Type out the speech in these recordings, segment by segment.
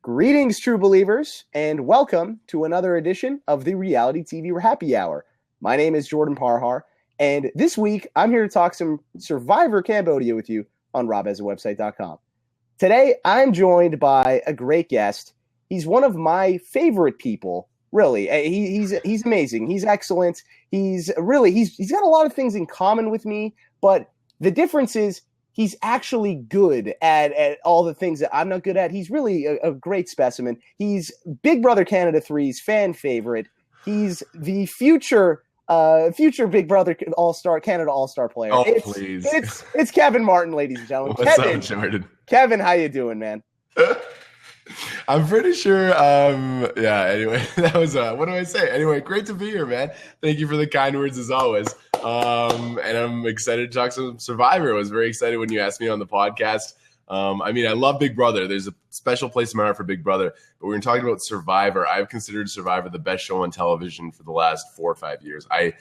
Greetings, true believers, and welcome to another edition of the Reality TV Happy Hour. My name is Jordan Parhar, and this week I'm here to talk some Survivor Cambodia with you on RHAPpy.com. Today I'm joined by a great guest. He's one of my favorite people, really. He's amazing. He's excellent. He's got a lot of things in common with me, but the difference is he's actually good at all the things that I'm not good at. He's really a great specimen. He's Big Brother Canada 3's fan favorite. He's the future Big Brother Canada All-Star player. Oh, please. It's Kevin Martin, ladies and gentlemen. What's up, Jordan? Kevin, how you doing, man? I'm pretty sure, anyway, that was, what do I say? Anyway, great to be here, man. Thank you for the kind words as always. And I'm excited to talk some Survivor. I was very excited when you asked me on the podcast. I love Big Brother. There's a special place in my heart for Big Brother, but when we're talking about Survivor, I've considered Survivor the best show on television for the last 4 or 5 years. I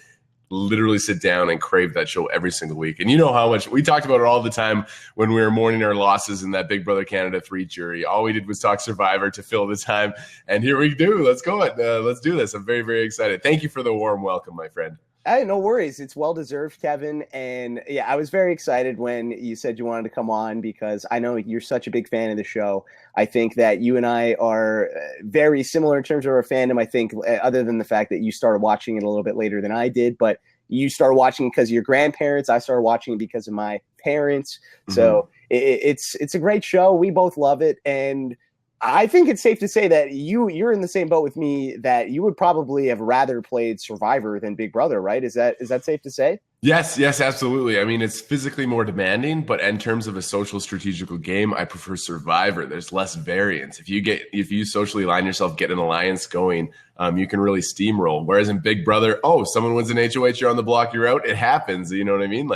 literally sit down and crave that show every single week. And you know how much we talked about it all the time when we were mourning our losses in that Big Brother Canada 3 jury. All we did was talk Survivor to fill the time. And here we do. Let's go. Let's do this. I'm very, very excited. Thank you for the warm welcome, my friend. Hey, no worries. It's well-deserved, Kevin. And yeah, I was very excited when you said you wanted to come on because I know you're such a big fan of the show. I think that you and I are very similar in terms of our fandom. I think other than the fact that you started watching it a little bit later than I did, but you started watching it because of your grandparents. I started watching it because of my parents. Mm-hmm. So it's a great show. We both love it. And I think it's safe to say that you're in the same boat with me that you would probably have rather played Survivor than Big Brother, right? Is that safe to say? Yes, absolutely. I mean, it's physically more demanding, but in terms of a social strategical game, I prefer Survivor. There's less variance. If you socially align yourself, get an alliance going, you can really steamroll. Whereas in Big Brother, someone wins an HOH, you're on the block, you're out. It happens. You know what I mean?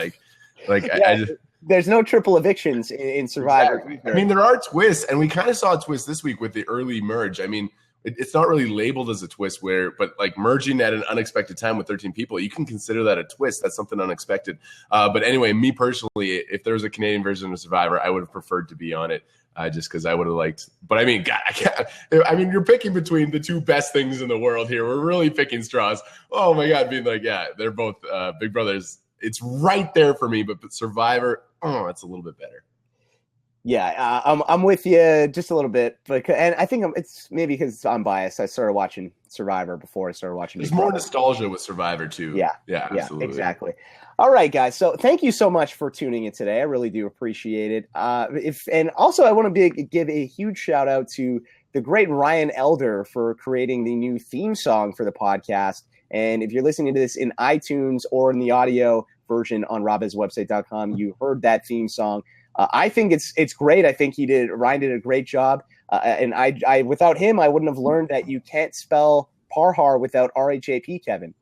Yeah. There's no triple evictions in Survivor. Exactly. I mean, there are twists, and we kind of saw a twist this week with the early merge. I mean, it's not really labeled as a twist but like merging at an unexpected time with 13 people, you can consider that a twist. That's something unexpected. But anyway, me personally, if there was a Canadian version of Survivor, I would have preferred to be on it just because I would have liked. But I mean, God, you're picking between the two best things in the world here. We're really picking straws. Oh my God, being like, yeah, they're both Big Brothers. It's right there for me, but Survivor, it's a little bit better. Yeah, I'm with you just a little bit, and I think it's maybe because I'm biased. I started watching Survivor before I started watching. There's more nostalgia with Survivor too. Yeah, absolutely. Exactly. All right, guys. So thank you so much for tuning in today. I really do appreciate it. And also I want to give a huge shout out to the great Ryan Elder for creating the new theme song for the podcast. And if you're listening to this in iTunes or in the audio version on RHAPpy.com, you heard that theme song. I think it's great. I think Ryan did a great job. And I without him, I wouldn't have learned that you can't spell Parhar without RHAPpy, Kevin.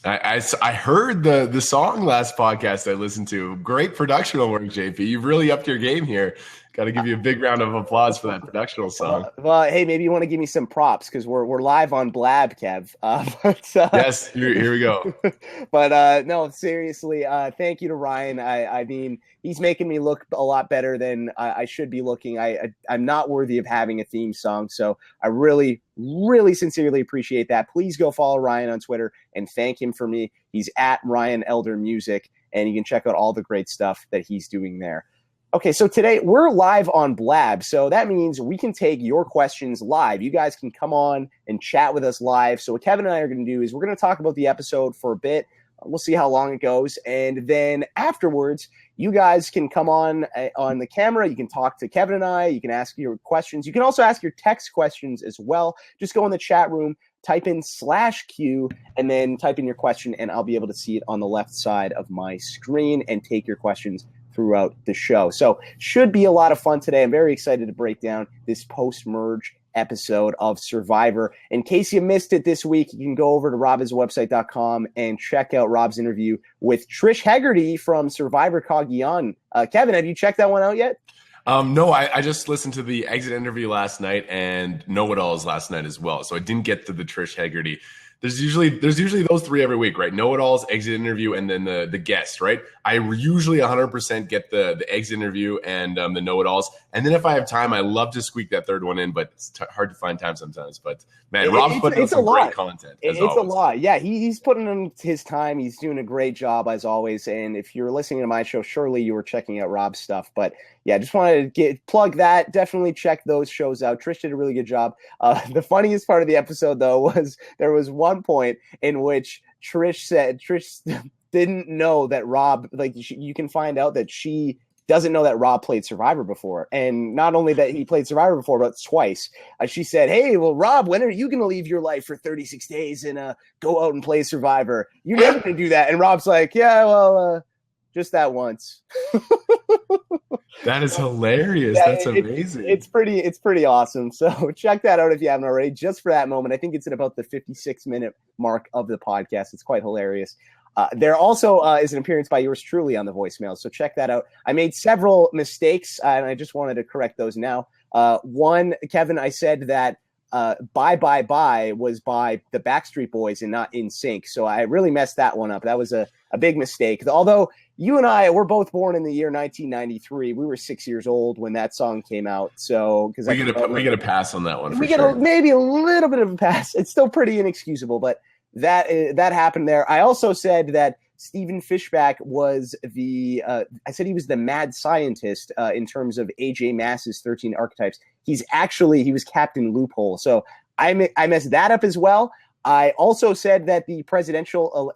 I heard the song last podcast I listened to. Great productional work, JP. You've really upped your game here. Got to give you a big round of applause for that productional song. Well, hey, maybe you want to give me some props because we're live on Blab, Kev. Yes, here we go. But no, seriously, thank you to Ryan. I mean, he's making me look a lot better than I should be looking. I'm not worthy of having a theme song, so I really, really sincerely appreciate that. Please go follow Ryan on Twitter and thank him for me. He's at Ryan Elder Music, and you can check out all the great stuff that he's doing there. Okay, so today we're live on Blab, so that means we can take your questions live. You guys can come on and chat with us live. So what Kevin and I are going to do is we're going to talk about the episode for a bit. We'll see how long it goes, and then afterwards, you guys can come on the camera. You can talk to Kevin and I. You can ask your questions. You can also ask your text questions as well. Just go in the chat room, type in /Q, and then type in your question, and I'll be able to see it on the left side of my screen and take your questions throughout the show. So should be a lot of fun today. I'm very excited to break down this post-merge episode of Survivor. In case you missed it this week, you can go over to RHAPpy.com and check out Rob's interview with Trish Hegarty from Survivor Cagayan. Kevin, have you checked that one out yet? No, I just listened to the exit interview last night and Know-It-Alls last night as well. So I didn't get to the Trish Hegarty. There's usually those three every week, right? Know-it-alls, exit interview, and then the guest, right? I usually 100% get the exit interview and the know-it-alls. And then if I have time, I love to squeak that third one in, but it's hard to find time sometimes. But man, Rob's putting out some great content. It's always a lot. Yeah, he's putting in his time. He's doing a great job as always. And if you're listening to my show, surely you were checking out Rob's stuff. But yeah, just wanted to plug that. Definitely check those shows out. Trish did a really good job. The funniest part of the episode, though, was there was one point in which Trish didn't know that Rob, like, you can find out that she doesn't know that Rob played Survivor before. And not only that he played Survivor before, but twice. She said, hey, well, Rob, when are you going to leave your life for 36 days and go out and play Survivor? You're never going to do that. And Rob's like, yeah, well, just that once. That is hilarious. Yeah, that's amazing. It's pretty awesome. So check that out if you haven't already, just for that moment. I think it's at about the 56-minute mark of the podcast. It's quite hilarious. There also is an appearance by yours truly on the voicemail, so check that out. I made several mistakes, and I just wanted to correct those now. One, Kevin, I said that Bye Bye Bye was by the Backstreet Boys and not In Sync, so I really messed that one up. That was a big mistake. Although you and I were both born in the year 1993, we were 6 years old when that song came out. So because we get a pass on that one. We get maybe a little bit of a pass. It's still pretty inexcusable, but that happened there. I also said that Stephen Fishback was I said he was the mad scientist in terms of AJ Mass's 13 archetypes. He was Captain Loophole. So I messed that up as well. I also said that the presidential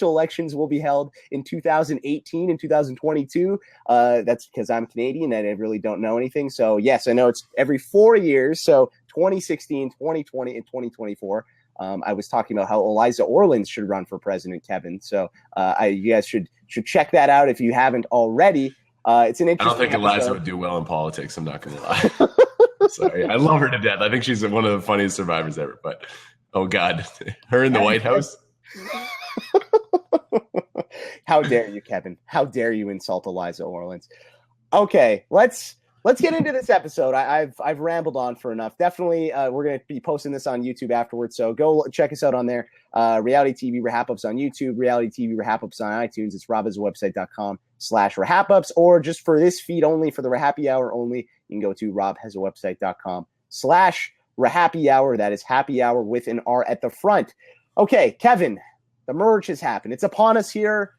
elections will be held in 2018 and 2022. That's because I'm Canadian and I really don't know anything. So yes, I know it's every 4 years. So 2016, 2020, and 2024. I was talking about how Eliza Orlins should run for president, Kevin. So you guys should check that out if you haven't already. It's an interesting. I don't think Eliza would do well in politics. I'm not going to lie. Sorry, I love her to death. I think she's one of the funniest survivors ever. But oh God, her in the White House. How dare you, Kevin? How dare you insult Eliza Orlins? Okay, let's get into this episode. I've rambled on for enough. Definitely, we're going to be posting this on YouTube afterwards, so go check us out on there. Reality TV RHAP-ups on YouTube, Reality TV RHAP-ups on iTunes. It's robhasawebsite.com/RHAP-ups, or just for this feed only, for the RHAPpy Hour only, you can go to robhasawebsite.com/RHAPpy Hour. That is happy hour with an R at the front. Okay, Kevin, the merge has happened. It's upon us here.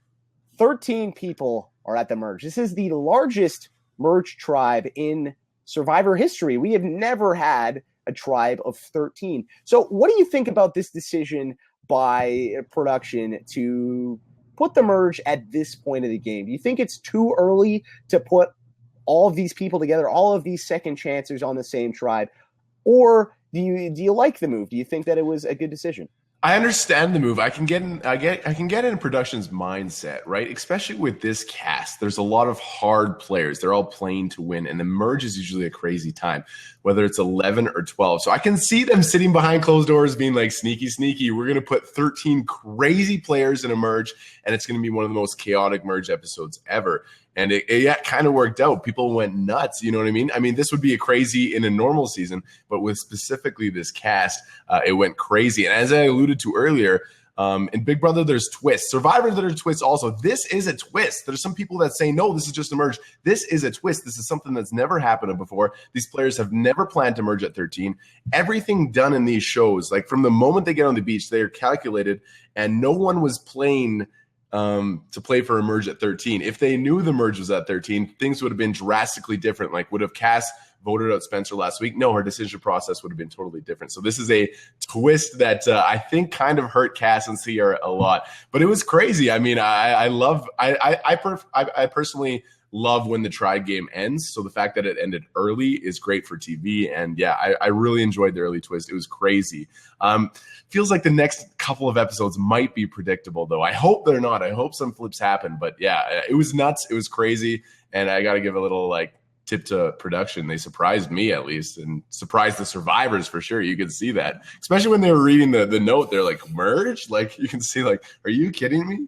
13 people are at the merge. This is the largest merge tribe in Survivor history. We have never had a tribe of 13. So what do you think about this decision by production to put the merge at this point of the game? Do you think it's too early to put all of these people together, all of these second chancers on the same tribe? Or do you like the move? Do you think that it was a good decision? I understand the move. I can get in production's mindset, right? Especially with this cast. There's a lot of hard players. They're all playing to win, and the merge is usually a crazy time, whether it's 11 or 12. So I can see them sitting behind closed doors being like, sneaky. We're going to put 13 crazy players in a merge, and it's going to be one of the most chaotic merge episodes ever. And it kind of worked out. People went nuts. You know what I mean? I mean, this would be a crazy in a normal season, but with specifically this cast, it went crazy. And as I alluded to earlier, in Big Brother, there's twists. Survivor, there are twists also. This is a twist. There's some people that say, no, this is just a merge. This is a twist. This is something that's never happened before. These players have never planned to merge at 13. Everything done in these shows, like from the moment they get on the beach, they are calculated, and no one was playing to play for a merge at 13. If they knew the merge was at 13, things would have been drastically different. Like, would have Cass voted out Spencer last week? No, her decision process would have been totally different. So this is a twist that I think kind of hurt Cass and Sierra a lot. But it was crazy. I mean, I personally love when the tribe game ends. So the fact that it ended early is great for TV. And yeah, I really enjoyed the early twist. It was crazy. Feels like the next couple of episodes might be predictable, though. I hope they're not. I hope some flips happen. But yeah, it was nuts. It was crazy. And I got to give a little tip to production. They surprised me, at least, and surprised the survivors for sure. You could see that, especially when they were reading the note. They're like, merge? Like, you can see, like, are you kidding me?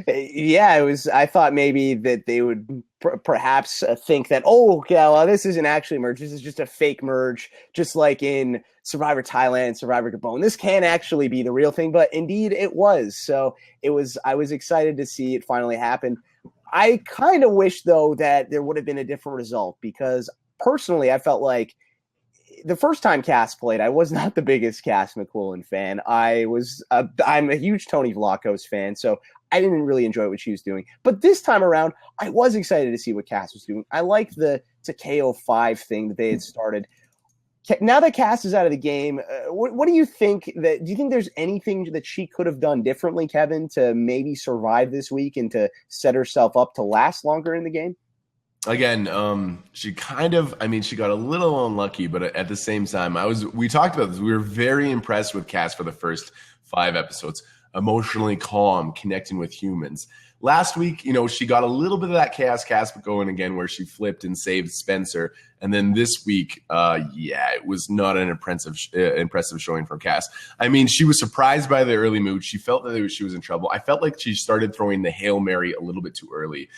Yeah, it was. I thought maybe that they would perhaps think that, oh, yeah, well, this isn't actually a merge. This is just a fake merge, just like in Survivor Thailand, Survivor Gabon. This can actually be the real thing, but indeed it was. So it was. I was excited to see it finally happen. I kind of wish, though, that there would have been a different result because personally, I felt like the first time Cass played, I was not the biggest Cass McQuillan fan. I'm a huge Tony Vlachos fan, so I didn't really enjoy what she was doing. But this time around, I was excited to see what Cass was doing. I liked the Takeo 5 thing that they had started. Now that Cass is out of the game, what do you think? Do you think there's anything that she could have done differently, Kevin, to maybe survive this week and to set herself up to last longer in the game? Again, she kind of, I mean, she got a little unlucky, but at the same time, we talked about this. We were very impressed with Cass for the first 5 episodes, emotionally calm, connecting with humans. Last week, she got a little bit of that Chaos Casp going again, where she flipped and saved Spencer. And then this week, it was not an impressive showing from Cass. I mean, she was surprised by the early move. She felt that she was in trouble. I felt like she started throwing the Hail Mary a little bit too early.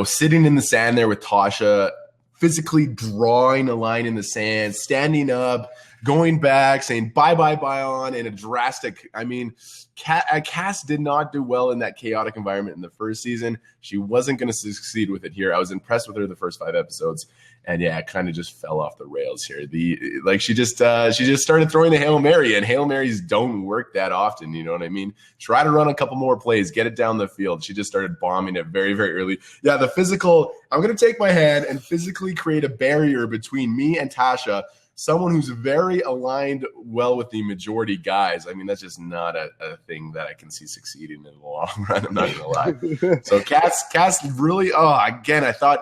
Sitting in the sand there with Tasha, physically drawing a line in the sand, standing up, going back, saying bye on in a drastic. I mean, Cass did not do well in that chaotic environment in the first season. She wasn't going to succeed with it here. I was impressed with her the first 5 episodes. And yeah, it kind of just fell off the rails here. She just started throwing the Hail Mary, and Hail Marys don't work that often. You know what I mean? Try to run a couple more plays, get it down the field. She just started bombing it very, very early. Yeah, the physical. I'm going to take my hand and physically create a barrier between me and Tasha. Someone who's very aligned well with the majority guys. I mean, that's just not a thing that I can see succeeding in the long run. I'm not going to lie. So Cass really. Again, I thought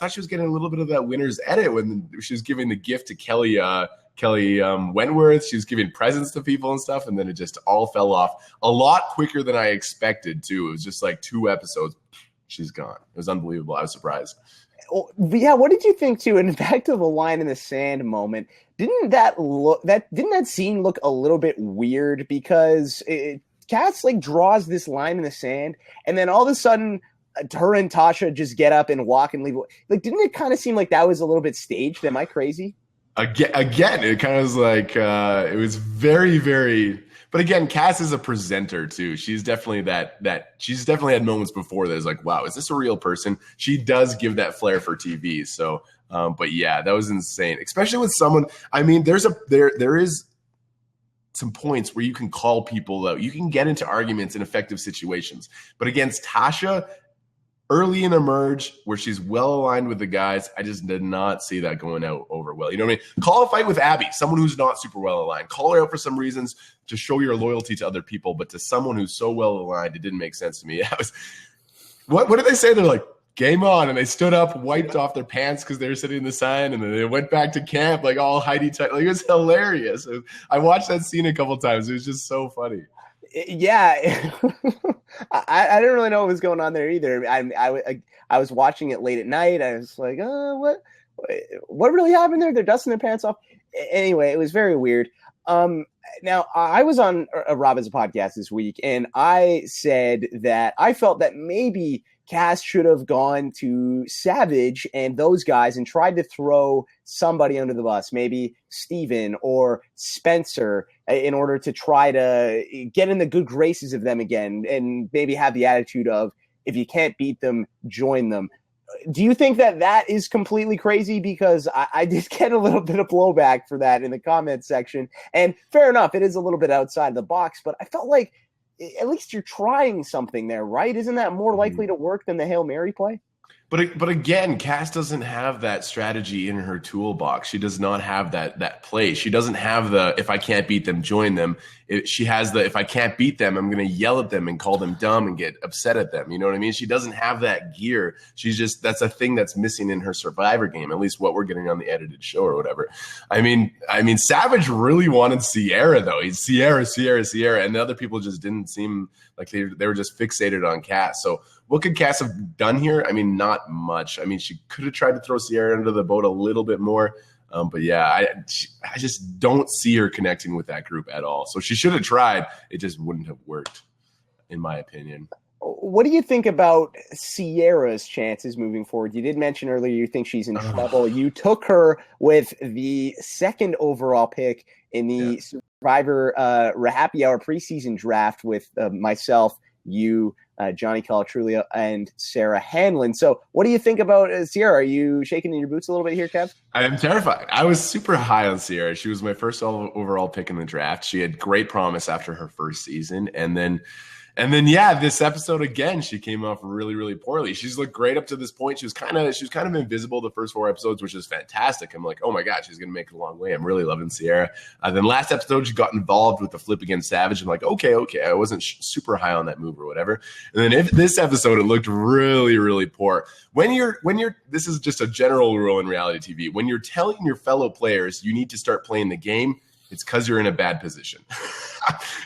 she was getting a little bit of that winner's edit when she was giving the gift to Kelly Wentworth. She was giving presents to people and stuff, and then it just all fell off a lot quicker than I expected too. It was just like 2 episodes, she's gone. It was unbelievable. I was surprised. Yeah, what did you think too? And back to the line in the sand moment, didn't that scene look a little bit weird because Cass draws this line in the sand, and then all of a sudden her and Tasha just get up and walk and leave. Didn't it kind of seem like that was a little bit staged? Am I crazy? Again, it kind of was like it was very, very. But again, Cass is a presenter too. She's definitely she's definitely had moments before that is like, wow, is this a real person? She does give that flair for TV. So, but yeah, that was insane, especially with someone. I mean, there is some points where you can call people out. You can get into arguments in effective situations. But against Tasha, early in the merge, where she's well aligned with the guys, I just did not see that going out over well. You know what I mean? Call a fight with Abby, someone who's not super well aligned. Call her out for some reasons to show your loyalty to other people, but to someone who's so well aligned, it didn't make sense to me. What did they say? They're like, game on, and they stood up, wiped off their pants because they were sitting in the sun, and then they went back to camp like all Heidi tight. It was hilarious. I watched that scene a couple times. It was just so funny. Yeah, I didn't really know what was going on there either. I was watching it late at night. I was like, what really happened there? They're dusting their pants off. Anyway, it was very weird. Now I was on Rob as a podcast this week, and I said that I felt that maybe Cass should have gone to Savage and those guys and tried to throw somebody under the bus, maybe Steven or Spencer, in order to try to get in the good graces of them again and maybe have the attitude of, if you can't beat them, join them. Do you think that is completely crazy? Because I did get a little bit of blowback for that in the comments section. And fair enough, it is a little bit outside the box, but I felt like at least you're trying something there, right? Isn't that more likely to work than the Hail Mary play? But again, Cass doesn't have that strategy in her toolbox. She does not have that play. She doesn't have the, if I can't beat them, join them. She has the, if I can't beat them, I'm going to yell at them and call them dumb and get upset at them. You know what I mean? She doesn't have that gear. She's just, that's a thing that's missing in her Survivor game, at least what we're getting on the edited show or whatever. I mean, Savage really wanted Sierra though. He's Sierra, and the other people just didn't seem like they were just fixated on Cass. So what could Cass have done here? I mean, not much. I mean, she could have tried to throw Sierra under the boat a little bit more. But yeah, I just don't see her connecting with that group at all. So she should have tried. It just wouldn't have worked, in my opinion. What do you think about Sierra's chances moving forward? You did mention earlier you think she's in trouble. You took her with the second overall pick in the Survivor RHAPpy Hour preseason draft with myself, you, Johnny Calatrulio, and Sarah Hanlon. So what do you think about Sierra? Are you shaking in your boots a little bit here, Kev? I am terrified. I was super high on Sierra. She was my first overall pick in the draft. She had great promise after her first season. And then, this episode again, she came off really, really poorly. She's looked great up to this point. She was kind of invisible the first 4 episodes, which is fantastic. I'm like, oh my God, she's gonna make it a long way. I'm really loving Sierra. Then last episode, she got involved with the flip against Savage. I'm like, okay. I wasn't super high on that move or whatever. And then if this episode, it looked really, really poor. When you're, this is just a general rule in reality TV. When you're telling your fellow players you need to start playing the game, it's because you're in a bad position.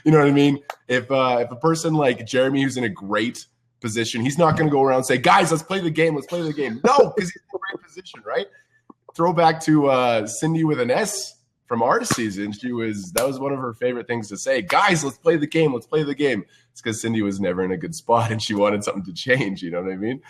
You know what I mean? If a person like Jeremy, who's in a great position, he's not going to go around and say, guys, let's play the game. No, because he's in a great position, right? Throwback to Cindy with an S from our season. That was one of her favorite things to say. Guys, let's play the game. It's because Cindy was never in a good spot and she wanted something to change. You know what I mean?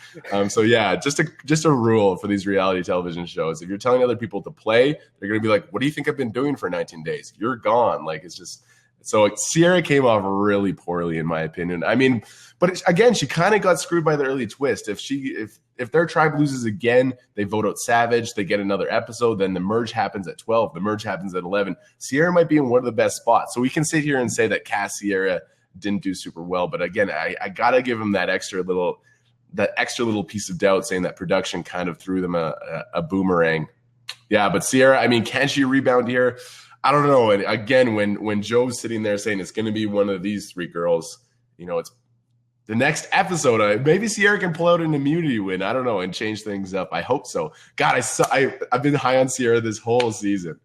So yeah, just a rule for these reality television shows. If you're telling other people to play, they're going to be like, what do you think I've been doing for 19 days? You're gone. Like, it's just, so Sierra came off really poorly in my opinion. I mean, but again, she kind of got screwed by the early twist. If their tribe loses again, they vote out Savage, they get another episode, then the merge happens at 12, the merge happens at 11. Sierra might be in one of the best spots. So we can sit here and say that Sierra didn't do super well, but again, I gotta give him that extra little piece of doubt, saying that production kind of threw them a boomerang. Yeah, but Sierra, I mean, can she rebound here? I don't know. And again, when Joe's sitting there saying it's going to be one of these 3 girls, you know, it's the next episode. Maybe Sierra can pull out an immunity win. I don't know, and change things up. I hope so. God, I've been high on Sierra this whole season.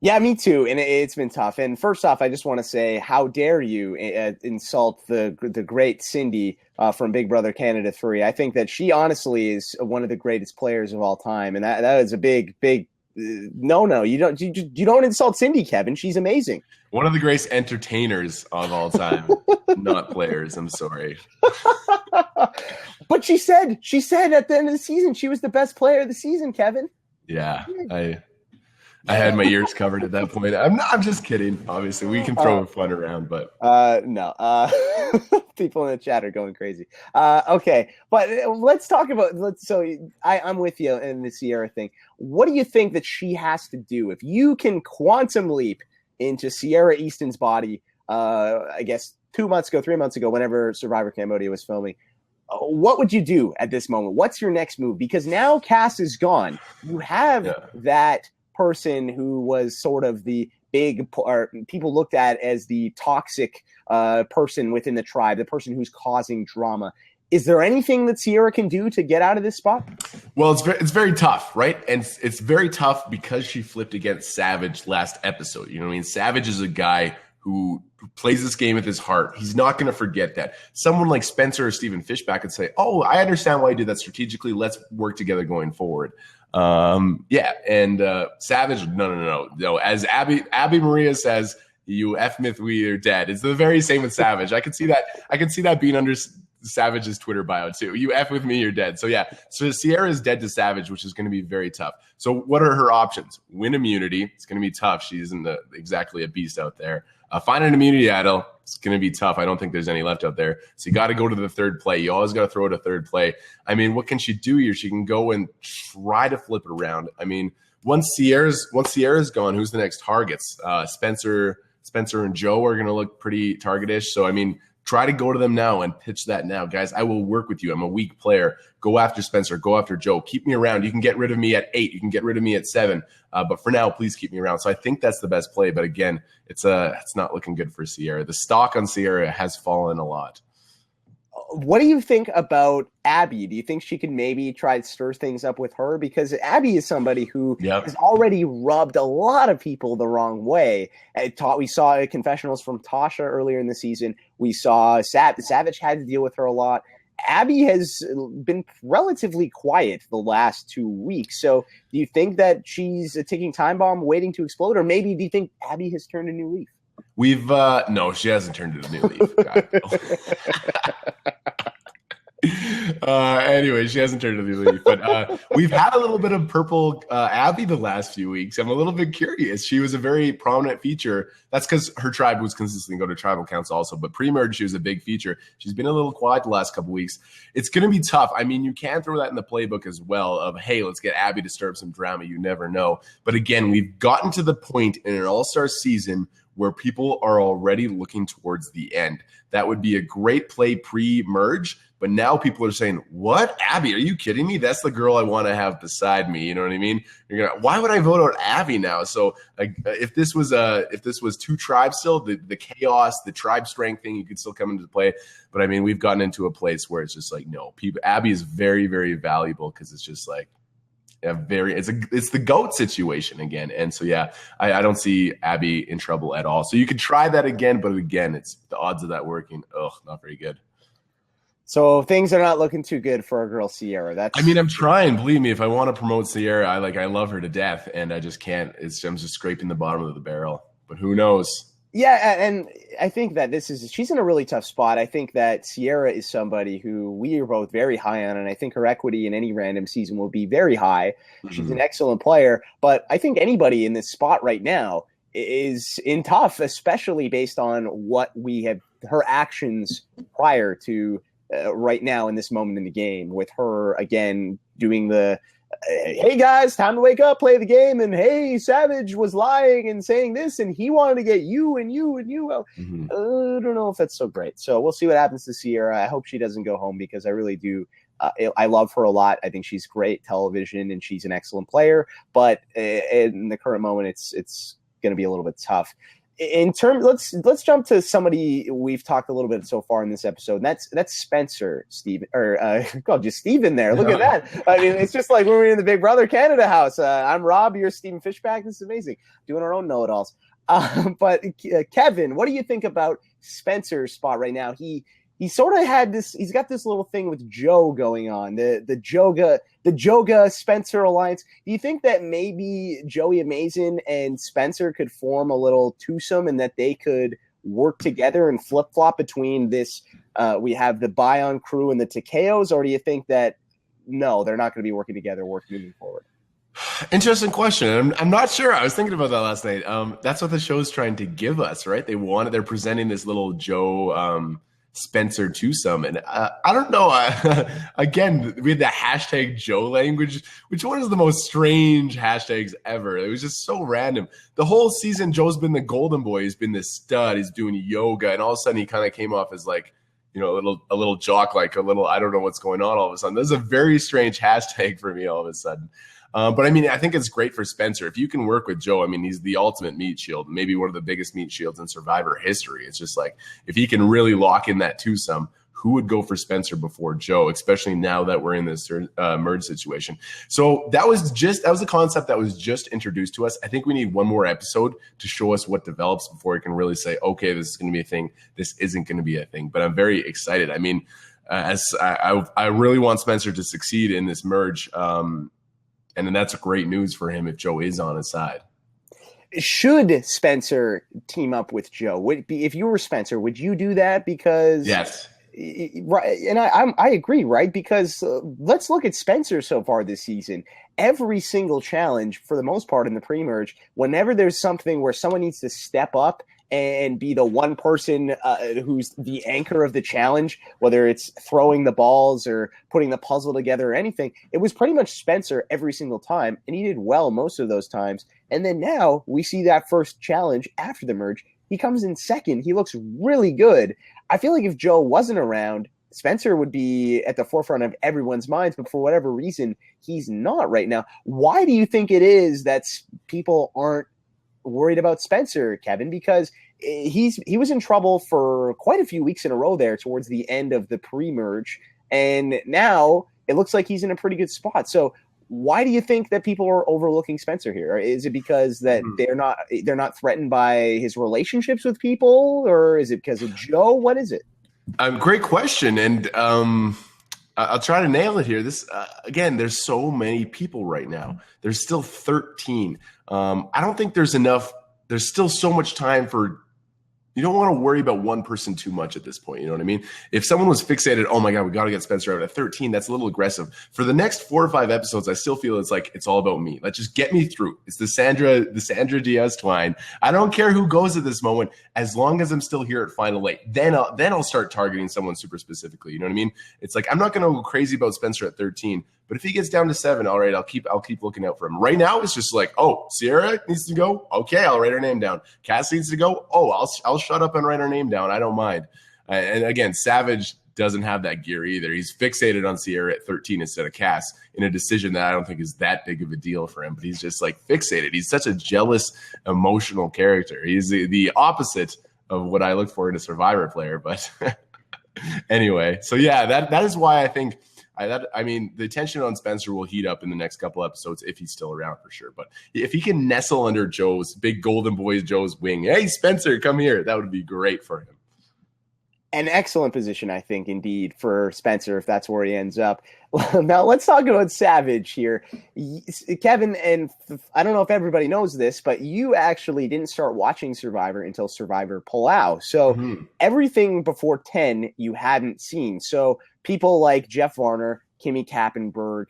Yeah, me too, and it's been tough. And first off, I just want to say, how dare you insult the great Cindy from Big Brother Canada 3? I think that she honestly is one of the greatest players of all time, and that is a big no. You don't insult Cindy, Kevin. She's amazing. One of the greatest entertainers of all time, not players. I'm sorry. But she said at the end of the season she was the best player of the season, Kevin. Yeah, I had my ears covered at that point. I'm just kidding. Obviously, we can throw fun around, but no. People in the chat are going crazy. Okay, but let's talk about. I'm with you in the Sierra thing. What do you think that she has to do if you can quantum leap into Sierra Easton's body? I guess 3 months ago, whenever Survivor Cambodia was filming. What would you do at this moment? What's your next move? Because now Cass is gone. You have that person who was sort of the big, or people looked at as the toxic person within the tribe, the person who's causing drama. Is there anything that Sierra can do to get out of this spot? Well, it's very tough, right? And it's very tough because she flipped against Savage last episode. You know what I mean? Savage is a guy who plays this game with his heart. He's not going to forget that. Someone like Spencer or Stephen Fishback could say, oh, I understand why you did that strategically. Let's work together going forward. Savage, no. As Abby Maria says, you F myth, we are dead. It's the very same with Savage. I can see that being under Savage's Twitter bio too. You F with me, you're dead. So yeah, so Sierra is dead to Savage, which is going to be very tough. So what are her options? Win immunity. It's going to be tough. She isn't exactly a beast out there. Find an immunity idol. It's going to be tough. I don't think there's any left out there. So you got to go to the third play. You always got to throw it a third play. I mean, what can she do here? She can go and try to flip it around. I mean, once Sierra's gone, who's the next targets? Spencer and Joe are going to look pretty targetish. So, I mean, try to go to them now and pitch that now. Guys, I will work with you. I'm a weak player. Go after Spencer. Go after Joe. Keep me around. You can get rid of me at 8. You can get rid of me at 7. But for now, please keep me around. So I think that's the best play. But again, it's not looking good for Sierra. The stock on Sierra has fallen a lot. What do you think about Abby? Do you think she can maybe try to stir things up with her? Because Abby is somebody who has already rubbed a lot of people the wrong way. We saw confessionals from Tasha earlier in the season. We saw Savage had to deal with her a lot. Abby has been relatively quiet the last 2 weeks. So do you think that she's a ticking time bomb waiting to explode? Or maybe do you think Abby has turned a new leaf? We've no, she hasn't turned it a new leaf. God, no. Anyway, she hasn't turned a new leaf, but we've had a little bit of purple Abby the last few weeks. I'm a little bit curious. She was a very prominent feature. That's because her tribe was consistently go to tribal council also, but pre-merge, she was a big feature. She's been a little quiet the last couple weeks. It's going to be tough. I mean, you can throw that in the playbook as well of, hey, let's get Abby to stir up some drama. You never know. But again, we've gotten to the point in an all-star season where people are already looking towards the end. That would be a great play pre-merge. But now people are saying, what? Abby, are you kidding me? That's the girl I want to have beside me. You know what I mean? Why would I vote out Abby now? So like, if this was two tribes still, the chaos, the tribe strength thing, you could still come into play. But I mean, we've gotten into a place where it's just like, no, Abby is very, very valuable because it's just like, it's the GOAT situation again. And so, yeah, I don't see Abby in trouble at all. So you could try that again, but again, it's the odds of that working. Not very good. So things are not looking too good for our girl Sierra. I'm trying. Believe me, if I want to promote Sierra, I love her to death, and I just can't. I'm just scraping the bottom of the barrel. But who knows? Yeah, and I think that she's in a really tough spot. I think that Sierra is somebody who we are both very high on, and I think her equity in any random season will be very high. Mm-hmm. She's an excellent player, but I think anybody in this spot right now is in tough, especially based on what her actions prior to right now in this moment in the game, with her again doing the hey guys, time to wake up, play the game, and hey, Savage was lying and saying this, and he wanted to get you and you and you. Mm-hmm. I don't know if that's so great. So we'll see what happens to Sierra. I hope she doesn't go home because I really do. I love her a lot. I think she's great television and she's an excellent player. But in the current moment, it's going to be a little bit tough. Let's jump to somebody we've talked a little bit so far in this episode, and that's Spencer Steven, or called you Steven there. Look at that. I mean, it's just like when we're in the Big Brother Canada house. I'm Rob, you're Steven Fishback. This is amazing. Doing our own know-it-alls. But Kevin, what do you think about Spencer's spot right now? He sort of had this. He's got this little thing with Joe going on. The Joga Spencer alliance. Do you think that maybe Joey Amazing and Spencer could form a little twosome, and that they could work together and flip flop between this? We have the Bion crew and the Takeos, or do you think that no, they're not going to be working together, moving forward? Interesting question. I'm not sure. I was thinking about that last night. That's what the show's trying to give us, right? They're presenting this little Joe. Spencer twosome, and I don't know. Again, we had the hashtag Joe language, which one is the most strange hashtags ever. It was just so random. The whole season, Joe's been the golden boy. He's been this stud. He's doing yoga, and all of a sudden, he kind of came off as like, a little jock, like a little. I don't know what's going on. All of a sudden, this is a very strange hashtag for me. All of a sudden. But I mean, I think it's great for Spencer. If you can work with Joe, I mean, he's the ultimate meat shield, maybe one of the biggest meat shields in Survivor history. It's just like, if he can really lock in that twosome, who would go for Spencer before Joe, especially now that we're in this merge situation? So that was a concept that was just introduced to us. I think we need one more episode to show us what develops before we can really say, okay, this is going to be a thing. This isn't going to be a thing. But I'm very excited. I mean, I really want Spencer to succeed in this merge. And then that's great news for him if Joe is on his side. Should Spencer team up with Joe? If you were Spencer, would you do that? Because yes, right, and I agree, right? Because let's look at Spencer so far this season. Every single challenge, for the most part, in the pre-merge, whenever there's something where someone needs to step up and be the one person who's the anchor of the challenge, whether it's throwing the balls or putting the puzzle together or anything, it was pretty much Spencer every single time, and he did well most of those times. And then now we see that first challenge after the merge. He comes in second. He looks really good. I feel like if Joe wasn't around, Spencer would be at the forefront of everyone's minds, but for whatever reason, he's not right now. Why do you think it is that people aren't worried about Spencer, Kevin? Because he was in trouble for quite a few weeks in a row there towards the end of the pre-merge, and now it looks like he's in a pretty good spot. So why do you think that people are overlooking Spencer here? Is it because that they're not threatened by his relationships with people, or is it because of Joe? What is it? Great question, and I'll try to nail it here. This again, there's so many people right now. There's still 13. I don't think there's enough. There's still so much time for You don't want to worry about one person too much at this point. You know what I mean? If someone was fixated, oh my God, we got to get Spencer out at 13, that's a little aggressive. For the next 4 or 5 episodes, I still feel it's all about me. Like, just get me through. It's the Sandra Diaz twine. I don't care who goes at this moment, as long as I'm still here at Final 8. Then I'll start targeting someone super specifically. You know what I mean? It's like, I'm not going to go crazy about Spencer at 13. But if he gets down to 7, all right, I'll keep looking out for him. Right now, it's just like, oh, Sierra needs to go. Okay, I'll write her name down. Cass needs to go. Oh, I'll shut up and write her name down. I don't mind. And again, Savage doesn't have that gear either. He's fixated on Sierra at 13 instead of Cass in a decision that I don't think is that big of a deal for him. But he's just like fixated. He's such a jealous, emotional character. He's the opposite of what I look for in a Survivor player. But anyway, so yeah, that is why I think. The tension on Spencer will heat up in the next couple episodes if he's still around for sure. But if he can nestle under Joe's big golden boy Joe's wing, hey, Spencer, come here, that would be great for him. An excellent position, I think, indeed, for Spencer, if that's where he ends up. Now, let's talk about Savage here. Kevin, and I don't know if everybody knows this, but you actually didn't start watching Survivor until Survivor Palau. So everything before 10 you hadn't seen. So people like Jeff Varner, Kimmy Kappenberg,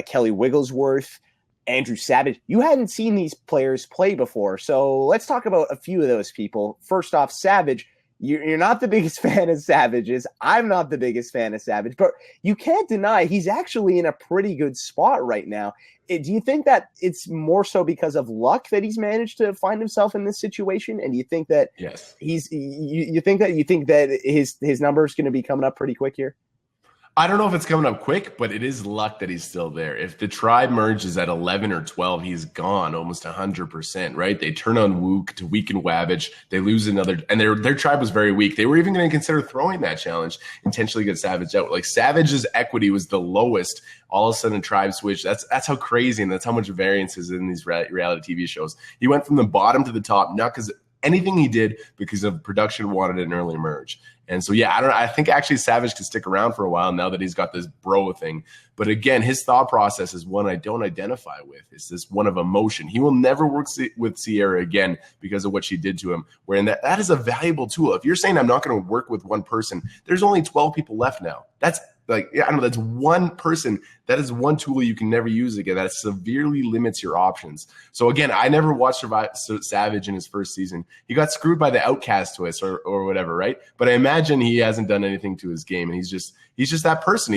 Kelly Wigglesworth, Andrew Savage, you hadn't seen these players play before. So let's talk about a few of those people. First off, Savage. You're not the biggest fan of Savages. I'm not the biggest fan of Savage, but you can't deny he's actually in a pretty good spot right now. Do you think that it's more so because of luck that he's managed to find himself in this situation? And do you think that you think that his number is going to be coming up pretty quick here? I don't know if it's coming up quick, but it is luck that he's still there. If the tribe merges at 11 or 12, he's gone almost 100%, right? They turn on Wook to weaken Wabbage. They lose another, and their tribe was very weak. They were even going to consider throwing that challenge, intentionally get Savage out. Like, Savage's equity was the lowest. All of a sudden, tribe switch. That's how crazy, and that's how much variance is in these reality TV shows. He went from the bottom to the top, not because anything he did, because of production wanted an early merge. And so, yeah, I think actually Savage can stick around for a while now that he's got this bro thing. But again, his thought process is one I don't identify with. It's this one of emotion. He will never work with Sierra again because of what she did to him. Wherein that is a valuable tool. If you're saying I'm not going to work with one person, there's only 12 people left now. That's like, yeah, I don't know, that's one person. That is one tool you can never use again. That severely limits your options. So again, I never watched Savage in his first season. He got screwed by the outcast twist or whatever, right? But I imagine he hasn't done anything to his game, and he's just that person.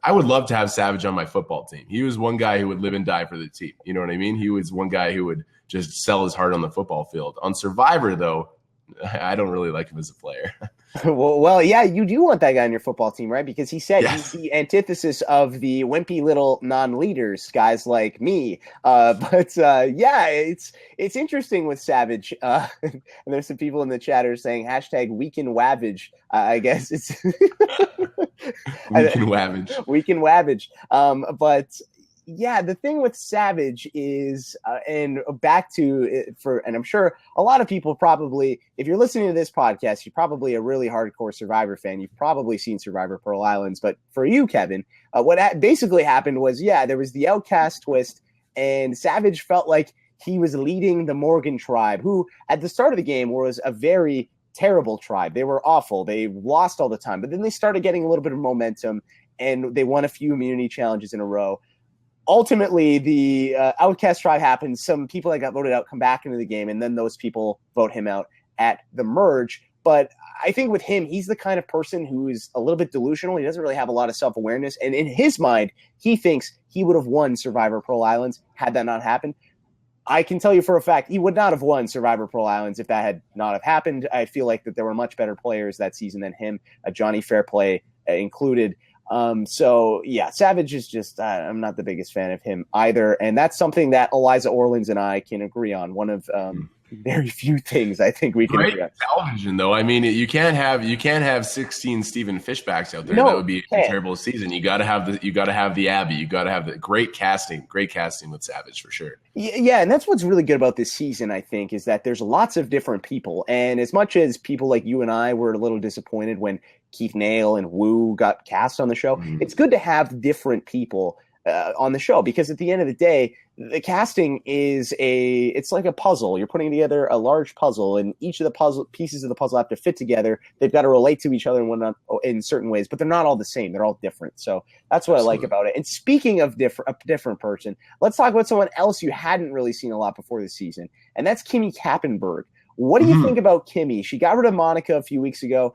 I would love to have Savage on my football team. He was one guy who would live and die for the team. You know what I mean? He was one guy who would just sell his heart on the football field. On Survivor, though, I don't really like him as a player. Well, yeah, you do want that guy on your football team, right? Because he said he's the antithesis of the wimpy little non-leaders, guys like me. Yeah, it's interesting with Savage. And there's some people in the chat are saying #weekend Wabbage. I guess it's weekend Wabbage. Weekend Wabbage. But yeah, the thing with Savage is, and back to it and I'm sure a lot of people probably, if you're listening to this podcast, you're probably a really hardcore Survivor fan. You've probably seen Survivor Pearl Islands. But for you, Kevin, what basically happened was, there was the outcast twist, and Savage felt like he was leading the Morgan tribe, who at the start of the game was a very terrible tribe. They were awful. They lost all the time. But then they started getting a little bit of momentum, and they won a few immunity challenges in a row. Ultimately, the outcast tribe happens. Some people that got voted out come back into the game, and then those people vote him out at the merge. But I think with him, he's the kind of person who is a little bit delusional. He doesn't really have a lot of self-awareness. And in his mind, he thinks he would have won Survivor Pearl Islands had that not happened. I can tell you for a fact, he would not have won Survivor Pearl Islands if that had not have happened. I feel like that there were much better players that season than him, Johnny Fairplay included. So yeah, Savage is just, I'm not the biggest fan of him either. And that's something that Eliza Orleans and I can agree on. One of, very few things I think we can agree on. Television, though. I mean, you can't have 16 Stephen Fishbacks out there. No, that would be a terrible season. You got to have the Abby. You got to have the great casting with Savage for sure. Yeah, and that's what's really good about this season, I think, is that there's lots of different people. And as much as people like you and I were a little disappointed when Keith Nail and Wu got cast on the show, it's good to have different people on the show, because at the end of the day, the casting it's like a puzzle. You're putting together a large puzzle, and each of the pieces of the puzzle have to fit together. They've got to relate to each other in certain ways, but they're not all the same. They're all different. So that's what I like about it. And speaking of a different person, let's talk about someone else you hadn't really seen a lot before this season, and that's Kimmy Kappenberg. What do you think about Kimmy? She got rid of Monica a few weeks ago,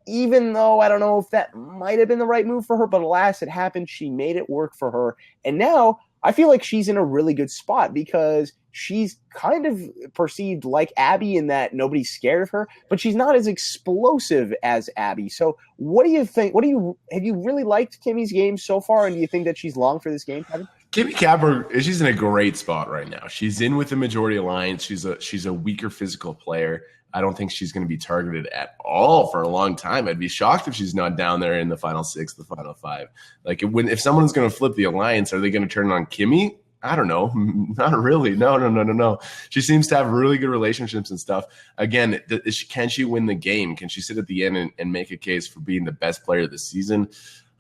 even though I don't know if that might have been the right move for her, but alas, it happened. She made it work for her. And now I feel like she's in a really good spot because she's kind of perceived like Abby in that nobody's scared of her, but she's not as explosive as Abby. So what do you think? Have you really liked Kimmy's game so far? And do you think that she's long for this game, Kevin? Kimmy Kappenberg, she's in a great spot right now. She's in with the majority alliance. She's a weaker physical player. I don't think she's going to be targeted at all for a long time. I'd be shocked if she's not down there in the final 6, the final 5. Like if someone's going to flip the alliance, are they going to turn on Kimmy? I don't know. Not really. No. She seems to have really good relationships and stuff. Again, can she win the game? Can she sit at the end and make a case for being the best player this season?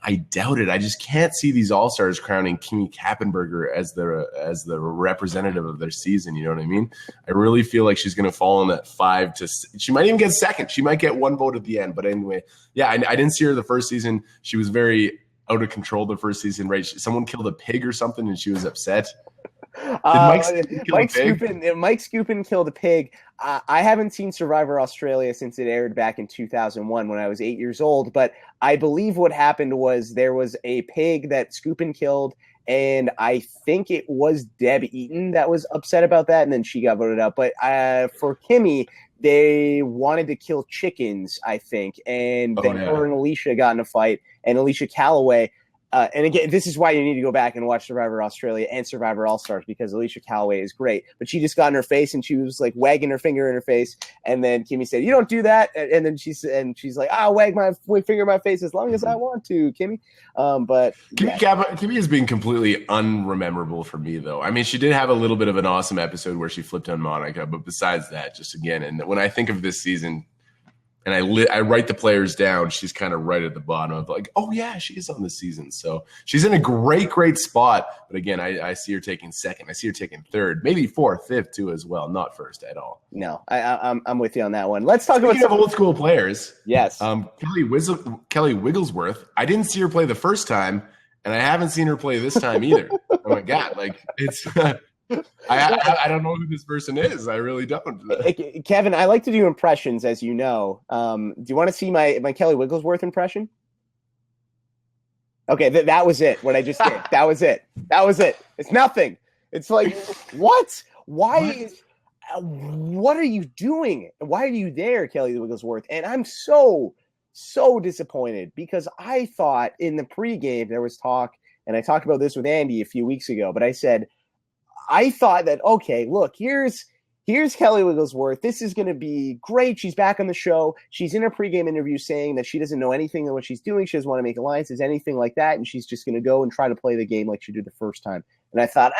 I doubt it. I just can't see these all-stars crowning Kimmy Kappenberger as the representative of their season. You know what I mean? I really feel like she's going to fall in that 5 to 6. She might even get second. She might get 1 vote at the end. But anyway, yeah, I didn't see her the first season. She was very out of control the first season, right? Someone killed a pig or something, and she was upset. Mike Scoopin killed a pig. I haven't seen Survivor Australia since it aired back in 2001 when I was 8 years old, but I believe what happened was there was a pig that Scoopin killed, and I think it was Deb Eaton that was upset about that, and then she got voted out. But for Kimmy, they wanted to kill chickens, I think, and her and Alicia got in a fight, and Alicia Calloway. And again, this is why you need to go back and watch Survivor Australia and Survivor All-Stars, because Alicia Calloway is great. But she just got in her face, and she was like wagging her finger in her face. And then Kimmy said, "You don't do that." And then she's like, "I'll wag my finger in my face as long as I want to, Kimmy." But Kimmy has been completely unrememberable for me, though. I mean, she did have a little bit of an awesome episode where she flipped on Monica, but besides that, just again, and when I think of this season, and I write the players down, she's kind of right at the bottom of like, oh yeah, she is on this season. So she's in a great spot. But again, I see her taking second. I see her taking third, maybe fourth, fifth too as well. Not first at all. No, I'm with you on that one. Let's talk about some old school players. Yes. Kelly Wigglesworth. I didn't see her play the first time, and I haven't seen her play this time either. Oh my God. Like it's I don't know who this person is. I really don't. Kevin, I like to do impressions, as you know. Do you want to see my Kelly Wigglesworth impression? Okay, that was it. What I just did. That was it. It's nothing. It's like, what? What are you doing? Why are you there, Kelly Wigglesworth? And I'm so disappointed, because I thought in the pregame there was talk, and I talked about this with Andy a few weeks ago, but I said, I thought that, okay, look, here's Kelly Wigglesworth. This is going to be great. She's back on the show. She's in a pregame interview saying that she doesn't know anything of what she's doing. She doesn't want to make alliances, anything like that. And she's just going to go and try to play the game like she did the first time. And I thought,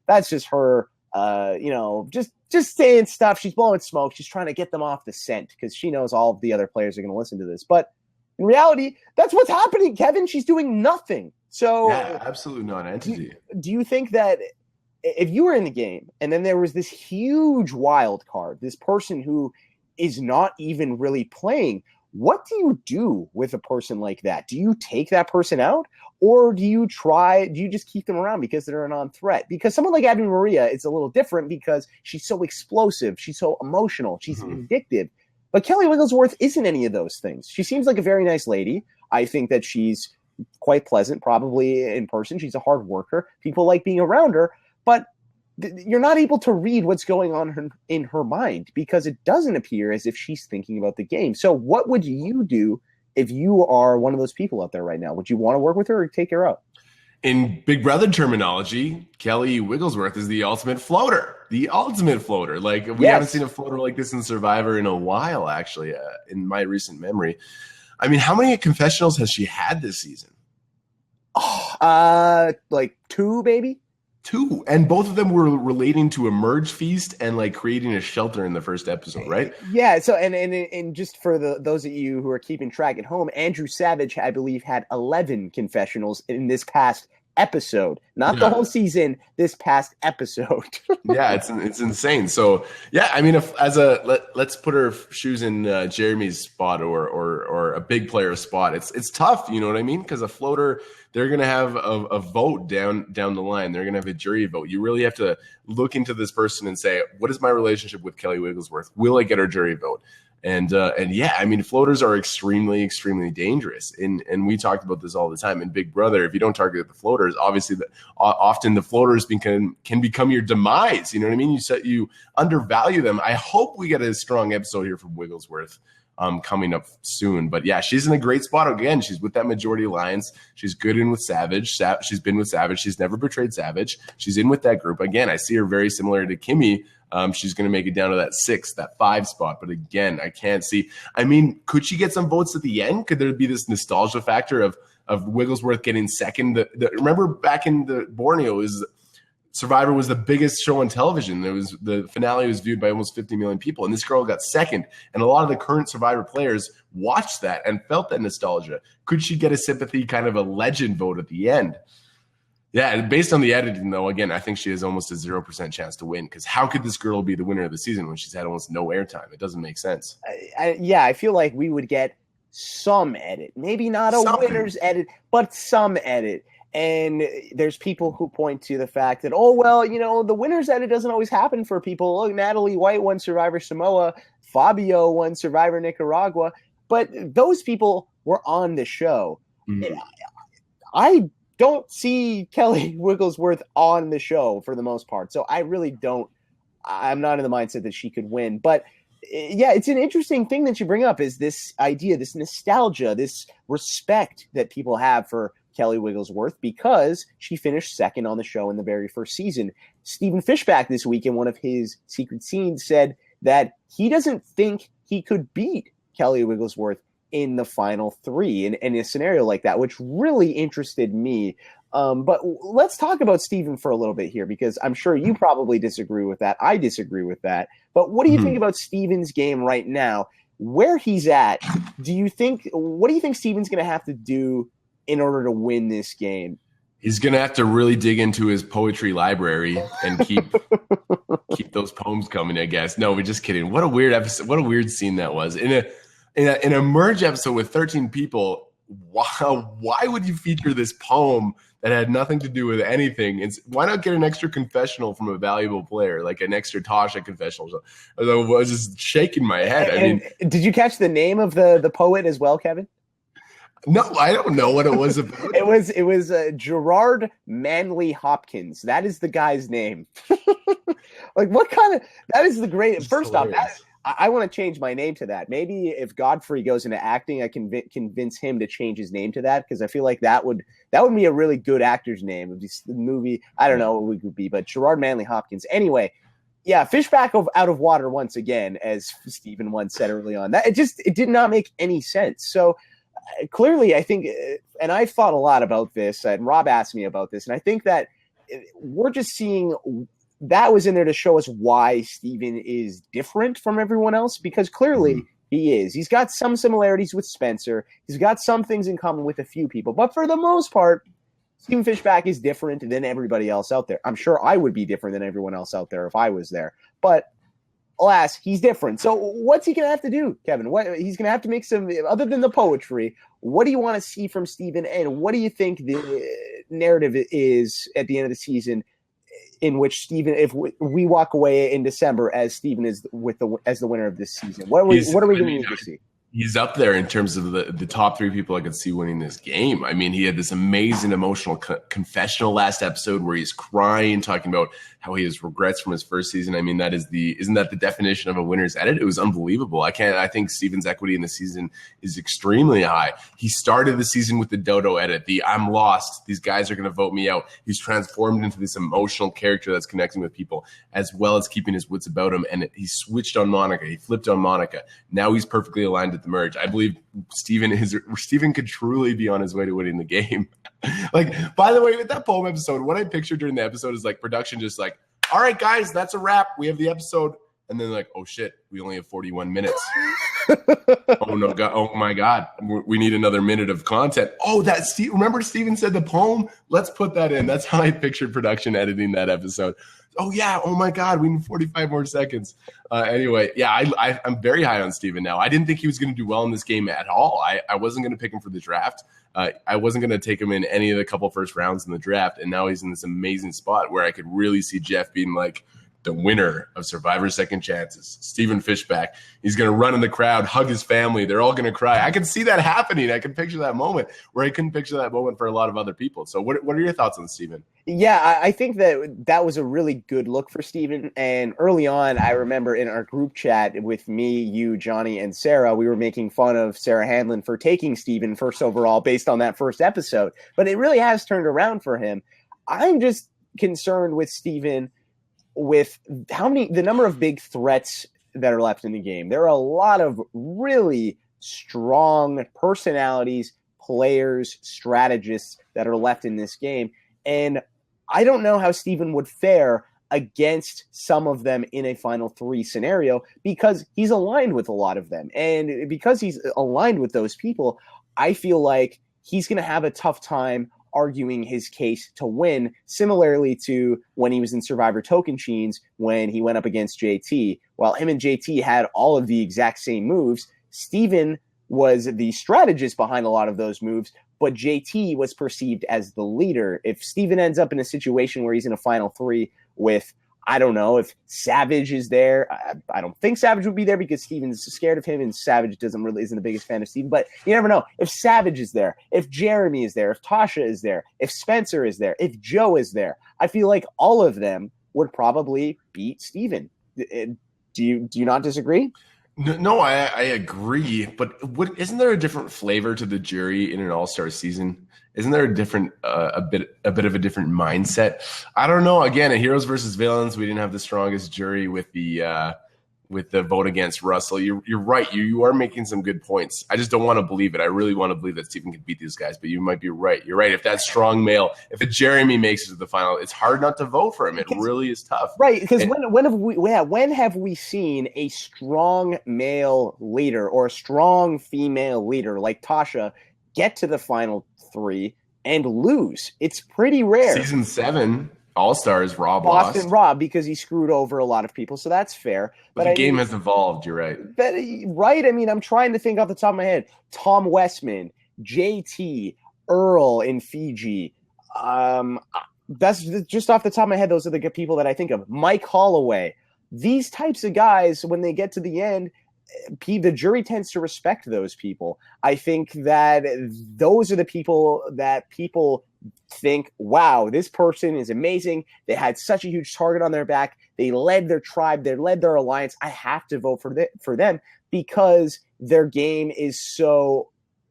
that's just her, just saying stuff. She's blowing smoke. She's trying to get them off the scent because she knows all of the other players are going to listen to this. But in reality, that's what's happening, Kevin. She's doing nothing. So yeah, absolute non-entity. Do you think that if you were in the game and then there was this huge wild card, this person who is not even really playing, what do you do with a person like that? Do you take that person out, or do you just keep them around because they're a non-threat? Because someone like Abby Maria is a little different because she's so explosive. She's so emotional. She's addictive. But Kelly Wigglesworth isn't any of those things. She seems like a very nice lady. I think that she's quite pleasant, probably in person. She's a hard worker. People like being around her. But you're not able to read what's going on in her mind, because it doesn't appear as if she's thinking about the game. So what would you do if you are one of those people out there right now? Would you want to work with her or take her out? In Big Brother terminology, Kelly Wigglesworth is the ultimate floater. The ultimate floater. Like, we haven't seen a floater like this in Survivor in a while, actually, in my recent memory. I mean, how many confessionals has she had this season? Like 2, baby. 2, and both of them were relating to a merge feast and like creating a shelter in the first episode, right? Yeah. So and just for those of you who are keeping track at home, Andrew Savage, I believe, had 11 confessionals in this past episode, not the whole season, this past episode. Yeah, it's insane. So yeah, I mean, if let's put our shoes in Jeremy's spot or a big player spot. It's tough, you know what I mean? Because a floater, they're gonna have a vote down the line. They're gonna have a jury vote. You really have to look into this person and say, what is my relationship with Kelly Wigglesworth? Will I get her jury vote? And yeah, I mean, floaters are extremely, extremely dangerous. And we talked about this all the time in Big Brother. If you don't target the floaters, obviously, often the floaters can become your demise. You know what I mean? You undervalue them. I hope we get a strong episode here from Wigglesworth coming up soon. But yeah, she's in a great spot. Again, she's with that majority alliance. She's good in with Savage. She's been with Savage. She's never betrayed Savage. She's in with that group. Again, I see her very similar to Kimmy. She's going to make it down to that 6, that 5 spot. But again, I can't see. I mean, could she get some votes at the end? Could there be this nostalgia factor of Wigglesworth getting second? Remember back in the Borneo, Survivor was the biggest show on television. The finale was viewed by almost 50 million people, and this girl got second. And a lot of the current Survivor players watched that and felt that nostalgia. Could she get a sympathy, kind of a legend vote at the end? Yeah, and based on the editing, though, again, I think she has almost a 0% chance to win, because how could this girl be the winner of the season when she's had almost no airtime? It doesn't make sense. I feel like we would get some edit. Maybe not a winner's edit, but some edit. And there's people who point to the fact that, oh, well, you know, the winner's edit doesn't always happen for people. Look, Natalie White won Survivor Samoa. Fabio won Survivor Nicaragua. But those people were on the show. Mm-hmm. I don't see Kelly Wigglesworth on the show for the most part. So I really don't. I'm not in the mindset that she could win. But yeah, it's an interesting thing that you bring up, is this idea, this nostalgia, this respect that people have for Kelly Wigglesworth because she finished second on the show in the very first season. Stephen Fishback this week in one of his secret scenes said that he doesn't think he could beat Kelly Wigglesworth in the final 3 in a scenario like that, which really interested me. But let's talk about Stephen for a little bit here, because I'm sure you probably disagree with that. I disagree with that. But what do you think about Stephen's game right now? Where he's at, what do you think Stephen's going to have to do in order to win this game? He's going to have to really dig into his poetry library and keep those poems coming, I guess. No, we're just kidding. What a weird episode. What a weird scene that was. In a merge episode with 13 people, why would you feature this poem that had nothing to do with anything? Why not get an extra confessional from a valuable player, like an extra Tasha confessional? I was just shaking my head. I mean, did you catch the name of the poet as well, Kevin? No, I don't know what it was about. It was Gerard Manley Hopkins. That is the guy's name. Like, what kind of? That is the great. First off, I want to change my name to that. Maybe if Godfrey goes into acting, I can convince him to change his name to that, because I feel like that would be a really good actor's name of this movie. I don't know what it would be, but Gerard Manley Hopkins. Anyway, yeah, Fishback out of water once again, as Stephen once said early on. That it did not make any sense. So clearly, I think, and I've thought a lot about this, and Rob asked me about this, and I think that we're just seeing that was in there to show us why Stephen is different from everyone else, because clearly he is. He's got some similarities with Spencer. He's got some things in common with a few people. But for the most part, Stephen Fishback is different than everybody else out there. I'm sure I would be different than everyone else out there if I was there. But alas, he's different. So what's he going to have to do, Kevin? He's going to have to make some, other than the poetry, what do you want to see from Stephen? And what do you think the narrative is at the end of the season, in which Stephen, if we walk away in December as Stephen is as the winner of this season? What are we going to need to see? He's up there in terms of the top 3 people I could see winning this game. I mean, he had this amazing emotional confessional last episode where he's crying, talking about how he has regrets from his first season. I mean, isn't that the definition of a winner's edit? It was unbelievable. I think Stephen's equity in the season is extremely high. He started the season with the Dodo edit, the I'm lost, these guys are going to vote me out. He's transformed into this emotional character that's connecting with people, as well as keeping his wits about him. And he switched on Monica. He flipped on Monica. Now he's perfectly aligned at the merge. I believe Stephen could truly be on his way to winning the game. Like, by the way, with that poem episode, what I pictured during the episode is like production just like, all right, guys, that's a wrap. We have the episode. And then like, oh shit, we only have 41 minutes. Oh no, God! Oh my God, we need another minute of content. Oh, remember Steven said the poem? Let's put that in. That's how I pictured production editing that episode. Oh yeah, oh my God, we need 45 more seconds. Anyway, yeah, I'm very high on Steven now. I didn't think he was going to do well in this game at all. I wasn't going to pick him for the draft. I wasn't going to take him in any of the couple first rounds in the draft, and now he's in this amazing spot where I could really see Jeff being like the winner of Survivor Second Chances, Steven Fishback. He's going to run in the crowd, hug his family. They're all going to cry. I can see that happening. I can picture that moment where I couldn't picture that moment for a lot of other people. So what are your thoughts on Steven? Yeah, I think that was a really good look for Steven. And early on, I remember in our group chat with me, you, Johnny, and Sarah, we were making fun of Sarah Hanlon for taking Steven first overall based on that first episode. But it really has turned around for him. I'm just concerned with Steven with the number of big threats that are left in the game. There are a lot of really strong personalities, players, strategists that are left in this game. And I don't know how Steven would fare against some of them in a final three scenario because he's aligned with a lot of them. And because he's aligned with those people, I feel like he's going to have a tough time arguing his case to win, similarly to when he was in Survivor Tocantins when he went up against JT. While him and JT had all of the exact same moves, Steven was the strategist behind a lot of those moves, but JT was perceived as the leader. If Steven ends up in a situation where he's in a final three with, I don't know, if Savage is there, I don't think Savage would be there because Steven's scared of him and Savage isn't the biggest fan of Steven, but you never know. If Savage is there, if Jeremy is there, if Tasha is there, if Spencer is there, if Joe is there, I feel like all of them would probably beat Steven. Do you not disagree? No, I agree, but isn't there a different flavor to the jury in an all-star season? Isn't there a different, a bit of a different mindset? I don't know. Again, at Heroes versus Villains, we didn't have the strongest jury with the vote against Russell. You're right. You are making some good points. I just don't want to believe it. I really want to believe that Steven can beat these guys, but you might be right. You're right. If that strong male, if a Jeremy makes it to the final, it's hard not to vote for him. It really is tough. Right. Because when have we seen a strong male leader or a strong female leader like Tasha get to the final three and lose? It's pretty rare. Season 7. All-Stars, Rob Boston lost. Rob, because he screwed over a lot of people, so that's fair. But the game has evolved, you're right. Right? I mean, I'm trying to think off the top of my head. Tom Westman, JT, Earl in Fiji. That's just off the top of my head, those are the people that I think of. Mike Holloway. These types of guys, when they get to the end, the jury tends to respect those people. I think that those are the people that people think, wow, this person is amazing. They had such a huge target on their back. They led their tribe. They led their alliance. I have to vote for them because their game is so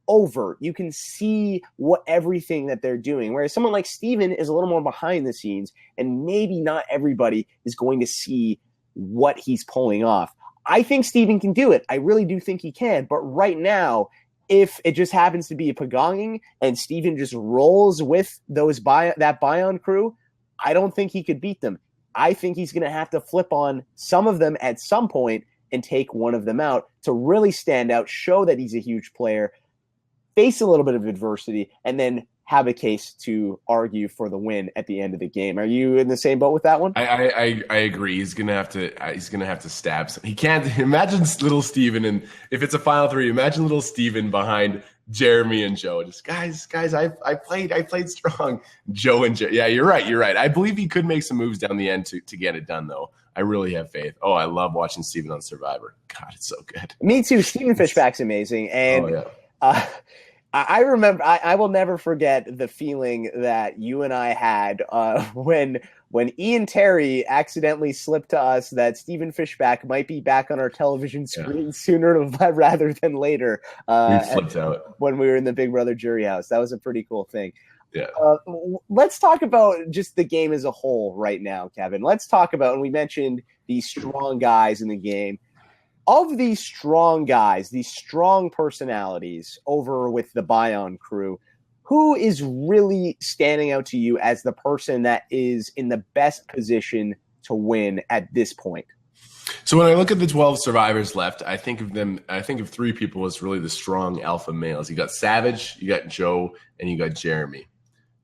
overt. You can see everything that they're doing. Whereas someone like Steven is a little more behind the scenes, and maybe not everybody is going to see what he's pulling off. I think Steven can do it. I really do think he can. But right now, if it just happens to be a pagonging and Steven just rolls with that Bion crew, I don't think he could beat them. I think he's going to have to flip on some of them at some point and take one of them out to really stand out, show that he's a huge player, face a little bit of adversity, and then have a case to argue for the win at the end of the game. Are you in the same boat with that one? I agree. He's gonna have to stab some. He can't imagine little Steven, and if it's a final three, imagine little Steven behind Jeremy and Joe. Just guys, I played strong. Joe and Joe. Yeah, you're right. I believe he could make some moves down the end to get it done though. I really have faith. Oh, I love watching Steven on Survivor. God, it's so good. Me too. Steven Fishback's amazing, and I remember, I will never forget the feeling that you and I had when Ian Terry accidentally slipped to us that Steven Fishback might be back on our television screen sooner rather than later. We flipped out when we were in the Big Brother jury house. That was a pretty cool thing. Yeah. Let's talk about just the game as a whole right now, Kevin. Let's talk about, and we mentioned these strong guys in the game. Of these strong guys, these strong personalities over with the Bion crew, who is really standing out to you as the person that is in the best position to win at this point? So when I look at the 12 survivors left, I think of three people as really the strong alpha males. You got Savage, you got Joe, and you got Jeremy.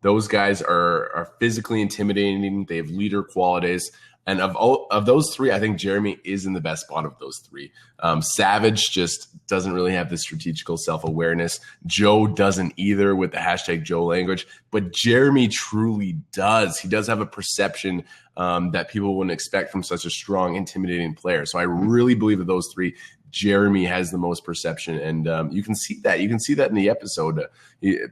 Those guys are physically intimidating. They have leader qualities. And of those three, I think Jeremy is in the best spot of those three. Savage just doesn't really have the strategical self-awareness. Joe doesn't either with the hashtag Joe language. But Jeremy truly does. He does have a perception that people wouldn't expect from such a strong, intimidating player. So I really believe that those three, Jeremy has the most perception, and you can see that. You can see that in the episode.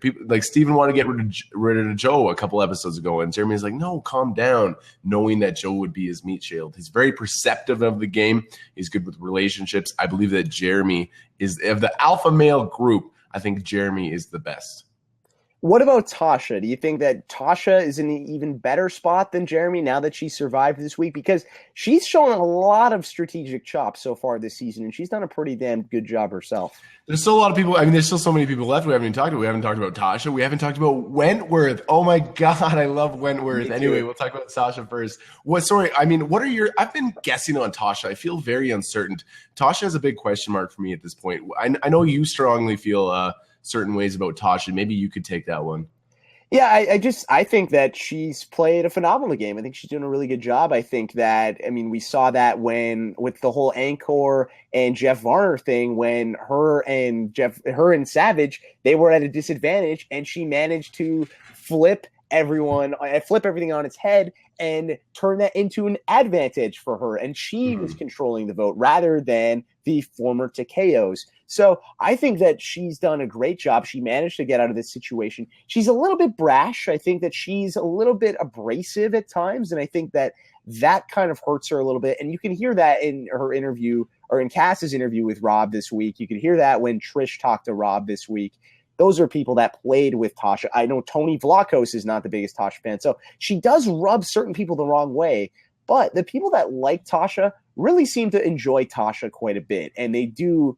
People like Steven wanted to get rid of Joe a couple episodes ago, and Jeremy's like, "No, calm down," knowing that Joe would be his meat shield. He's very perceptive of the game. He's good with relationships. I believe that Jeremy is, of the alpha male group, I think Jeremy is the best. What about Tasha? Do you think that Tasha is in an even better spot than Jeremy now that she survived this week? Because she's shown a lot of strategic chops so far this season, and she's done a pretty damn good job herself. There's still a lot of people. I mean, there's still so many people left we haven't even talked about. We haven't talked about Tasha. We haven't talked about Wentworth. Oh my God, I love Wentworth. Anyway, we'll talk about Tasha first. What are your, I've been guessing on Tasha. I feel very uncertain. Tasha is a big question mark for me at this point. I know you strongly feel certain ways about Tasha. Maybe you could take that one. Yeah, I think that she's played a phenomenal game. I think she's doing a really good job. I think that, we saw that with the whole Anchor and Jeff Varner thing, when her and Savage, they were at a disadvantage, and she managed to flip everything on its head and turn that into an advantage for her. And she was controlling the vote rather than the former Takeos. So I think that she's done a great job. She managed to get out of this situation. She's a little bit brash. I think that she's a little bit abrasive at times. And I think that kind of hurts her a little bit. And you can hear that in her interview, or in Cass's interview with Rob this week. You can hear that when Trish talked to Rob this week. Those are people that played with Tasha. I know Tony Vlachos is not the biggest Tasha fan. So she does rub certain people the wrong way. But the people that like Tasha really seem to enjoy Tasha quite a bit. And they do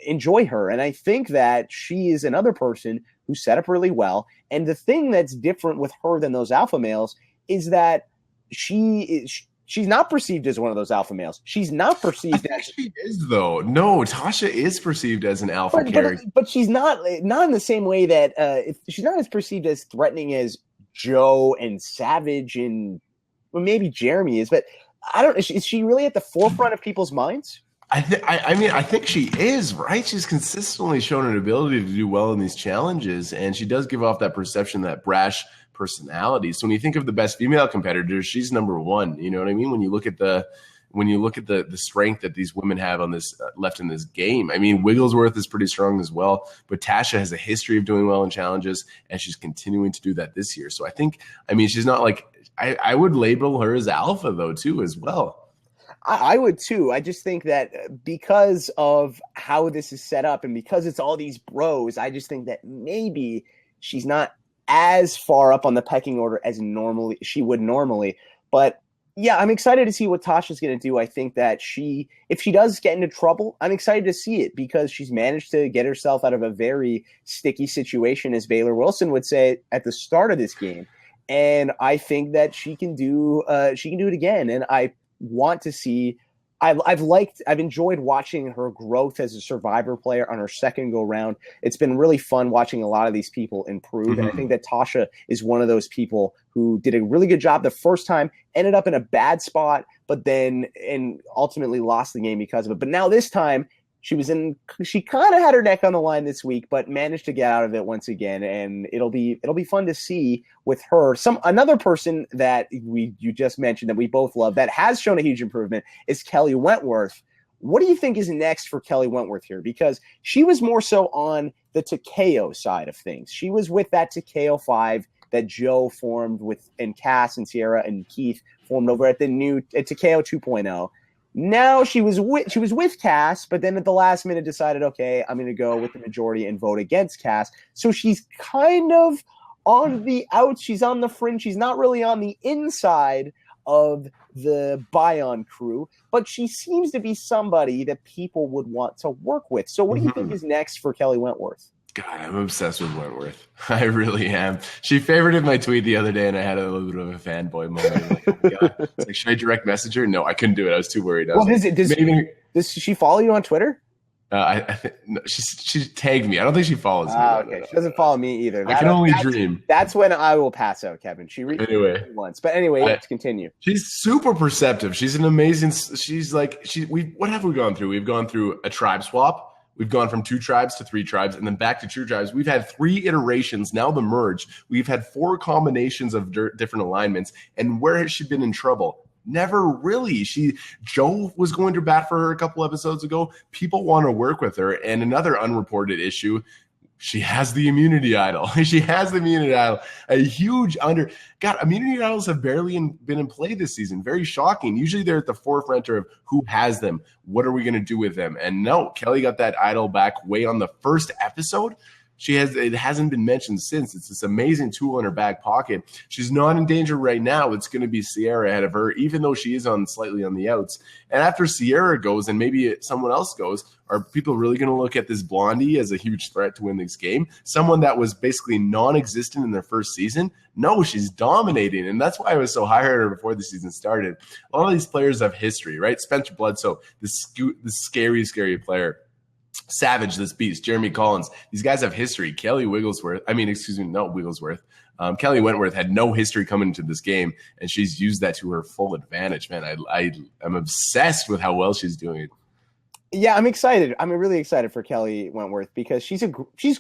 enjoy her. And I think that she is another person who set up really well. And the thing that's different with her than those alpha males is that she's not perceived as one of those alpha males. She's not perceived as she is, though. No, Tasha is perceived as an alpha character, but she's not in the same way that she's not as perceived as threatening as Joe and Savage and maybe Jeremy is. But I don't. Is she really at the forefront of people's minds? I think she is, right? She's consistently shown an ability to do well in these challenges, and she does give off that perception, that brash personality. So when you think of the best female competitors, she's number one. You know what I mean? When you look at the strength that these women have on this left in this game. I mean, Wigglesworth is pretty strong as well, but Tasha has a history of doing well in challenges, and she's continuing to do that this year. So she's not like, I would label her as alpha though too as well. I would too. I just think that because of how this is set up and because it's all these bros, I just think that maybe she's not as far up on the pecking order as she would normally. But yeah, I'm excited to see what Tasha's going to do. I think that if she does get into trouble, I'm excited to see it because she's managed to get herself out of a very sticky situation, as Baylor Wilson would say at the start of this game. And I think that she can do it again. And I want to see. I've enjoyed watching her growth as a Survivor player on her second go round. It's been really fun watching a lot of these people improve. And I think that Tasha is one of those people who did a really good job the first time, ended up in a bad spot, and ultimately lost the game because of it. But now this time she kind of had her neck on the line this week, but managed to get out of it once again. And it'll be fun to see with her. Another person that you just mentioned that we both love that has shown a huge improvement is Kelly Wentworth. What do you think is next for Kelly Wentworth here? Because she was more so on the Takeo side of things. She was with that Takeo 5 that Joe formed with, and Cass and Sierra and Keith formed over at the new Takeo 2.0. Now she was with Cass, but then at the last minute decided, okay, I'm going to go with the majority and vote against Cass. So she's kind of on the outs. She's on the fringe. She's not really on the inside of the Bion crew, but she seems to be somebody that people would want to work with. So what do you think is next for Kelly Wentworth? God, I'm obsessed with Wentworth. I really am. She favorited my tweet the other day, and I had a little bit of a fanboy moment. I'm like, oh my God. It's like, should I direct message her? No, I couldn't do it. I was too worried. Does she follow you on Twitter? I think no, she tagged me. I don't think she follows me. Okay, she doesn't follow me either. I can only dream. That's when I will pass out, Kevin. She reached anyway me once, but anyway, let's continue. She's super perceptive. She's an amazing. What have we gone through? We've gone through a tribe swap. We've gone from 2 tribes to 3 tribes, and then back to 2 tribes. We've had 3 iterations. Now the merge. We've had 4 combinations of different alignments. And where has she been in trouble? Never really. Joe was going to bat for her a couple episodes ago. People want to work with her. And another unreported issue, she has the immunity idol. She has the immunity idol. A huge God, immunity idols have barely been in play this season. Very shocking. Usually they're at the forefront of who has them. What are we going to do with them? And no, Kelly got that idol back way on the first episode. It hasn't been mentioned since. It's this amazing tool in her back pocket. She's not in danger right now. It's going to be Sierra ahead of her, even though she is slightly on the outs. And after Sierra goes and maybe someone else goes, are people really going to look at this blondie as a huge threat to win this game? Someone that was basically non-existent in their first season? No, she's dominating. And that's why I was so high on her before the season started. A lot of these players have history, right? Spencer Bledsoe, this scary, scary player. Savage, this beast, Jeremy Collins. These guys have history. Kelly Wigglesworth. Kelly Wentworth had no history coming into this game, and she's used that to her full advantage. Man, I'm obsessed with how well she's doing. Yeah, I'm excited. I'm really excited for Kelly Wentworth because she's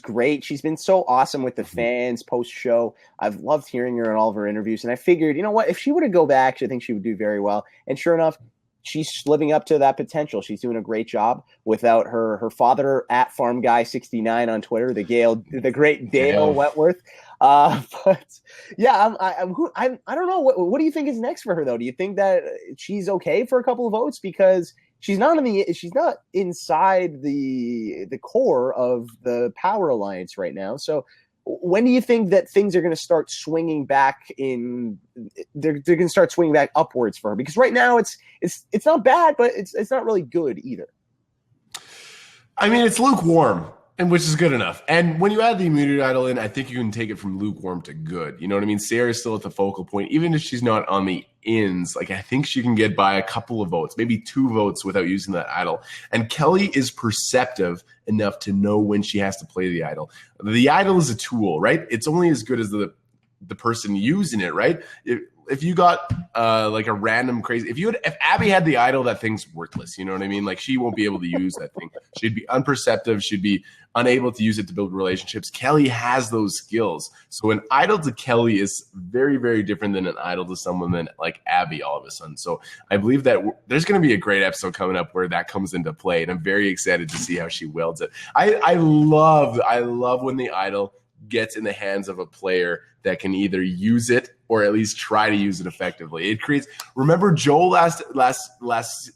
great. She's been so awesome with the fans post-show. I've loved hearing her in all of her interviews, and I figured, you know what, if she were to go back, I think she would do very well. And sure enough, she's living up to that potential. She's doing a great job without her father at FarmGuy69 on Twitter, the great Dale Wentworth. But yeah, I don't know. What do you think is next for her though? Do you think that she's okay for a couple of votes because she's not inside the core of the Power Alliance right now? So when do you think that things are going to start swinging back they're going to start swinging back upwards for her? Because right now it's not bad, but it's not really good either. I mean, it's lukewarm, and which is good enough. And when you add the immunity idol in, I think you can take it from lukewarm to good. You know what I mean? Sarah's still at the focal point, even if she's not on the ins. Like, I think she can get by a couple of votes, maybe 2 votes without using that idol. And Kelly is perceptive enough to know when she has to play the idol. The idol is a tool, right? It's only as good as the person using it, right? If you got like a random crazy, if Abby had the idol, that thing's worthless. You know what I mean? Like, she won't be able to use that thing. She'd be unperceptive. She'd be unable to use it to build relationships. Kelly has those skills. So an idol to Kelly is very, very different than an idol to someone than like Abby all of a sudden. So I believe that there's going to be a great episode coming up where that comes into play, and I'm very excited to see how she wields it. I love when the idol gets in the hands of a player that can either use it or at least try to use it effectively. It creates. Remember Joel last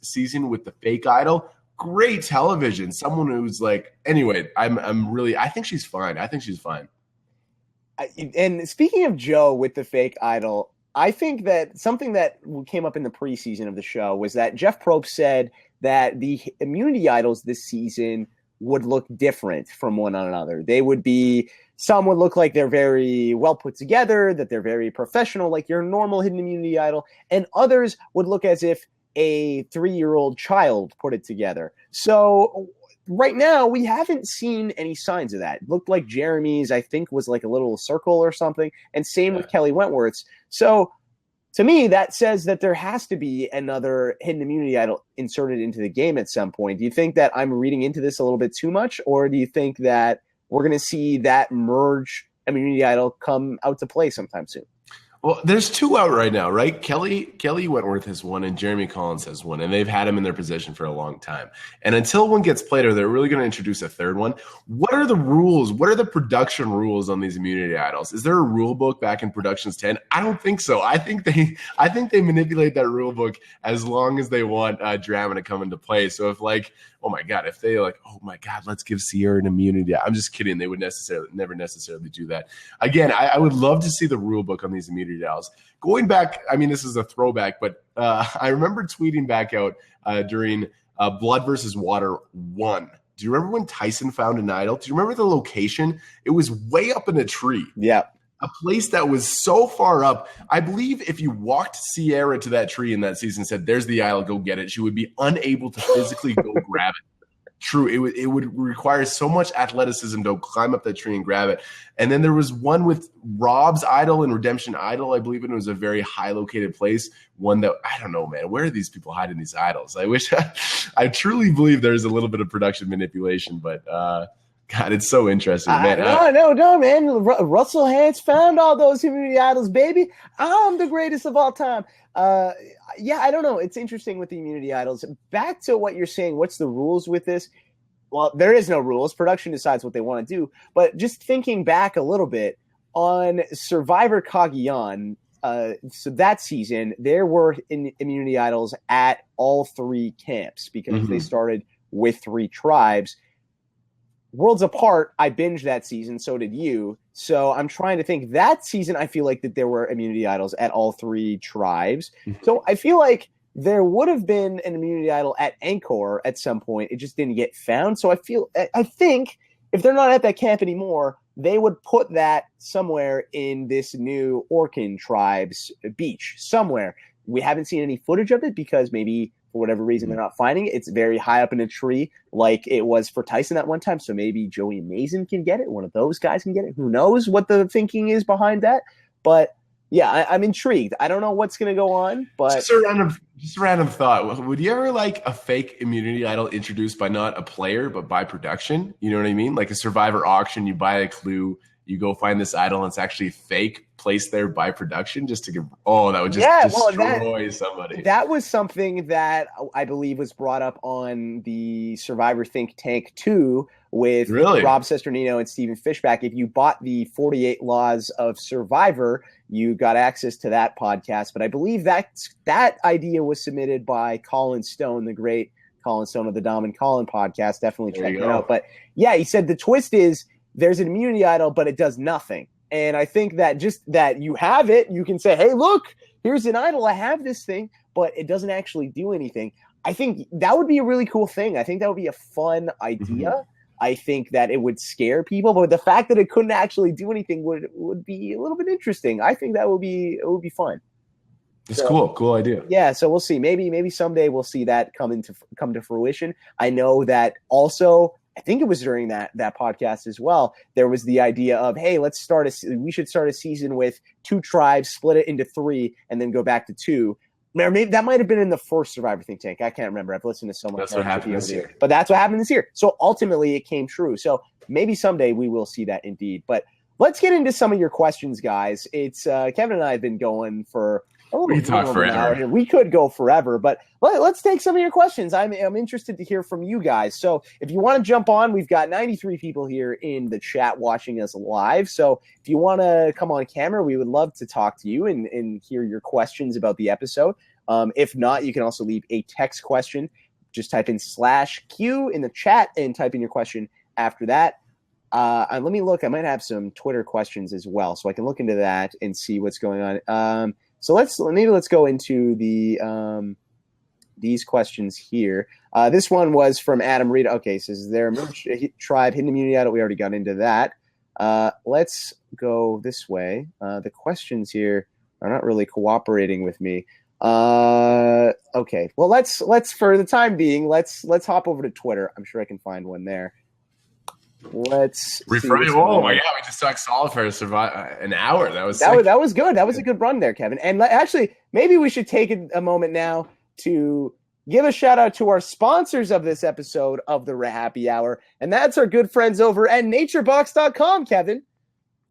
season with the fake idol? Great television. Someone who's like. Anyway, I think she's fine. And speaking of Joe with the fake idol, I think that something that came up in the preseason of the show was that Jeff Probst said that the immunity idols this season would look different from one another. Some would look like they're very well put together, that they're very professional, like your normal hidden immunity idol, and others would look as if a 3-year-old child put it together. So right now, we haven't seen any signs of that. It looked like Jeremy's, I think, was like a little circle or something, and same with Kelly Wentworth's. So to me, that says that there has to be another hidden immunity idol inserted into the game at some point. Do you think that I'm reading into this a little bit too much, or do you think that we're going to see that merge immunity idol come out to play sometime soon? Well, there's 2 out right now, right? Kelly Wentworth has one and Jeremy Collins has one, and they've had him in their position for a long time. And until one gets played, they're really going to introduce a third one. What are the rules? What are the production rules on these immunity idols? Is there a rule book back in Productions 10? I don't think so. I think they manipulate that rule book as long as they want drama to come into play. So if if they let's give Sierra an immunity. I'm just kidding. They would never necessarily do that. Again, I would love to see the rule book on these immunity idols. Going back, I mean, this is a throwback, but I remember tweeting back out during Blood versus Water 1. do you remember when Tyson found an idol? Do you remember the location? It was way up in a tree. Yeah. A place that was so far up. I believe if you walked Sierra to that tree in that season and said, there's the idol, go get it, she would be unable to physically go grab it. True, it would require so much athleticism to climb up that tree and grab it. And then there was one with Rob's idol and Redemption Idol. I believe it was a very high located place. One that, I don't know, man, where are these people hiding these idols? I wish, I truly believe there's a little bit of production manipulation, but God, it's so interesting, man. No, man. Russell Hance found all those community idols, baby. I'm the greatest of all time. Yeah, I don't know. It's interesting with the immunity idols. Back to what you're saying, what's the rules with this? Well, there is no rules. Production decides what they want to do. But just thinking back a little bit, on Survivor Cagayan, so that season, there were immunity idols at all 3 camps because they started with 3 tribes. Worlds Apart, I binged that season, so did you. So I'm trying to think. That season, I feel like that there were immunity idols at all 3 tribes. So I feel like there would have been an immunity idol at Angkor at some point. It just didn't get found. So I think if they're not at that camp anymore, they would put that somewhere in this new Orkin tribe's beach, somewhere. We haven't seen any footage of it because maybe for whatever reason they're not finding it. It's very high up in a tree like it was for Tyson at one time. So maybe Joey Mason can get it. One of those guys can get it. Who knows what the thinking is behind that? But yeah, I'm intrigued. I don't know what's going to go on, but just a random thought. Would you ever like a fake immunity idol introduced by not a player, but by production? You know what I mean? Like a Survivor auction, you buy a clue, you go find this idol, and it's actually fake, placed there by production just to give. Oh, that would just destroy somebody. That was something that I believe was brought up on the Survivor Think Tank 2 with Rob Sesternino and Stephen Fishback. If you bought the 48 Laws of Survivor, you got access to that podcast. But I believe that idea was submitted by Colin Stone, the great Colin Stone of the Dom and Colin podcast. Definitely check it out. But yeah, he said the twist is there's an immunity idol, but it does nothing. And I think that just that you have it, you can say, hey, look, here's an idol. I have this thing, but it doesn't actually do anything. I think that would be a really cool thing. I think that would be a fun idea. I think that it would scare people, but the fact that it couldn't actually do anything would be a little bit interesting. I think that would be fun. It's cool idea. Yeah, so we'll see. Maybe someday we'll see that come to fruition. I know that also. I think it was during that podcast as well. There was the idea of, hey, we should start a season with 2 tribes, split it into 3, and then go back to 2. Maybe that might have been in the first Survivor Think Tank. I can't remember. I've listened to so much. That's what happened this year. But that's what happened this year. So ultimately, it came true. So maybe someday we will see that indeed. But let's get into some of your questions, guys. It's Kevin and I have been going for we can talk forever. We could go forever, but let's take some of your questions. I'm interested to hear from you guys. So if you want to jump on, we've got 93 people here in the chat watching us live. So if you want to come on camera, we would love to talk to you and hear your questions about the episode. If not, you can also leave a text question. Just type in /Q in the chat and type in your question after that. Let me look. I might have some Twitter questions as well, so I can look into that and see what's going on. So let's go into these questions here. This one was from Adam Reed. Okay, so is there a tribe hidden immunity idol? We already got into that. Let's go this way. The questions here are not really cooperating with me. Okay, well let's for the time being let's hop over to Twitter. I'm sure I can find one there. Let's reframe. Oh my god, we just talked solid for an hour. That was good. That was a good run there, Kevin. And actually, maybe we should take a moment now to give a shout out to our sponsors of this episode of the RHAPpy Hour, and that's our good friends over at naturebox.com, Kevin.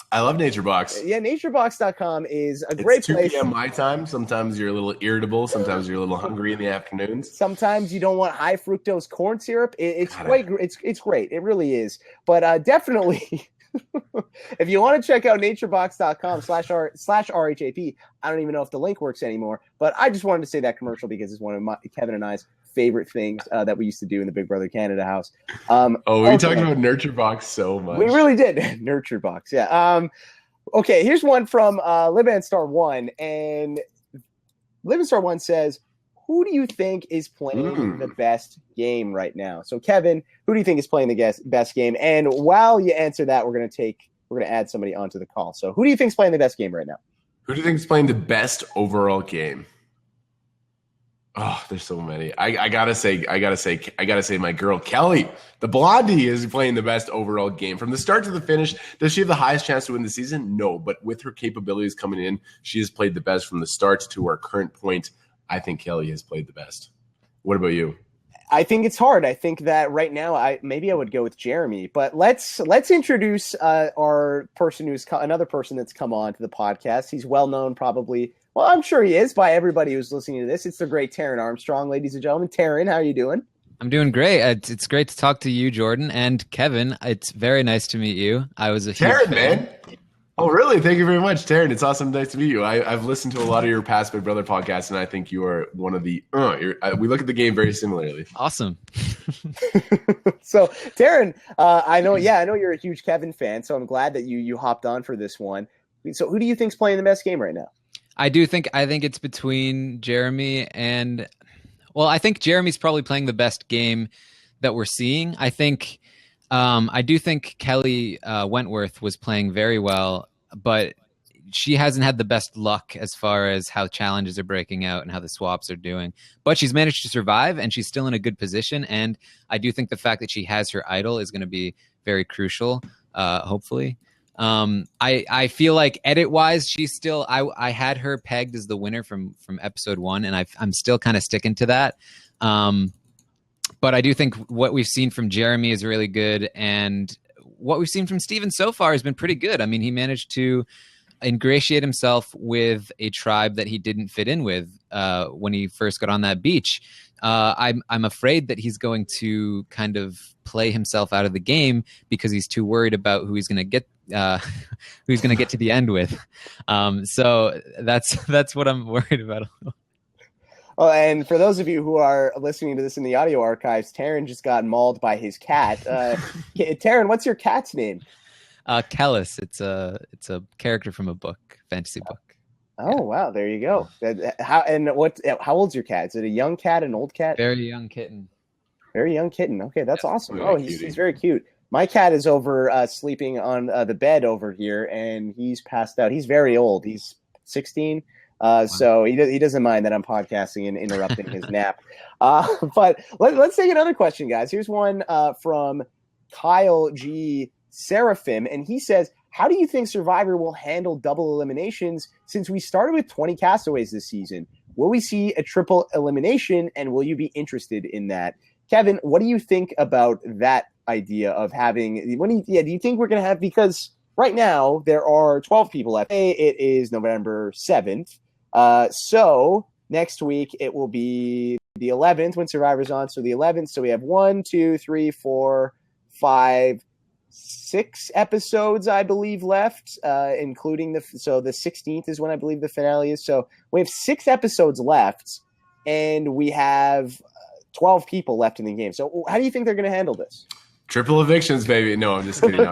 I love NatureBox. Yeah, naturebox.com is a great place. It's 2 p.m. my time. Sometimes you're a little irritable. Sometimes you're a little hungry in the afternoons. Sometimes you don't want high fructose corn syrup. It's great. It's great. It really is. But definitely, if you want to check out naturebox.com/RHAP, I don't even know if the link works anymore. But I just wanted to say that commercial because it's one of Kevin and I's favorite things that we used to do in the Big Brother Canada house. We talked about NurtureBox so much. We really did. NurtureBox, yeah. Okay, here's one from LiveAndstar1, and LiveAndstar1 says, who do you think is playing the best game right now? So, Kevin, who do you think is playing the best game? And while you answer that, we're going to add somebody onto the call. So, who do you think is playing the best game right now? Who do you think is playing the best overall game? Oh, there's so many. I gotta say, my girl Kelly, the blondie, is playing the best overall game from the start to the finish. Does she have the highest chance to win the season? No, but with her capabilities coming in, she has played the best from the start to our current point. I think Kelly has played the best. What about you? I think it's hard. I think that right now, I would go with Jeremy. But let's introduce our person another person that's come on to the podcast. He's well known, probably. Well, I'm sure he is by everybody who's listening to this. It's the great Taryn Armstrong, ladies and gentlemen. Taryn, how are you doing? I'm doing great. It's great to talk to you, Jordan, and Kevin. It's very nice to meet you. I was a Taryn, man. Oh, really? Thank you very much, Taryn. It's awesome. Nice to meet you. I've listened to a lot of your past Big Brother podcasts, and I think you are one of the. We look at the game very similarly. Awesome. So, Taryn, I know you're a huge Kevin fan, so I'm glad that you hopped on for this one. So, who do you think's playing the best game right now? I think it's between Jeremy and, well, I think Jeremy's probably playing the best game that we're seeing. I do think Kelly Wentworth was playing very well, but she hasn't had the best luck as far as how challenges are breaking out and how the swaps are doing. But she's managed to survive, and she's still in a good position. And I do think the fact that she has her idol is going to be very crucial, hopefully. I feel like edit wise, she's still, I had her pegged as the winner from episode 1, and I'm still kind of sticking to that. But I do think what we've seen from Jeremy is really good, and what we've seen from Steven so far has been pretty good. I mean, he managed to ingratiate himself with a tribe that he didn't fit in with when he first got on that beach. I'm afraid that he's going to kind of play himself out of the game because he's too worried about who he's going to get to the end with. So that's what I'm worried about. Well, and for those of you who are listening to this in the audio archives, Taryn just got mauled by his cat. Taryn, what's your cat's name? Kellis. It's a character from a book, fantasy book. Oh, yeah. Wow. There you go. How old's your cat? Is it a young cat, an old cat? Very young kitten. Very young kitten. Okay, that's awesome. Really He's very cute. My cat is over sleeping on the bed over here, and he's passed out. He's very old. He's 16. So he doesn't mind that I'm podcasting and interrupting his nap. But let's take another question, guys. Here's one from Kyle G. Seraphim, and he says, how do you think Survivor will handle double eliminations since we started with 20 castaways this season? Will we see a triple elimination, and will you be interested in that? Kevin, what do you think about that idea of having – do you think we're going to have – because right now there are 12 people left. It is November 7th. So next week it will be the 11th when Survivor's on. So the 11th. So we have 1, 2, 3, 4, 5, 6 episodes, I believe, left, including the 16th is when I believe the finale is. So we have 6 episodes left, and we have 12 people left in the game. So how do you think they're going to handle this? Triple evictions, baby. No, I'm just kidding.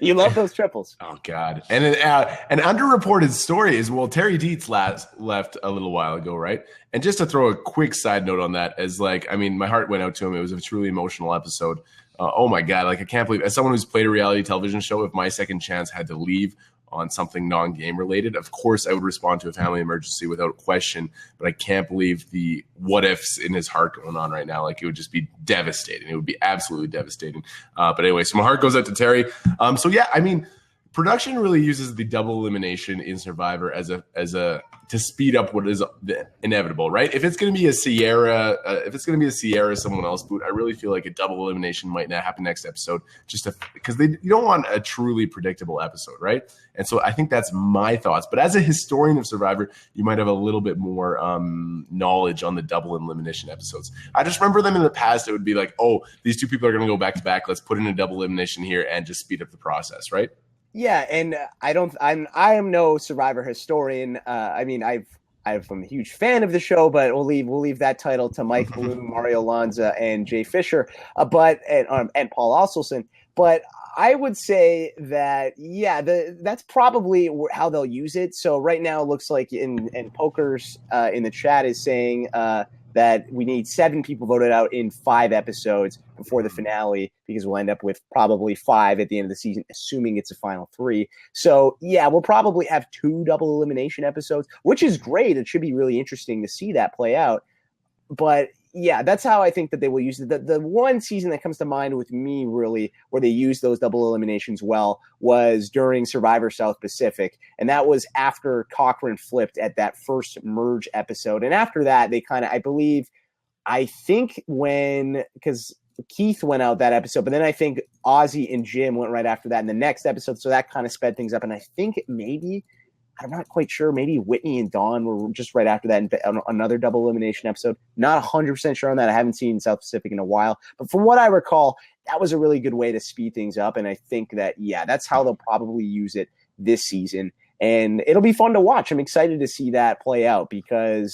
You love those triples. Oh, God. And an underreported story is, well, Terry Dietz left a little while ago, right? And just to throw a quick side note on that, my heart went out to him. It was a truly emotional episode. Oh, my God. I can't believe, as someone who's played a reality television show, if my second chance had to leave on something non-game related, of course I would respond to a family emergency without question, but I can't believe the what ifs in his heart going on right now. It would just be devastating. It would be absolutely devastating. But anyway, so my heart goes out to Terry. Production really uses the double elimination in Survivor as a to speed up what is inevitable, right? If it's going to be a Sierra, someone else boot, I really feel like a double elimination might not happen next episode, because you don't want a truly predictable episode, right? And so I think that's my thoughts. But as a historian of Survivor, you might have a little bit more knowledge on the double elimination episodes. I just remember them in the past. It would be like, oh, these two people are going to go back to back. Let's put in a double elimination here and just speed up the process, right? Yeah, and I am no Survivor historian. I'm a huge fan of the show, but we'll leave that title to Mike Bloom, Mario Lanza, and Jay Fisher, and Paul Osselson. But I would say that that's probably how they'll use it. So right now it looks like in Pokers in the chat is saying that we need 7 people voted out in 5 episodes before the finale, because we'll end up with probably 5 at the end of the season, assuming it's a final 3. So yeah, we'll probably have 2 double elimination episodes, which is great. It should be really interesting to see that play out. But yeah, that's how I think that they will use it. The one season that comes to mind with me, really, where they used those double eliminations well, was during Survivor South Pacific. And that was after Cochran flipped at that first merge episode. And after that, they kind of, I think because Keith went out that episode, but then I think Ozzy and Jim went right after that in the next episode. So that kind of sped things up. And I think maybe, I'm not quite sure, maybe Whitney and Dawn were just right after that in another double elimination episode. Not 100% sure on that. I haven't seen South Pacific in a while. But from what I recall, that was a really good way to speed things up. And I think that, yeah, that's how they'll probably use it this season. And it'll be fun to watch. I'm excited to see that play out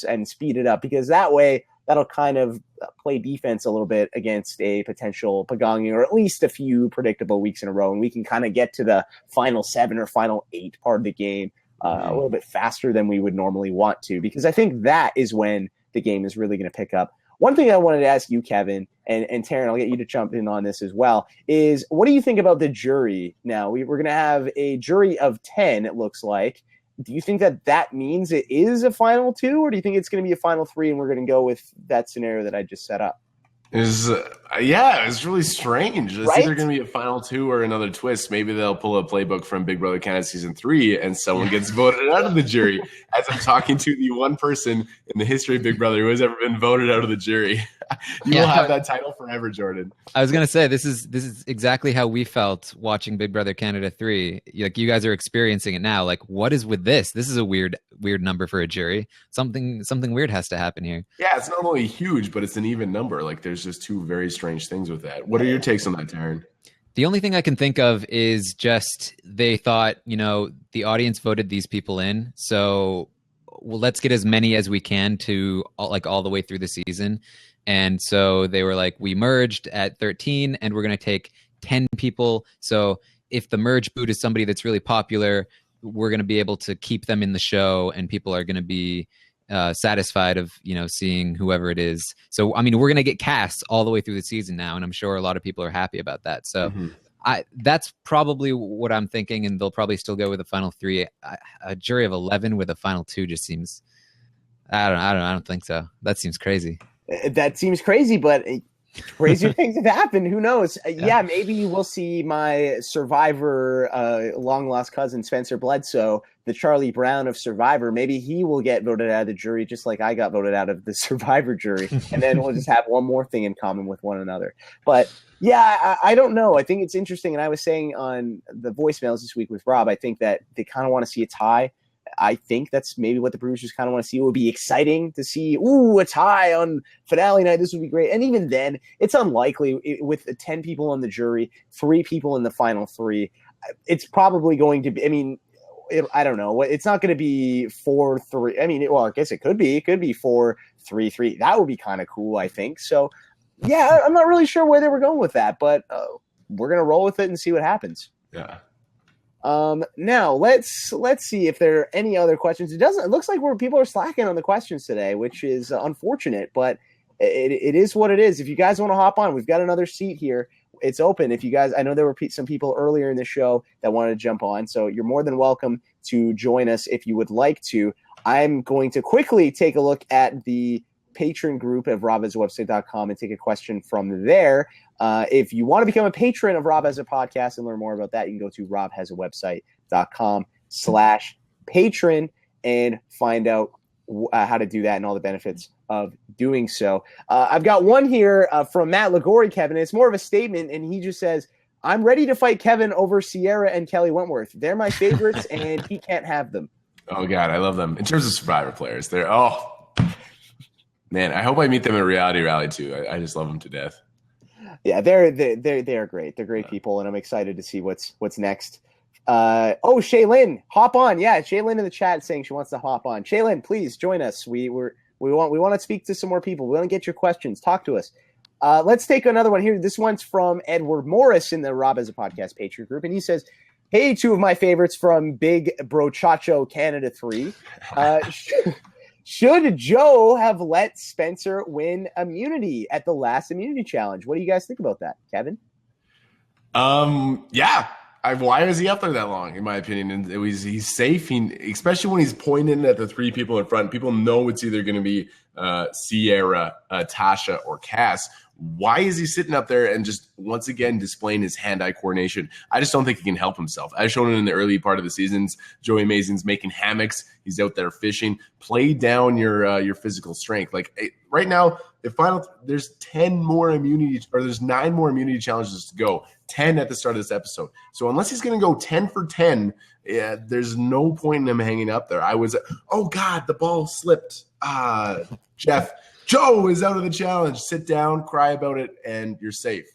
and speed it up, because that way that'll kind of play defense a little bit against a potential Pagonging, or at least a few predictable weeks in a row. And we can kind of get to the final 7 or final 8 part of the game a little bit faster than we would normally want to, because I think that is when the game is really going to pick up. One thing I wanted to ask you, Kevin, and Taryn, I'll get you to jump in on this as well, is what do you think about the jury now? We're going to have a jury of 10, it looks like. Do you think that means it is a final 2, or do you think it's going to be a final 3 and we're going to go with that scenario that I just set up? It's really strange. It's either going to be a final 2 or another twist. Maybe they'll pull a playbook from Big Brother Canada season 3 and someone gets voted out of the jury. As I'm talking to the one person in the history of Big Brother who has ever been voted out of the jury. You will have that title forever, Jordan. I was gonna say this is exactly how we felt watching Big Brother Canada 3. Like, you guys are experiencing it now. Like, what is with this? This is a weird number for a jury. Something weird has to happen here. Yeah, it's not only huge, but it's an even number. Like, there's just 2 very strange things with that. What are your takes on that, Taryn? The only thing I can think of is just they thought, the audience voted these people in, so let's get as many as we can to all the way through the season. And so they were like, we merged at 13 and we're going to take 10 people. So if the merge boot is somebody that's really popular, we're going to be able to keep them in the show, and people are going to be satisfied of, seeing whoever it is. So, I mean, we're going to get casts all the way through the season now. And I'm sure a lot of people are happy about that. So that's probably what I'm thinking. And they'll probably still go with a final 3. A jury of 11 with a final 2 just seems, I don't think so. That seems crazy. That seems crazy, but crazy things have happened. Who knows? Yeah, maybe we'll see my Survivor long lost cousin Spencer Bledsoe, the Charlie Brown of Survivor. Maybe he will get voted out of the jury, just like I got voted out of the Survivor jury, and then we'll just have one more thing in common with one another. But yeah, I don't know. I think it's interesting, and I was saying on the voicemails this week with Rob, I think that they kind of want to see a tie. I think that's maybe what the producers kind of want to see. It would be exciting to see, a tie on finale night. This would be great. And even then, it's unlikely with 10 people on the jury, 3 people in the final 3. It's probably going to be, I don't know. It's not going to be 4-3. I guess it could be. It could be 4-3-3. That would be kind of cool, I think. So, yeah, I'm not really sure where they were going with that, but we're going to roll with it and see what happens. Yeah. Now let's see if there are any other questions. It looks like people are slacking on the questions today, which is unfortunate, but it is what it is. If you guys want to hop on, we've got another seat here. It's open. If you guys, I know there were some people earlier in the show that wanted to jump on, so you're more than welcome to join us if you would like to. I'm going to quickly take a look at the patron group of robhasawebsite.com and take a question from there. If you want to become a patron of Rob Has a Podcast and learn more about that, you can go to robhasawebsite.com/patron and find out how to do that and all the benefits of doing so. I've got one here from Matt Lagori, Kevin. It's more of a statement, and he just says, I'm ready to fight Kevin over Sierra and Kelly Wentworth. They're my favorites, and he can't have them. Oh, God, I love them. In terms of Survivor players, man, I hope I meet them at Reality Rally too. I just love them to death. Yeah, they're great. They're great people, and I'm excited to see what's next. Shaylin, hop on. Yeah, Shaylin in the chat saying she wants to hop on. Shaylin, please join us. We want to speak to some more people. We want to get your questions. Talk to us. Let's take another one here. This one's from Edward Morris in the Rob Has a Podcast Patreon group, and he says, "Hey, 2 of my favorites from Big Brochacho Canada 3. Should Joe have let Spencer win immunity at the last immunity challenge? What do you guys think about that, Kevin? Yeah. Why is he up there that long, in my opinion? And he's safe. Especially when he's pointing at the three people in front. People know it's either going to be Sierra, Tasha, or Cass. Why is he sitting up there and just once again displaying his hand-eye coordination? I just don't think he can help himself. I've shown it in the early part of the seasons. Joey Amazing's making hammocks. He's out there fishing. Play down your physical strength. Like right now, there's 10 more immunity, or there's 9 more immunity challenges to go. 10 at the start of this episode. So unless he's going to go 10 for 10, there's no point in him hanging up there. Oh God, the ball slipped. Jeff. Joe is out of the challenge. Sit down, cry about it, and you're safe.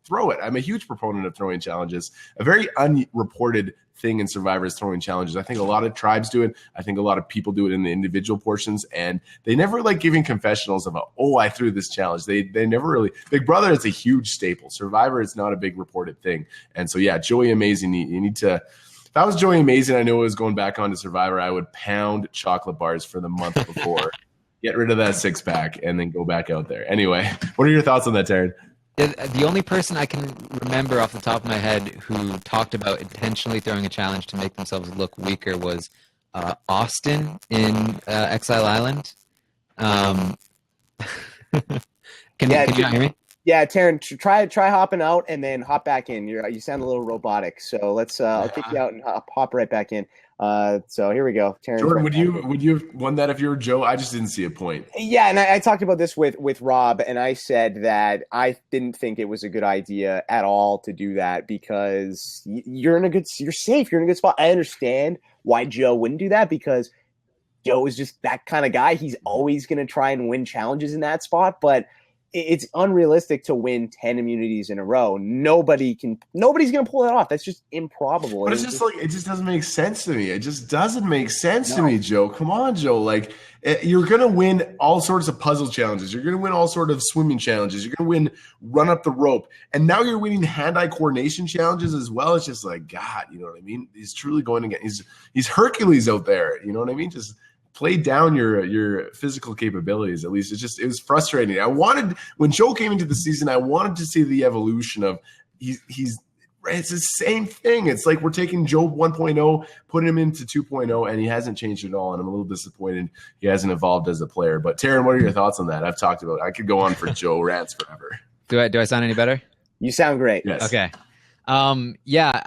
Throw it. I'm a huge proponent of throwing challenges. A very unreported thing in Survivor is throwing challenges. I think a lot of tribes do it. I think a lot of people do it in the individual portions, and they never like giving confessionals about, I threw this challenge. They never really. Big Brother is a huge staple. Survivor is not a big reported thing. And so, yeah, Joey Amazing, you need to. If I was Joey Amazing, I knew I was going back on to Survivor, I would pound chocolate bars for the month before. Get rid of that six-pack and then go back out there. Anyway, what are your thoughts on that, Taryn? The only person I can remember off the top of my head who talked about intentionally throwing a challenge to make themselves look weaker was Austin in Exile Island. Can you not hear me? Yeah, Taryn, try hopping out and then hop back in. You sound a little robotic, so let's. I'll kick you out and hop right back in. So here we go. Taryn, Jordan, would you have won that if you were Joe? I just didn't see a point. Yeah, and I talked about this with Rob, and I said that I didn't think it was a good idea at all to do that because you're safe. You're in a good spot. I understand why Joe wouldn't do that because Joe is just that kind of guy. He's always going to try and win challenges in that spot, but it's unrealistic to win 10 immunities in a row. Nobody's going to pull that off. That's just improbable. But it just doesn't make sense to me. It just doesn't make sense to me, Joe. Come on, Joe. Like, you're going to win all sorts of puzzle challenges. You're going to win all sorts of swimming challenges. You're going to win run up the rope. And now you're winning hand-eye coordination challenges as well. It's just like, God, you know what I mean? He's truly going to get – he's Hercules out there. You know what I mean? Just – play down your physical capabilities. At least it was frustrating. When Joe came into the season, I wanted to see the evolution of it's the same thing. It's like we're taking Joe 1.0, putting him into 2.0, and he hasn't changed at all. And I'm a little disappointed he hasn't evolved as a player. But Taryn, what are your thoughts on that? I've talked about it. I could go on for Joe rants forever. Do I sound any better? You sound great. Yes. Okay. Yeah,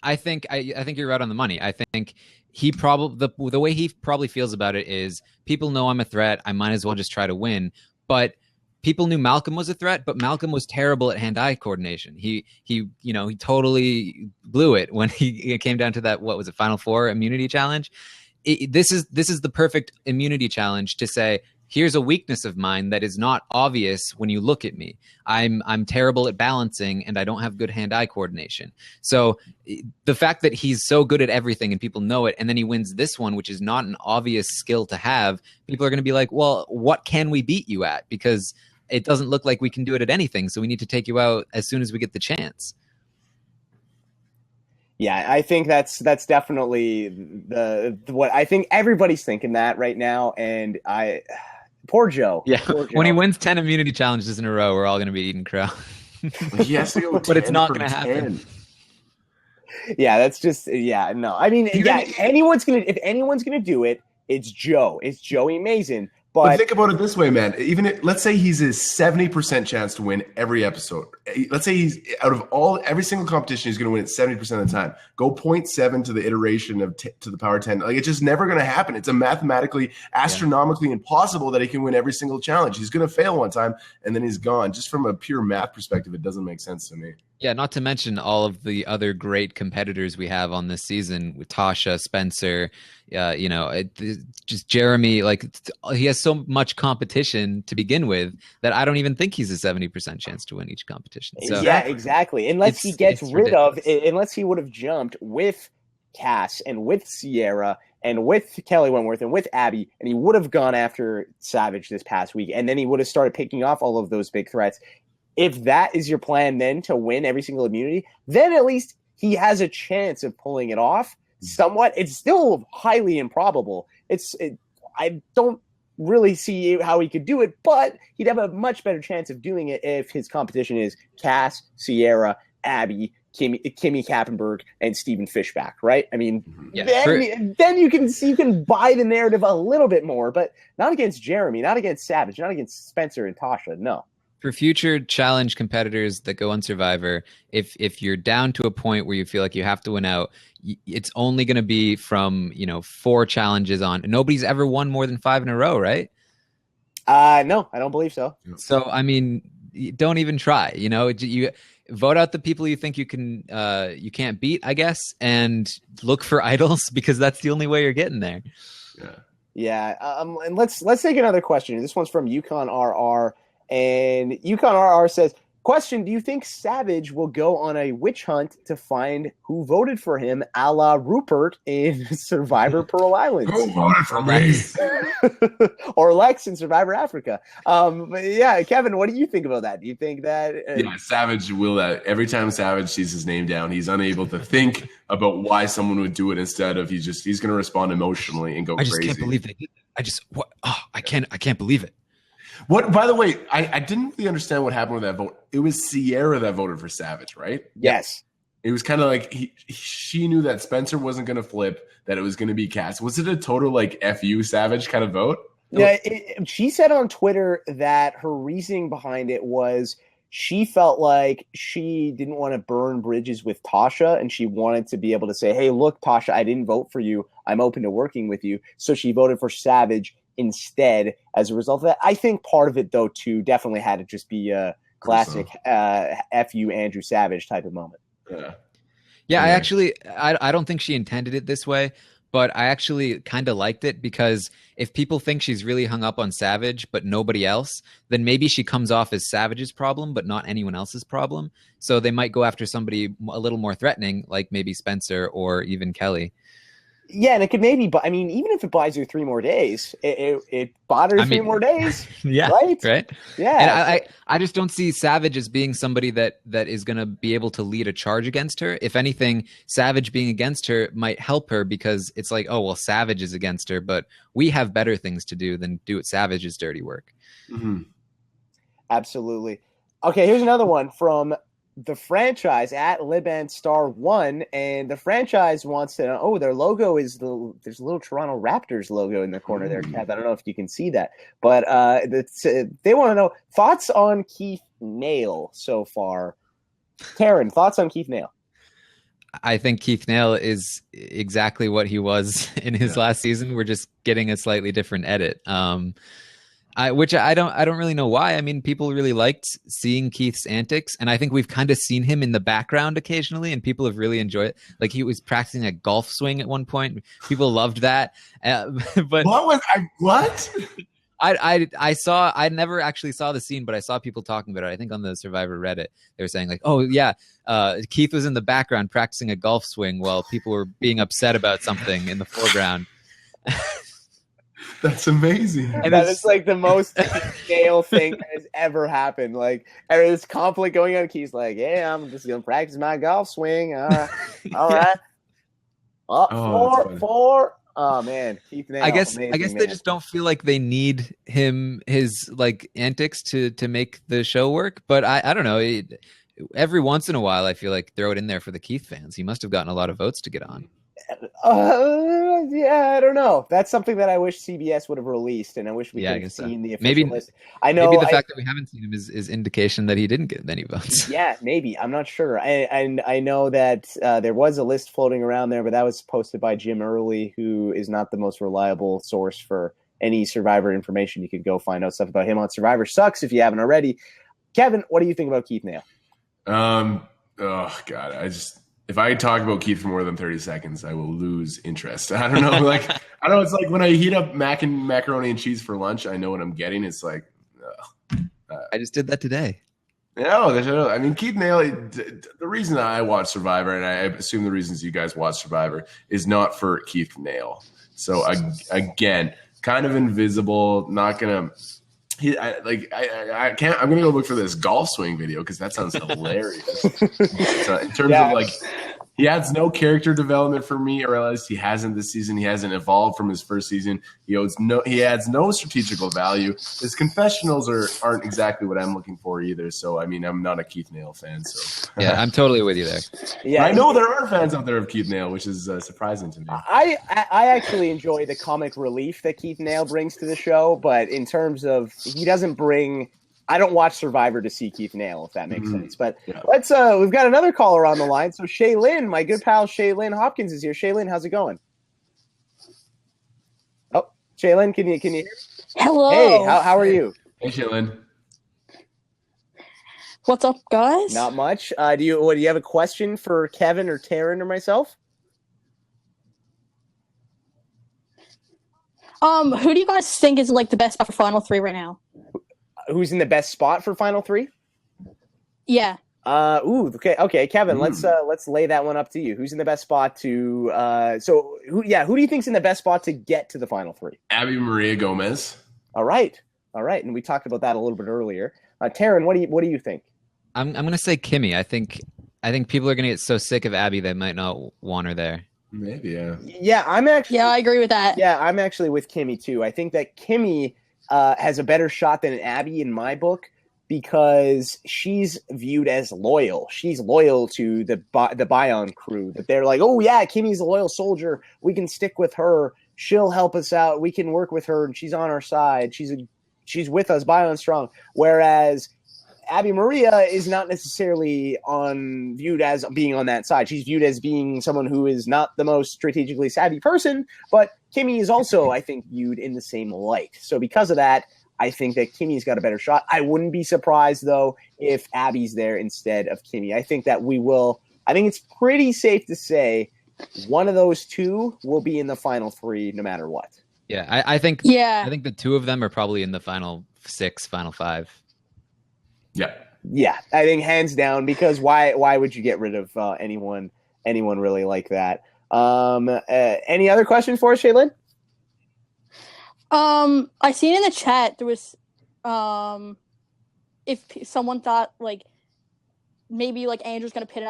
I think you're right on the money. I think he probably the way he probably feels about it is people know I'm a threat. I might as well just try to win. But people knew Malcolm was a threat, but Malcolm was terrible at hand-eye coordination. He totally blew it when he came down to that. What was it? Final Four immunity challenge. This is the perfect immunity challenge to say, here's a weakness of mine that is not obvious when you look at me. I'm terrible at balancing and I don't have good hand-eye coordination. So the fact that he's so good at everything and people know it, and then he wins this one, which is not an obvious skill to have, people are going to be like, well, what can we beat you at? Because it doesn't look like we can do it at anything. So we need to take you out as soon as we get the chance. Yeah, I think that's definitely what I think everybody's thinking that right now. And Poor Joe. Yeah, Poor Joe. When he wins 10 immunity challenges in a row, we're all going to be eating crow. Yes, but it's not going to happen. Yeah, that's just no. I mean, if anyone's gonna do it, it's Joe. It's Joey Mason. But think about it this way, man. Let's say he's a 70% chance to win every episode. Let's say he's out of every single competition, he's going to win it 70% of the time. Go 0.7 to the iteration of to the power 10. Like, it's just never going to happen. It's a mathematically, astronomically impossible that he can win every single challenge. He's going to fail one time and then he's gone. Just from a pure math perspective, it doesn't make sense to me. Yeah, not to mention all of the other great competitors we have on this season with Tasha, Spencer, just Jeremy. Like, he has so much competition to begin with that I don't even think he's a 70% chance to win each competition. So, yeah, exactly. Unless he would have jumped with Cass and with Sierra and with Kelly Wentworth and with Abby, and he would have gone after Savage this past week, and then he would have started picking off all of those big threats. If that is your plan then to win every single immunity, then at least he has a chance of pulling it off somewhat. It's still highly improbable. I don't really see how he could do it, but he'd have a much better chance of doing it if his competition is Cass, Sierra, Abby, Kimmy Kappenberg, and Stephen Fishback, right? I mean, then you can buy the narrative a little bit more, but not against Jeremy, not against Savage, not against Spencer and Tasha, no. For future challenge competitors that go on Survivor, if you're down to a point where you feel like you have to win out, it's only going to be from 4 challenges on. Nobody's ever won more than 5 in a row, right? No, I don't believe so. So I mean, don't even try. You vote out the people you think you can't beat, I guess, and look for idols because that's the only way you're getting there. Yeah. And let's take another question. This one's from Yukon RR. And Yukon RR says, question, do you think Savage will go on a witch hunt to find who voted for him a la Rupert in Survivor Pearl Islands? Who voted for me? Or Lex in Survivor Africa. But yeah, Kevin, what do you think about that? Do you think that... Yeah, Savage will that. Every time Savage sees his name down, he's unable to think about why someone would do it. Instead of he's going to respond emotionally and go crazy. I just can't believe they did that. I can't believe it. What? By the way, I didn't really understand what happened with that vote. It was Sierra that voted for Savage, right? Yes. It was kind of like she knew that Spencer wasn't going to flip, that it was going to be Cass. Was it a total like F you Savage kind of vote? Yeah, she said on Twitter that her reasoning behind it was she felt like she didn't want to burn bridges with Tasha, and she wanted to be able to say, hey, look, Tasha, I didn't vote for you. I'm open to working with you. So she voted for Savage instead as a result of that. I think part of it, though, too, definitely had to just be a classic F.U. Andrew Savage type of moment. Yeah, I don't think she intended it this way, but I actually kind of liked it because if people think she's really hung up on Savage but nobody else, then maybe she comes off as Savage's problem but not anyone else's problem. So they might go after somebody a little more threatening, like maybe Spencer or even Kelly. Yeah, and it could maybe, but I mean, even if it buys her 3 more days, it bought her 3 more days. Yeah, right. Yeah, and I just don't see Savage as being somebody that is going to be able to lead a charge against her. If anything, Savage being against her might help her because it's like, oh well, Savage is against her, but we have better things to do than do Savage's dirty work. Mm-hmm. Absolutely. Okay, here's another one from the franchise at LibandStar1, and the franchise wants to know, their logo is there's a little Toronto Raptors logo in the corner there, Kev. I don't know if you can see that, but they want to know thoughts on Keith Nail so far. Karen, thoughts on Keith Nail? I think Keith Nail is exactly what he was in his last season. We're just getting a slightly different edit. Which I don't really know why. I mean, people really liked seeing Keith's antics, and I think we've kind of seen him in the background occasionally, and people have really enjoyed it. Like he was practicing a golf swing at one point. People loved that. But what? I saw. I never actually saw the scene, but I saw people talking about it. I think on the Survivor Reddit, they were saying like, "Oh yeah, Keith was in the background practicing a golf swing while people were being upset about something in the foreground." That's amazing. And that is like the most Nail thing that has ever happened. Like there's conflict going on. Keith's like, yeah, I'm just gonna practice my golf swing. All right. Four. Oh man, Keith Nail. I guess amazing, they man. just don't feel like they need his like antics to make the show work. But I don't know. Every once in a while, I feel like throw it in there for the Keith fans. He must have gotten a lot of votes to get on. Yeah, I don't know. That's something that I wish CBS would have released, and I wish we could have seen the official list. I know. Maybe the fact that we haven't seen him is indication that he didn't get any votes. Yeah, maybe. I'm not sure. And I know that there was a list floating around there, but that was posted by Jim Early, who is not the most reliable source for any Survivor information. You could go find out stuff about him on Survivor Sucks if you haven't already. Kevin, what do you think about Keith Nail? Oh God, if I talk about Keith for more than 30 seconds, I will lose interest. I don't know. It's like when I heat up macaroni and cheese for lunch, I know what I'm getting. It's like, I just did that today. No, I mean, Keith Nail, the reason I watch Survivor, and I assume the reasons you guys watch Survivor, is not for Keith Nail. So again, kind of invisible, not going to, I can't. I'm gonna go look for this golf swing video because that sounds hilarious. So in terms of like, He has no character development for me, or at least he hasn't this season. He hasn't evolved from his first season. He adds no strategical value. His confessionals aren't exactly what I'm looking for either. So, I mean, I'm not a Keith Nail fan. So Yeah, I'm totally with you there. Yeah, I know there are fans out there of Keith Nail, which is surprising to me. I actually enjoy the comic relief that Keith Nail brings to the show, but in terms of he doesn't bring. I don't watch Survivor to see Keith Nail, if that makes sense. But let's we've got another caller on the line. So Shaylin, my good pal Shaylin Hopkins is here. Shaylin, how's it going? Oh, Shaylin, can you hear me? Hello. Hey, how are you? Hey, Shaylin. What's up, guys? Not much. Do you have a question for Kevin or Taryn or myself? Who do you guys think is like the best for Final Three right now? Who's in the best spot for Final Three? Yeah. Okay, Kevin. Let's lay that one up to you. Who's in the best spot to? Who do you think's in the best spot to get to the Final Three? Abby Maria Gomez. All right, and we talked about that a little bit earlier. Taryn, what do you think? I'm gonna say Kimmy. I think people are gonna get so sick of Abby they might not want her there. Maybe, yeah. Yeah, I agree with that. Yeah, I'm actually with Kimmy too. I think that Kimmy has a better shot than Abby in my book because she's viewed as loyal. She's loyal to the Bion crew. That they're like, oh yeah, Kimmy's a loyal soldier. We can stick with her. She'll help us out. We can work with her, and she's on our side. She's with us, Bion strong. Whereas Abby Maria is not necessarily viewed as being on that side. She's viewed as being someone who is not the most strategically savvy person, but Kimmy is also, I think, viewed in the same light. So because of that, I think that Kimmy's got a better shot. I wouldn't be surprised, though, if Abby's there instead of Kimmy. I think that I think it's pretty safe to say one of those two will be in the Final Three no matter what. Yeah, I think the two of them are probably in the Final 6, Final 5. Yeah, I think hands down, because why would you get rid of anyone really like that? Any other questions for us, Shaylin? I seen in the chat there was if someone thought like maybe like Andrew's gonna pit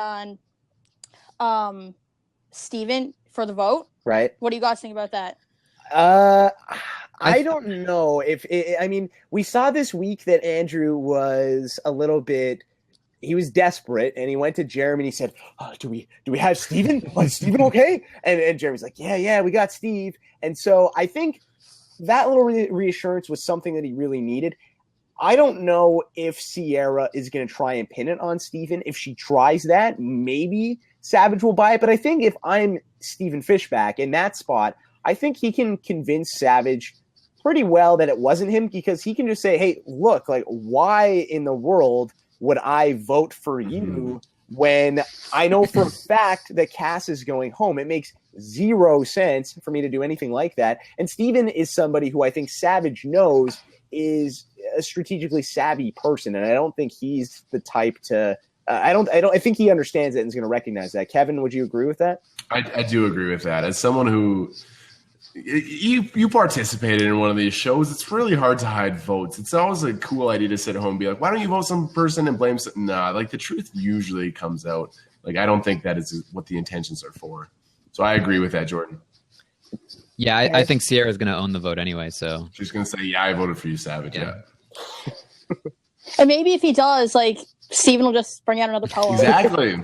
on Steven for the vote. Right. What do you guys think about that? I don't know if I mean, we saw this week that Andrew was a little bit. He was desperate, and he went to Jeremy and he said, "Do we have Steven? Is Steven okay?" And Jeremy's like, "Yeah, we got Steve." And so I think that little reassurance was something that he really needed. I don't know if Sierra is going to try and pin it on Steven. If she tries that, maybe Savage will buy it. But I think if I'm Steven Fishback in that spot, I think he can convince Savage pretty well that it wasn't him, because he can just say, hey, look, like, why in the world would I vote for you when I know for a fact that Cass is going home? It makes zero sense for me to do anything like that. And Steven is somebody who I think Savage knows is a strategically savvy person, and I don't think he's the type to I think he understands it and is going to recognize that. Kevin, would you agree with that? I do agree with that. As someone who you participated in one of these shows, it's really hard to hide votes. It's always a cool idea to sit at home and be like, why don't you vote some person and blame some? Nah, like the truth usually comes out. Like, I don't think that is what the intentions are for. So I agree with that, Jordan. Yeah, I think Sierra's going to own the vote anyway. So she's going to say, yeah, I voted for you, Savage. Yeah. And maybe if he does, like, Steven will just bring out another poem. Exactly.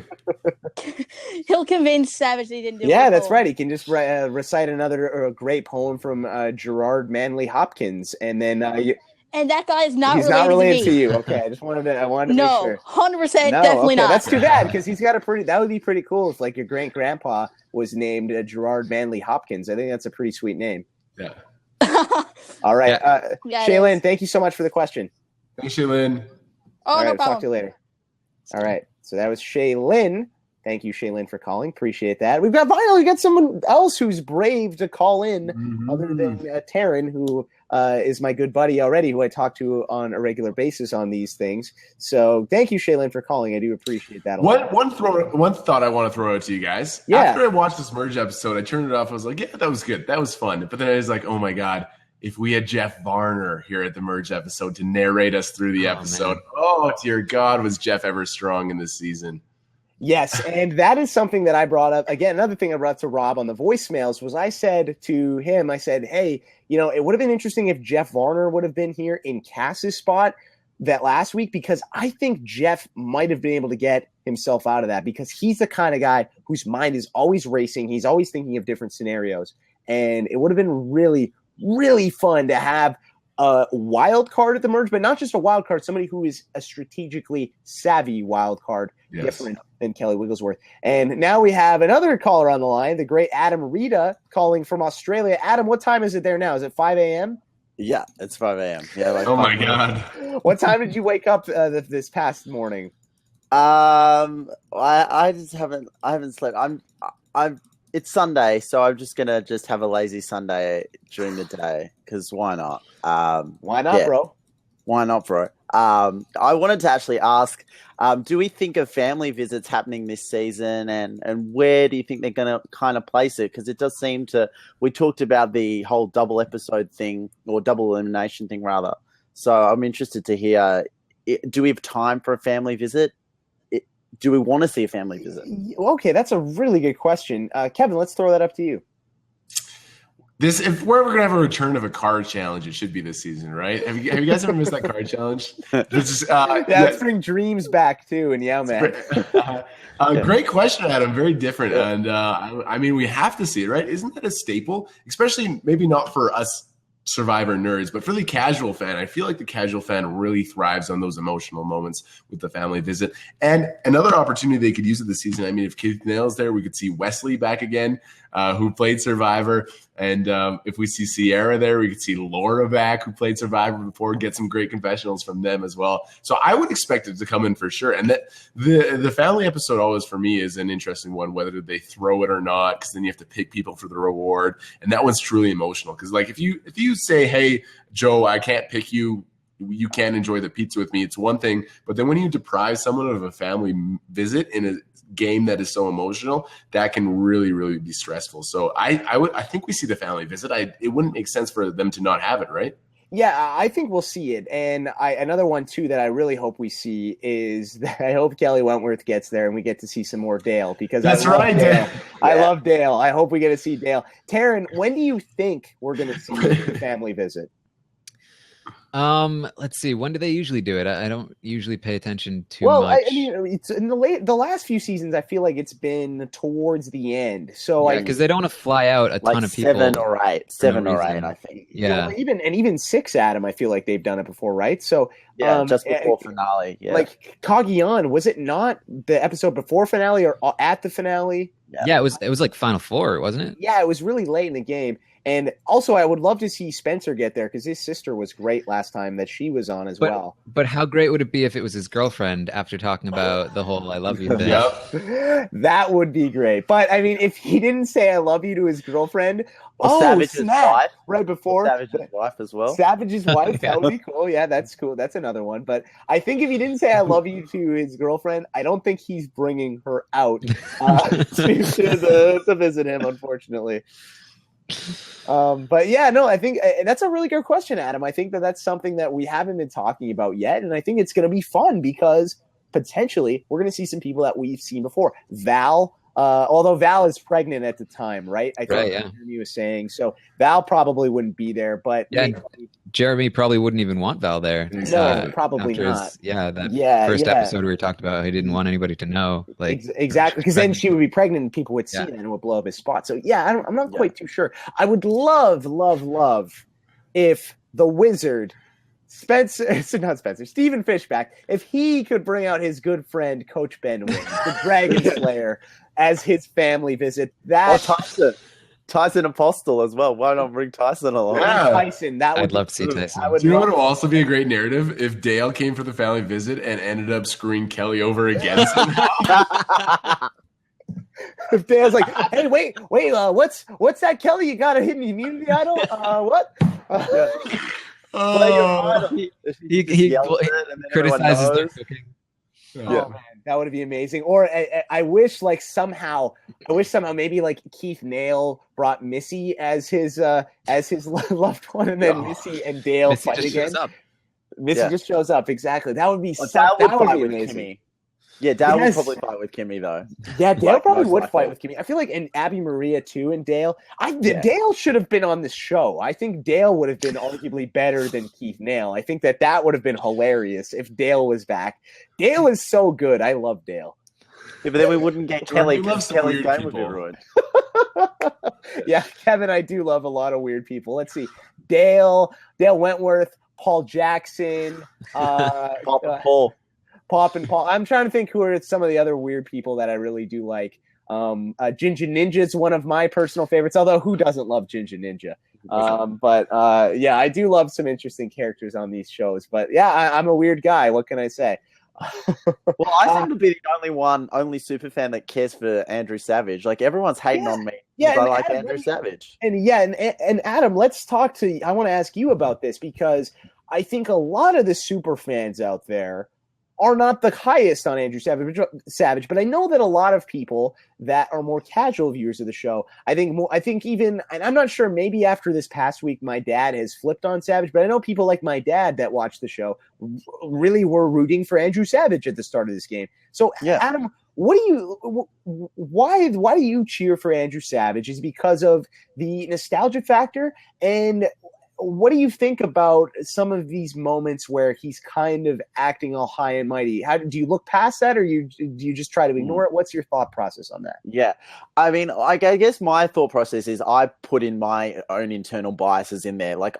He'll convince Savage that he didn't do it. Yeah, that's right. He can just recite another great poem from Gerard Manley Hopkins, and then and that guy is not related to you. Okay, I wanted to make sure. 100% definitely not. That's too bad, because he's got that would be pretty cool if like your great grandpa was named Gerard Manley Hopkins. I think that's a pretty sweet name. Yeah. All right, Shaylin, thank you so much for the question. Thanks, Shaylin. Oh, no problem. Talk to you later. All right. So that was Shaylin. Thank you, Shaylin, for calling. Appreciate that. We've got someone else who's brave to call in, other than Taryn, who is my good buddy already, who I talk to on a regular basis on these things. So thank you, Shaylin, for calling. I do appreciate that a lot. One thought I want to throw out to you guys. Yeah. After I watched this merge episode, I turned it off. I was like, yeah, that was good. That was fun. But then I was like, oh my God, if we had Jeff Varner here at the merge episode to narrate us through the episode, oh dear God, was Jeff ever strong in this season? Yes, and that is something that I brought up. Again, another thing I brought up to Rob on the voicemails was I said to him, I said, hey, it would have been interesting if Jeff Varner would have been here in Cass's spot that last week, because I think Jeff might have been able to get himself out of that, because he's the kind of guy whose mind is always racing. He's always thinking of different scenarios. And it would have been really, really fun to have a wild card at the merge, but not just a wild card, somebody who is a strategically savvy wild card, different than Kelly Wigglesworth. And now we have another caller on the line, the great Adam Rita, calling from Australia. Adam, what time is it there now? Is it 5 a.m.? Yeah, it's 5 a.m. Yeah. Oh my God. What time did you wake up this past morning? I haven't slept. It's Sunday, so I'm just gonna have a lazy Sunday during the day, because why not? Why not, bro? Why not, bro? I wanted to actually ask, do we think of family visits happening this season, and where do you think they're going to kind of place it? Because it does seem we talked about the whole double episode thing, or double elimination thing rather. So I'm interested to hear, do we have time for a family visit? Do we want to see a family visit? Okay, that's a really good question. Kevin, let's throw that up to you. If we're ever gonna have a return of a card challenge, it should be this season, right? Have you guys ever missed that card challenge? Let's bring dreams back too, and man. Great question, Adam. Very different, and I mean, we have to see it, right? Isn't that a staple? Especially maybe not for us Survivor nerds, but for the casual fan, I feel like the casual fan really thrives on those emotional moments with the family visit. And another opportunity they could use it this season, I mean, if Keith Nail's there, we could see Wesley back again, who played Survivor. And if we see Sierra there, we could see Laura back, who played Survivor before, get some great confessionals from them as well. So I would expect it to come in for sure. And that the family episode always, for me, is an interesting one, whether they throw it or not, because then you have to pick people for the reward. And that one's truly emotional. Because like if you say, hey, Joe, I can't pick you, you can't enjoy the pizza with me, it's one thing. But then when you deprive someone of a family visit in a game that is so emotional, that can really, really be stressful. So I think we see the family visit. It wouldn't make sense for them to not have it, right? Yeah, I think we'll see it. And another one, too, that I really hope we see is that I hope Kelly Wentworth gets there and we get to see some more Dale. Because That's right, Dale. I love Dale. I hope we get to see Dale. Taryn, when do you think we're going to see the family visit? Let's see. When do they usually do it? I don't usually pay attention too much. I mean, it's in the last few seasons. I feel like it's been towards the end. So because they don't want to fly out a ton of people. 7 or 8, I think. Yeah, even 6, Adam. I feel like they've done it before, right? So just before finale. Yeah, like Cagayan, was it not the episode before finale or at the finale? Yeah, it was like Final Four, wasn't it? Yeah, it was really late in the game. And also, I would love to see Spencer get there because his sister was great last time that she was on as well. But how great would it be if it was his girlfriend after talking about the whole "I love you" thing? Yep. That would be great. But I mean, if he didn't say "I love you" to his girlfriend, Savage's wife, right before Savage's wife as well. Savage's wife, that would be cool. Yeah, that's cool. That's another one. But I think if he didn't say "I love you" to his girlfriend, I don't think he's bringing her out to visit him. Unfortunately. But yeah, no, I think that's a really good question, Adam. I think that's something that we haven't been talking about yet, and I think it's going to be fun because potentially we're going to see some people that we've seen before. Val, although Val is pregnant at the time, right? I think Jeremy was saying so. Val probably wouldn't be there, but Jeremy probably wouldn't even want Val there. No, probably not. First episode we talked about, he didn't want anybody to know. Like exactly, because then she would be pregnant and people would see it and it would blow up his spot. So I'm not quite too sure. I would love if the Wizard. Stephen Fishback, if he could bring out his good friend Coach Benwin, the Dragon Slayer, as his family visit. Tyson Apostle as well. Why not bring Tyson along? Yeah. Tyson, I'd love to see Tyson. Do you know what would also be a great narrative? If Dale came for the family visit and ended up screwing Kelly over again somehow. If Dale's like, hey, wait, what's that, Kelly? You got a hidden immunity idol? What? He criticizes their cooking. Oh man, that would be amazing. Or I wish somehow maybe like Keith Nail brought Missy as his loved one, and then Missy and Dale fight again. Missy just shows up. Exactly. That would be that would be amazing. Yeah, Dale would probably fight with Kimmy though. Yeah, Dale probably would fight with Kimmy. I feel like and Abby Maria too, and Dale. Dale should have been on this show. I think Dale would have been arguably better than Keith Nail. I think that would have been hilarious if Dale was back. Dale is so good. I love Dale. Yeah, but then we wouldn't get Kelly because Kelly's game would be ruined. Yeah, Kevin, I do love a lot of weird people. Let's see. Dale Wentworth, Paul Jackson, Paul. Pop and Paul. I'm trying to think who are some of the other weird people that I really do like. Ginger Ninja is one of my personal favorites, although who doesn't love Ginger Ninja? Yeah, I do love some interesting characters on these shows. But yeah, I'm a weird guy. What can I say? Well, I seem to be the only super fan that cares for Andrew Savage. Like everyone's hating on me because I like Adam, Andrew Savage. And Adam, let's talk to. I want to ask you about this because I think a lot of the super fans out there are not the highest on Andrew Savage, but I know that a lot of people that are more casual viewers of the show, I think even, and I'm not sure, maybe after this past week, my dad has flipped on Savage, but I know people like my dad that watch the show really were rooting for Andrew Savage at the start of this game. So, yeah. Adam, why do you cheer for Andrew Savage? Is it because of the nostalgia factor? And what do you think about some of these moments where he's kind of acting all high and mighty? How do you look past that, or do you just try to ignore it? What's your thought process on that? Yeah, I mean, I guess my thought process is I put in my own internal biases in there. Like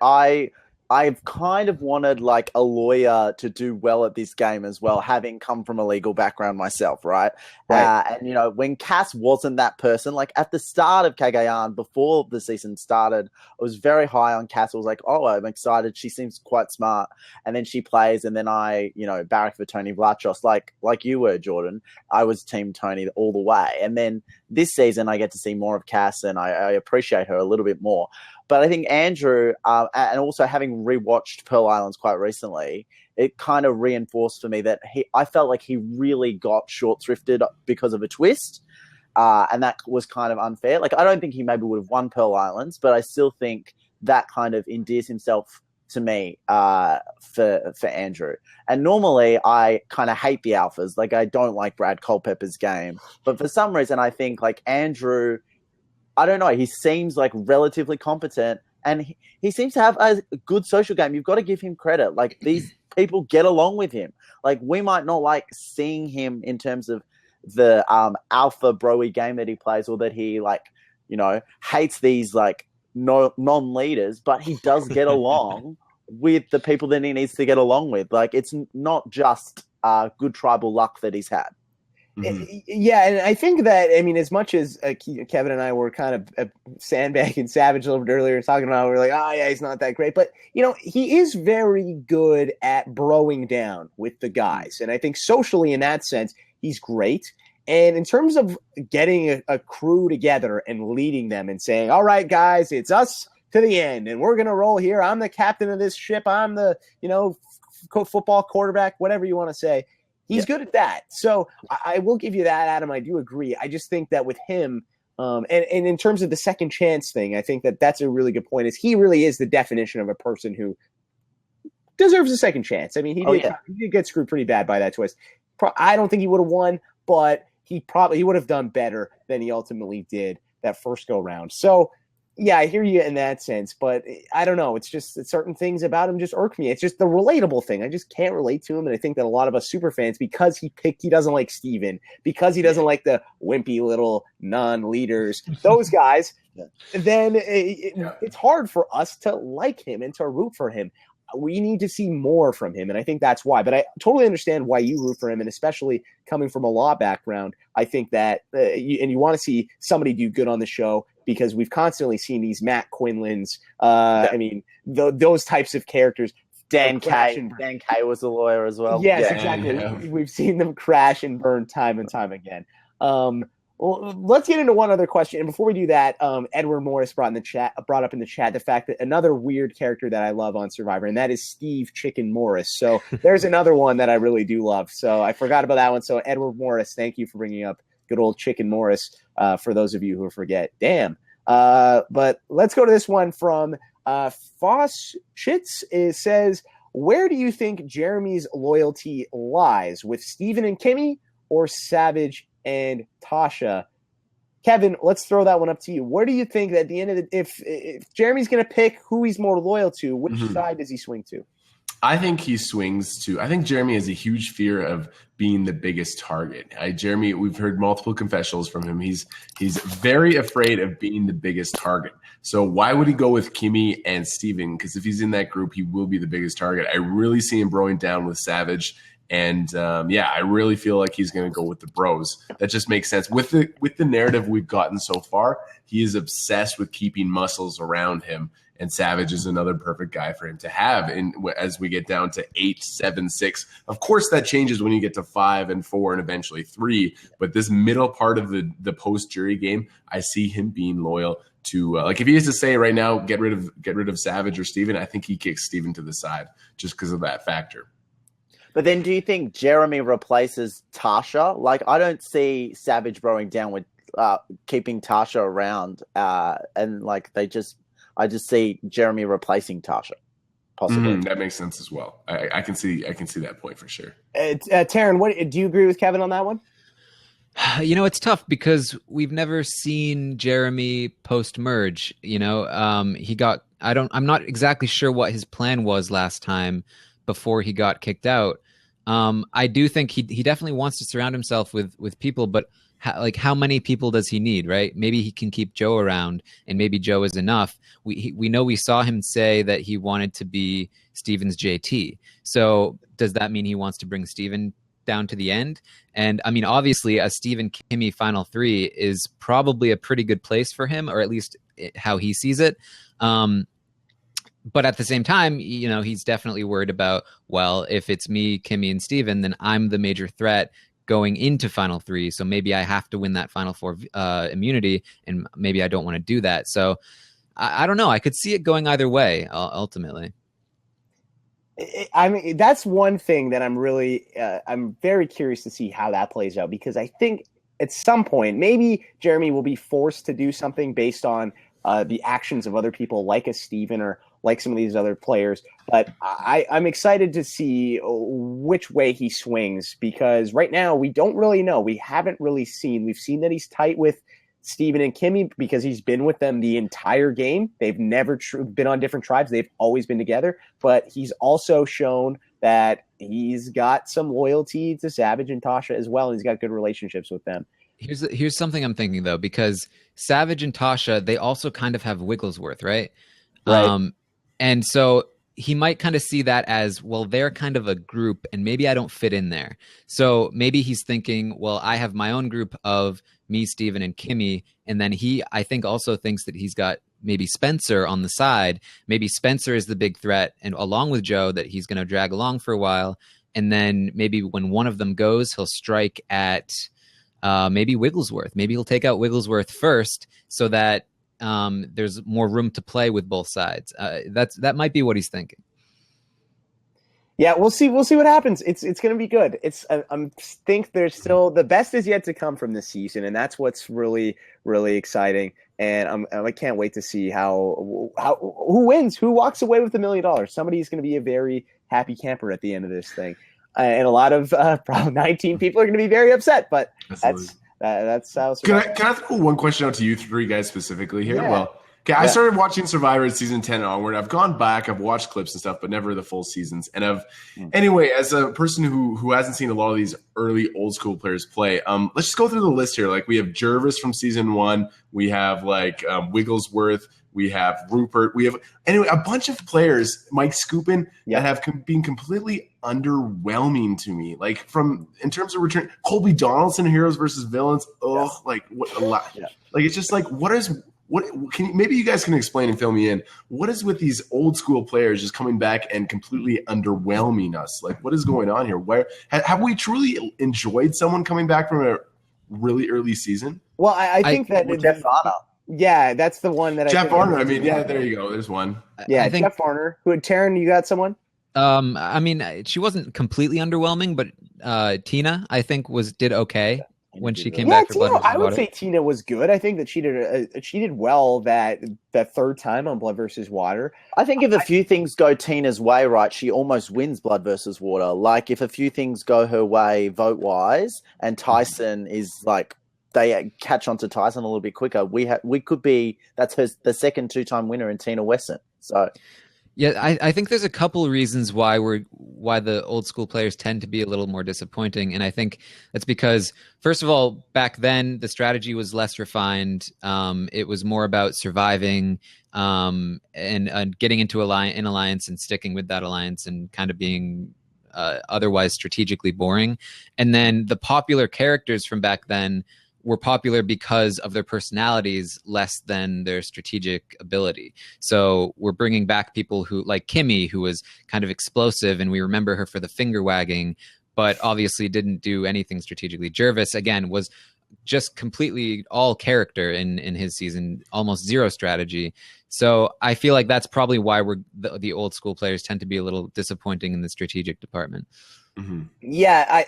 I've kind of wanted like a lawyer to do well at this game as well, having come from a legal background myself, right? And, you know, when Cass wasn't that person, like at the start of Cagayan, before the season started, I was very high on Cass. I was like, oh, I'm excited. She seems quite smart. And then she plays, and then I, you know, barrack for Tony Vlachos, like you were, Jordan. I was team Tony all the way. And then this season, I get to see more of Cass, and I appreciate her a little bit more. But I think Andrew, and also having rewatched Pearl Islands quite recently, it kind of reinforced for me that I felt like he really got short-thrifted because of a twist, and that was kind of unfair. Like, I don't think he maybe would have won Pearl Islands, but I still think that kind of endears himself to me for Andrew. And normally I kind of hate the alphas. Like, I don't like Brad Culpepper's game. But for some reason, I think, like, Andrew, I don't know, he seems like relatively competent, and he seems to have a good social game. You've got to give him credit. Like, these people get along with him. Like, we might not like seeing him in terms of the alpha bro-y game that he plays, or that he, like, you know, hates these like non-leaders, but he does get along with the people that he needs to get along with. Like, it's not just good tribal luck that he's had. Mm-hmm. Yeah, and I think that, I mean, as much as Kevin and I were kind of sandbagging Savage a little bit earlier, talking about, we're like, oh, yeah, he's not that great. But, you know, he is very good at broing down with the guys. And I think socially, in that sense, he's great. And in terms of getting a crew together and leading them and saying, all right, guys, it's us to the end, and we're going to roll here. I'm the captain of this ship. I'm the, you know, football quarterback, whatever you want to say. He's good at that. So I will give you that, Adam. I do agree. I just think that with him, and in terms of the second chance thing, I think that that's a really good point, is he really is the definition of a person who deserves a second chance. I mean, he did get screwed pretty bad by that twist. I don't think he would have won, but he would have done better than he ultimately did that first go round. So, yeah, I hear you in that sense, but I don't know. It's just certain things about him just irk me. It's just the relatable thing. I just can't relate to him, and I think that a lot of us super fans, because he doesn't like Steven, because he doesn't like the wimpy little non-leaders, those guys, then it's hard for us to like him and to root for him. We need to see more from him, and I think that's why. But I totally understand why you root for him, and especially coming from a law background, I think that you want to see somebody do good on the show, because we've constantly seen these Matt Quinlans. I mean, those types of characters. Dan Kay was a lawyer as well. Yes, exactly. Yeah. We've seen them crash and burn time and time again. Well, let's get into one other question. And before we do that, Edward Morris brought up in the chat the fact that another weird character that I love on Survivor, and that is Steve Chicken Morris. So there's another one that I really do love. So I forgot about that one. So Edward Morris, thank you for bringing up good old Chicken Morris, for those of you who forget. Damn. But let's go to this one from Foss Schitz. It says, where do you think Jeremy's loyalty lies, with Steven and Kimmy or Savage and Tasha? Kevin, let's throw that one up to you. Where do you think that at the end of the if Jeremy's going to pick who he's more loyal to, which side does he swing to? I think he swings to. I think Jeremy has a huge fear of being the biggest target. Jeremy, we've heard multiple confessionals from him. He's very afraid of being the biggest target. So why would he go with Kimmy and Steven? Because if he's in that group, he will be the biggest target. I really see him broing down with Savage. And I really feel like he's going to go with the bros. That just makes sense. With the narrative we've gotten so far, he is obsessed with keeping muscles around him. And Savage is another perfect guy for him to have as we get down to 8, 7, 6. Of course, that changes when you get to 5 and 4 and eventually 3. But this middle part of the post-jury game, I see him being loyal to like if he has to say right now, get rid of Savage or Steven, I think he kicks Steven to the side just because of that factor. But then do you think Jeremy replaces Tasha? Like, I don't see Savage broing down with keeping Tasha around. And like I just see Jeremy replacing Tasha, possibly. That makes sense as well. I can see that point for sure. Taryn, what do you agree with Kevin on that one? You know, it's tough because we've never seen Jeremy post merge. You know, I'm not exactly sure what his plan was last time before he got kicked out. I do think he definitely wants to surround himself with people, but how many people does he need, right? Maybe he can keep Joe around, and maybe Joe is enough. We know we saw him say that he wanted to be Steven's JT. So does that mean he wants to bring Steven down to the end? And I mean, obviously, a Steven Kimmy final 3 is probably a pretty good place for him, or at least how he sees it. But at the same time, you know, he's definitely worried about, well, if it's me, Kimmy, and Steven, then I'm the major threat going into Final 3. So maybe I have to win that Final 4 immunity, and maybe I don't want to do that. So I don't know. I could see it going either way, ultimately. I mean, that's one thing that I'm very curious to see how that plays out, because I think at some point, maybe Jeremy will be forced to do something based on the actions of other people like a Steven or like some of these other players. But I'm excited to see which way he swings, because right now we don't really know. We haven't really seen. We've seen that he's tight with Steven and Kimmy because he's been with them the entire game. They've never been on different tribes. They've always been together. But he's also shown that he's got some loyalty to Savage and Tasha as well, and he's got good relationships with them. Here's something I'm thinking, though, because Savage and Tasha, they also kind of have Wigglesworth, right? Right. And so he might kind of see that as, well, they're kind of a group and maybe I don't fit in there. So maybe he's thinking, well, I have my own group of me, Steven, and Kimmy. And then I think also thinks that he's got maybe Spencer on the side. Maybe Spencer is the big threat, and along with Joe, that he's going to drag along for a while. And then maybe when one of them goes, he'll strike at maybe Wigglesworth. Maybe he'll take out Wigglesworth first so that there's more room to play with both sides. That might be what he's thinking. Yeah, we'll see. We'll see what happens. It's going to be good. I think there's still the best is yet to come from this season, and that's what's really, really exciting. And I can't wait to see how who wins, who walks away with $1 million. Somebody's going to be a very happy camper at the end of this thing, and a lot of probably 19 people are going to be very upset. But that's how. Can I throw one question out to you three guys specifically here? Yeah. Well, okay, I started watching Survivor season 10 onward. I've gone back, I've watched clips and stuff, but never the full seasons. And anyway, as a person who hasn't seen a lot of these early old school players play, let's just go through the list here. Like we have Jervis from season 1, we have like Wigglesworth, we have Rupert, we have a bunch of players, Mike Scoopin, that have been completely underwhelming to me. Like in terms of return, Colby Donaldson, Heroes versus Villains. Like what a lot. Yeah. Like it's just like maybe you guys can explain and fill me in. What is with these old school players just coming back and completely underwhelming us? Like what is going on here? Where have we truly enjoyed someone coming back from a really early season? Well, I think that Jeff Varner. Yeah, that's the one that Jeff Varner. I mean, yeah, there you go. There's one. Yeah, I think Jeff Varner. Taryn, you got someone? I mean, she wasn't completely underwhelming, but Tina, I think, did okay. when she came back for Blood vs. I would Water. say Tina was good. I think that she did well that third time on Blood vs. Water. I think if a few things go Tina's way, right, she almost wins Blood vs. Water. Like if a few things go her way vote wise, and Tyson is like they catch on to Tyson a little bit quicker, we could be the second 2-time winner in Tina Wesson. So. Yeah, I think there's a couple of reasons why the old school players tend to be a little more disappointing, and I think that's because, first of all, back then the strategy was less refined. It was more about surviving and getting into an alliance and sticking with that alliance and kind of being otherwise strategically boring. And then the popular characters from back then were popular because of their personalities less than their strategic ability. So we're bringing back people who, like Kimmy, who was kind of explosive, and we remember her for the finger wagging, but obviously didn't do anything strategically. Jervis, again, was just completely all character in his season, almost zero strategy. So I feel like that's probably why the old school players tend to be a little disappointing in the strategic department. Mm-hmm. Yeah,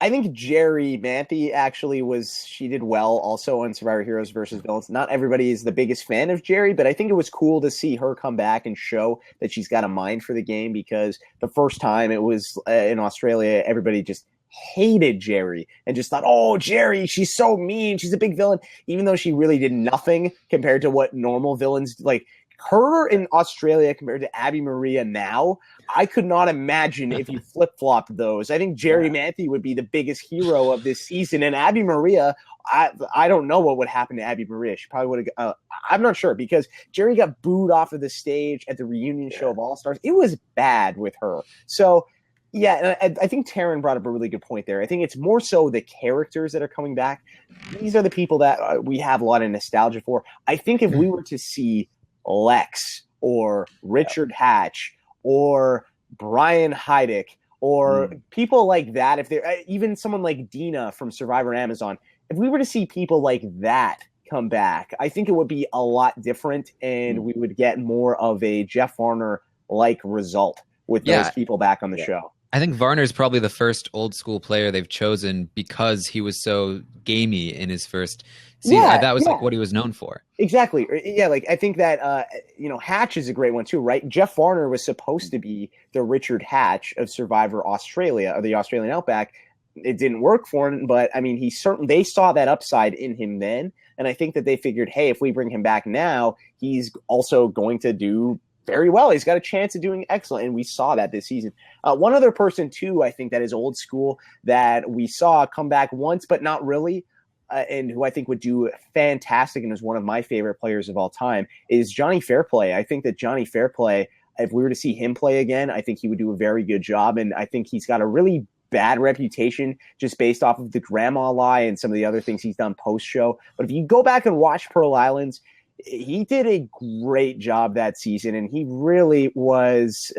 I think Jerry Manthe actually she did well also on Survivor Heroes versus Villains. Not everybody is the biggest fan of Jerry, but I think it was cool to see her come back and show that she's got a mind for the game, because the first time it was in Australia, everybody just hated Jerry and just thought, oh, Jerry, she's so mean. She's a big villain, even though she really did nothing compared to what normal villains like. Her in Australia compared to Abby Maria now, I could not imagine if you flip-flopped those. I think Jerry Manthe would be the biggest hero of this season, and Abby Maria, I don't know what would happen to Abby Maria. She probably would have I'm not sure, because Jerry got booed off of the stage at the reunion show of All-Stars. It was bad with her. So, yeah, and I think Taryn brought up a really good point there. I think it's more so the characters that are coming back. These are the people that we have a lot of nostalgia for. I think if we were to see Lex or Richard Hatch or Brian Heidick or people like that, if they're even someone like Dina from Survivor Amazon, if we were to see people like that come back, I think it would be a lot different, and we would get more of a Jeff Varner like result with those people back on the show. I think Varner's probably the first old school player they've chosen because he was so gamey in his first season. That was like what he was known for. Exactly. Yeah, like I think that Hatch is a great one too, right? Jeff Varner was supposed to be the Richard Hatch of Survivor Australia, or the Australian Outback. It didn't work for him, but I mean, they saw that upside in him then, and I think that they figured, hey, if we bring him back now, he's also going to do very well. He's got a chance of doing excellent, and we saw that this season. One other person too, I think that is old school that we saw come back once, but not really, and who I think would do fantastic and is one of my favorite players of all time, is Johnny Fairplay. I think that Johnny Fairplay, if we were to see him play again, I think he would do a very good job, and I think he's got a really bad reputation just based off of the grandma lie and some of the other things he's done post-show. But if you go back and watch Pearl Islands, he did a great job that season, and he really was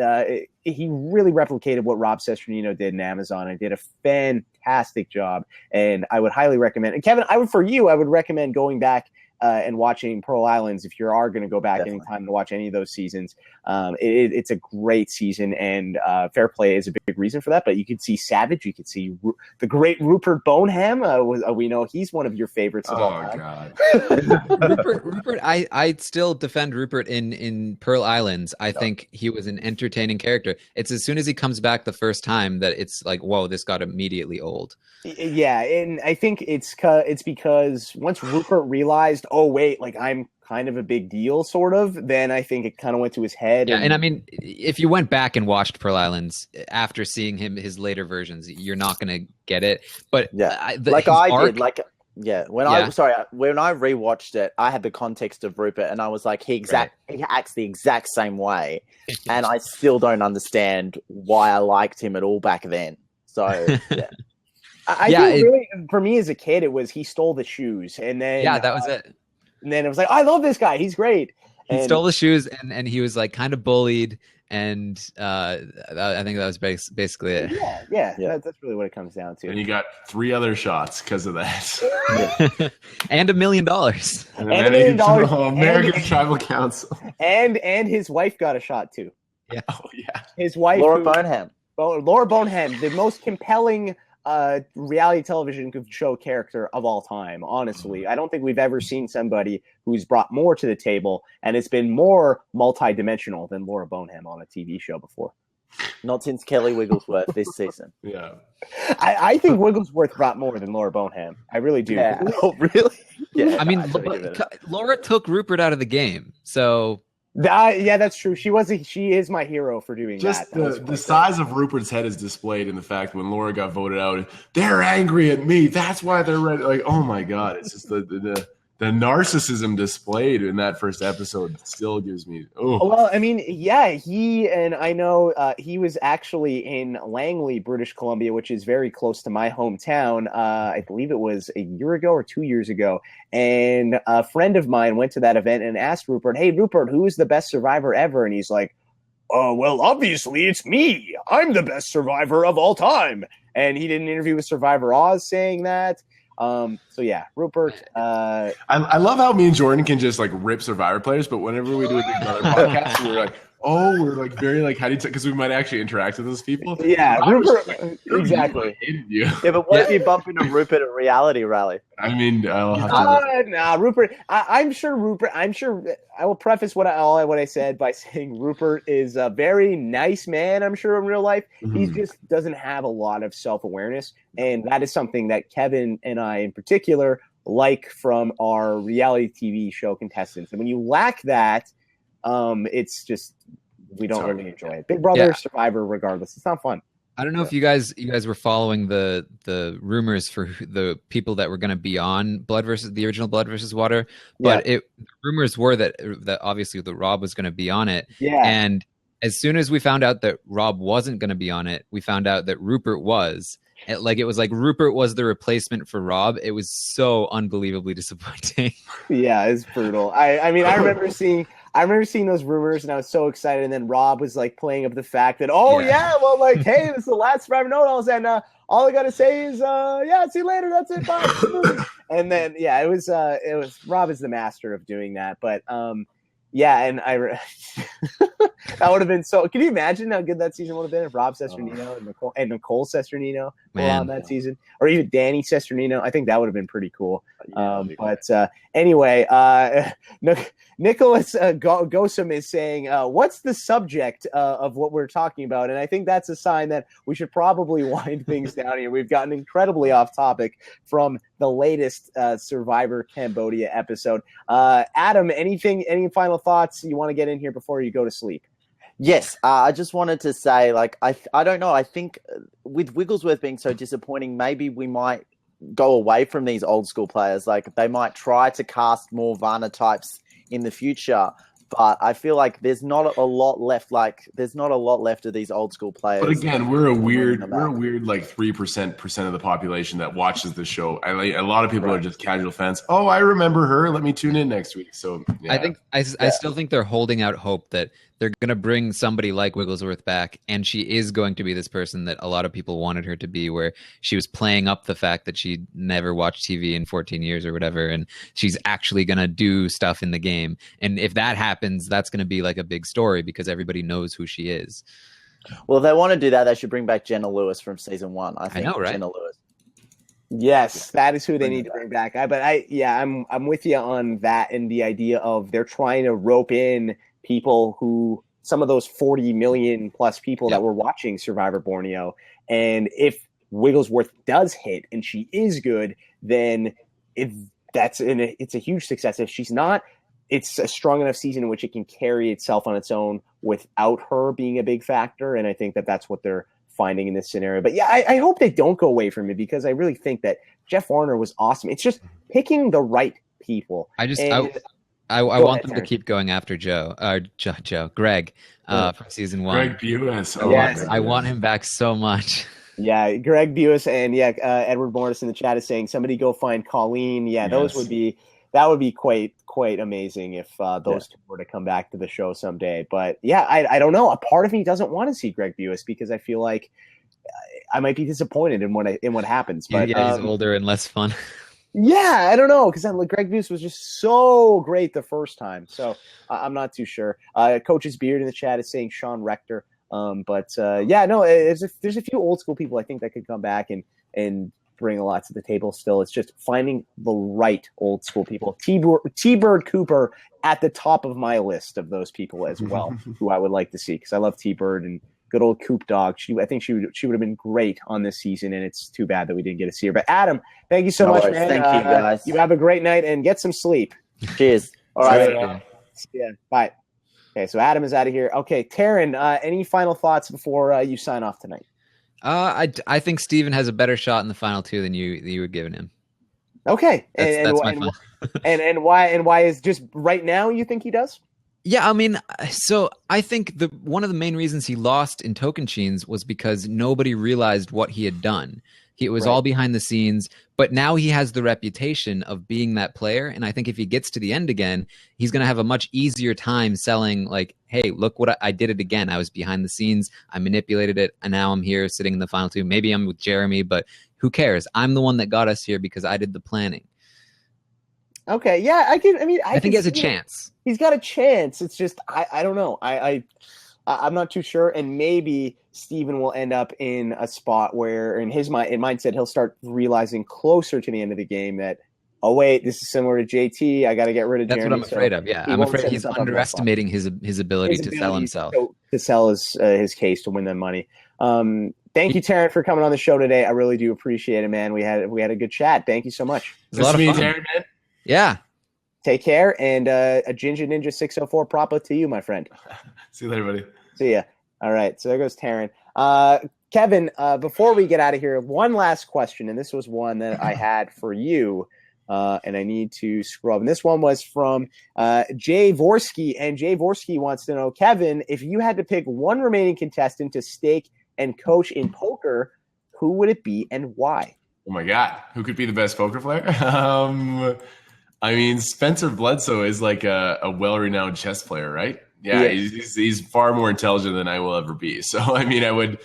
he really replicated what Rob Cesternino did in Amazon and did a fantastic job. And I would highly recommend, and Kevin, I would recommend going back and watching Pearl Islands if you are going to go back anytime to watch any of those seasons. It's a great season, and Fair Play is a big reason for that. But you could see Savage, you could see the great Rupert Boneham. We know he's one of your favorites of all time. God. Rupert, I still defend Rupert in Pearl Islands. I think he was an entertaining character. It's as soon as he comes back the first time that it's like, whoa, this got immediately old. Yeah, and I think it's because once Rupert realized, oh wait, like I'm kind of a big deal, sort of, then I think it kind of went to his head. Yeah, and I mean, if you went back and watched Pearl Islands after seeing his later versions, you're not going to get it. But when I rewatched it, I had the context of Rupert, and I was like, he acts the exact same way, and I still don't understand why I liked him at all back then. So yeah. I think really, for me as a kid, it was he stole the shoes, and then that was it. And then it was like, I love this guy, he's great. He stole the shoes, and he was like kind of bullied, and I think that was basically it. Yeah. That's really what it comes down to. And you got 3 other shots because of that, and $1 million. And $1 million. American Tribal Council, and his wife got a shot too. Yeah. Oh yeah. His wife, Laura Boneham. Laura Boneham, the most compelling reality television show character of all time, honestly. I don't think we've ever seen somebody who's brought more to the table, and it's been more multi-dimensional than Laura Boneham on a TV show before. Not since Kelly Wigglesworth this season. Yeah. I think Wigglesworth brought more than Laura Boneham. I really do. Yeah. Oh, really? Yeah. I mean, Laura took Rupert out of the game, so... yeah, that's true. She is my hero for doing just that. The size of Rupert's head is displayed in the fact when Laura got voted out. They're angry at me. That's why they're ready. Like, oh my god, it's just the narcissism displayed in that first episode still gives me. Oh well, I mean, yeah, I know he was actually in Langley, British Columbia, which is very close to my hometown. I believe it was a year ago or 2 years ago. And a friend of mine went to that event and asked Rupert, "Hey, Rupert, who is the best survivor ever?" And he's like, "Oh, well, obviously it's me. I'm the best survivor of all time." And he did an interview with Survivor Oz saying that. So yeah, Rupert. I love how me and Jordan can just like rip Survivor players, but whenever we do a Big Brother podcast, we're like very like, how do you because we might actually interact with those people. Yeah, Rupert, exactly. You. Yeah, but what if you bump into Rupert at a reality rally? I mean, I'll have to. Nah, Rupert. I'm sure I will preface what I said by saying Rupert is a very nice man. I'm sure in real life, he just doesn't have a lot of self-awareness, and that is something that Kevin and I, in particular, like from our reality TV show contestants. And when you lack that, it's just we don't really enjoy it. Big Brother, Survivor, regardless, it's not fun. I don't know if you guys were following the rumors for the people that were going to be on the original Blood versus Water, but rumors were that obviously the Rob was going to be on it. Yeah. And as soon as we found out that Rob wasn't going to be on it, we found out that Rupert was. It was like Rupert was the replacement for Rob. It was so unbelievably disappointing. Yeah, it's brutal. I mean, I remember seeing those rumors and I was so excited. And then Rob was like playing up the fact that, hey, this is the last Survivor No-Nos. And all I got to say is, see you later. That's it. Bye. And then, it was Rob is the master of doing that. But, and that would have been so. Can you imagine how good that season would have been if Rob Sesternino and Nicole Sesternino were on that season, or even Danny Sesternino? I think that would have been pretty cool. Anyway, Nicholas Gosum is saying, "What's the subject of what we're talking about?" And I think that's a sign that we should probably wind things down here. We've gotten incredibly off topic from the latest Survivor Cambodia episode. Adam, any final thoughts you want to get in here before you go to sleep? Yes, I just wanted to say, I don't know. I think with Wigglesworth being so disappointing, maybe we might go away from these old school players. Like they might try to cast more Varna types in the future, but I feel like there's not a lot left. There's not a lot left of these old school players. But again, we're a weird like 3% of the population that watches the show. A lot of people are just casual fans. Oh, I remember her. Let me tune in next week. So yeah. I still think they're holding out hope that they're going to bring somebody like Wigglesworth back, and she is going to be this person that a lot of people wanted her to be, where she was playing up the fact that she never watched TV in 14 years or whatever, and she's actually going to do stuff in the game. And if that happens, that's going to be like a big story because everybody knows who she is. Well, if they want to do that, they should bring back Jenna Lewis from season 1. I think. I know, right? Jenna Lewis. Yes, that is who they need to bring back. I'm with you on that and the idea of they're trying to rope in people who some of those 40 million plus people that were watching Survivor Borneo. And if Wigglesworth does hit and she is good, then it's a huge success. If she's not, it's a strong enough season in which it can carry itself on its own without her being a big factor. And I think that's what they're finding in this scenario. But I hope they don't go away from it because I really think that Jeff Warner was awesome. It's just picking the right people. I want them to keep going after Greg from season 1. Greg Buis. Yes. I want him back so much. Yeah, Greg Buis and Edward Morris in the chat is saying somebody go find Colleen. Yeah, that would be quite amazing if those two were to come back to the show someday. But I don't know. A part of me doesn't want to see Greg Buis because I feel like I might be disappointed in what happens. But he's older and less fun. Yeah, I don't know because Greg Buis was just so great the first time. So I'm not too sure. Coach's Beard in the chat is saying Sean Rector. There's a few old school people I think that could come back, and and bring a lot to the table still. It's just finding the right old school people. T-Bird Cooper at the top of my list of those people as well, who I would like to see, because I love T-Bird and good old Coop Dog. I think she would have been great on this season, and it's too bad that we didn't get to see her. But Adam, thank you so much, man. Thank you, guys. You have a great night and get some sleep. Cheers. All right. Yeah. Bye. Okay, so Adam is out of here. Okay, Taryn, any final thoughts before you sign off tonight? I think Steven has a better shot in the final two than you were giving him. Okay, that's my final. and why is just right now you think he does? Yeah, I mean, so I think one of the main reasons he lost in Tocantins was because nobody realized what he had done. It was all behind the scenes, but now he has the reputation of being that player. And I think if he gets to the end again, he's going to have a much easier time selling like, hey, look what I did it again. I was behind the scenes. I manipulated it. And now I'm here sitting in the final two. Maybe I'm with Jeremy, but who cares? I'm the one that got us here because I did the planning. Okay. Yeah, I think he has a chance. He's got a chance. It's just, I don't know. I'm not too sure. And maybe Steven will end up in a spot where in his mindset, he'll start realizing closer to the end of the game that, oh, wait, this is similar to JT. I got to get rid of Jeremy. That's what I'm afraid of. Yeah. I'm afraid he's underestimating his ability to sell himself. To sell his case to win them money. Thank you, Taryn, for coming on the show today. I really do appreciate it, man. We had a good chat. Thank you so much. It was a lot of fun. Taryn, man. Yeah. Take care, and a Ginger Ninja 604 propo to you, my friend. See you later, buddy. See ya. All right, so there goes Taryn. Kevin, before we get out of here, one last question, and this was one that I had for you, and I need to scroll up. And this one was from Jay Vorsky, and Jay Vorsky wants to know, Kevin, if you had to pick one remaining contestant to stake and coach in poker, who would it be and why? Oh, my God. Who could be the best poker player? I mean, Spencer Bledsoe is like a well-renowned chess player, right? Yeah, he's far more intelligent than I will ever be. So, I mean, I would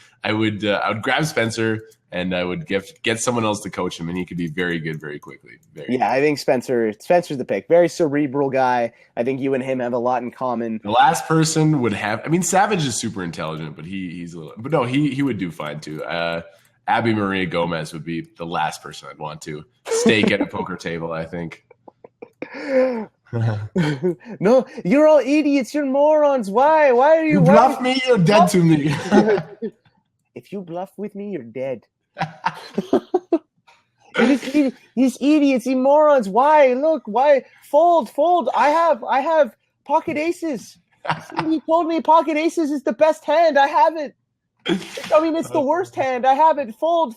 grab Spencer and I would get someone else to coach him, and he could be very good very quickly. I think Spencer's the pick. Very cerebral guy. I think you and him have a lot in common. The last person would have. I mean, Savage is super intelligent, but he's a little. But no, he would do fine too. Abby Maria Gomez would be the last person I'd want to stake at a poker table, I think. No, you're all idiots. You're morons. Why are you? You bluff me, you're dead to me. If you bluff with me, you're dead. These idiots, these morons. Why? Look, why? Fold. I have pocket aces. He told me pocket aces is the best hand. I have it. I mean, it's the worst hand. I have it. Fold.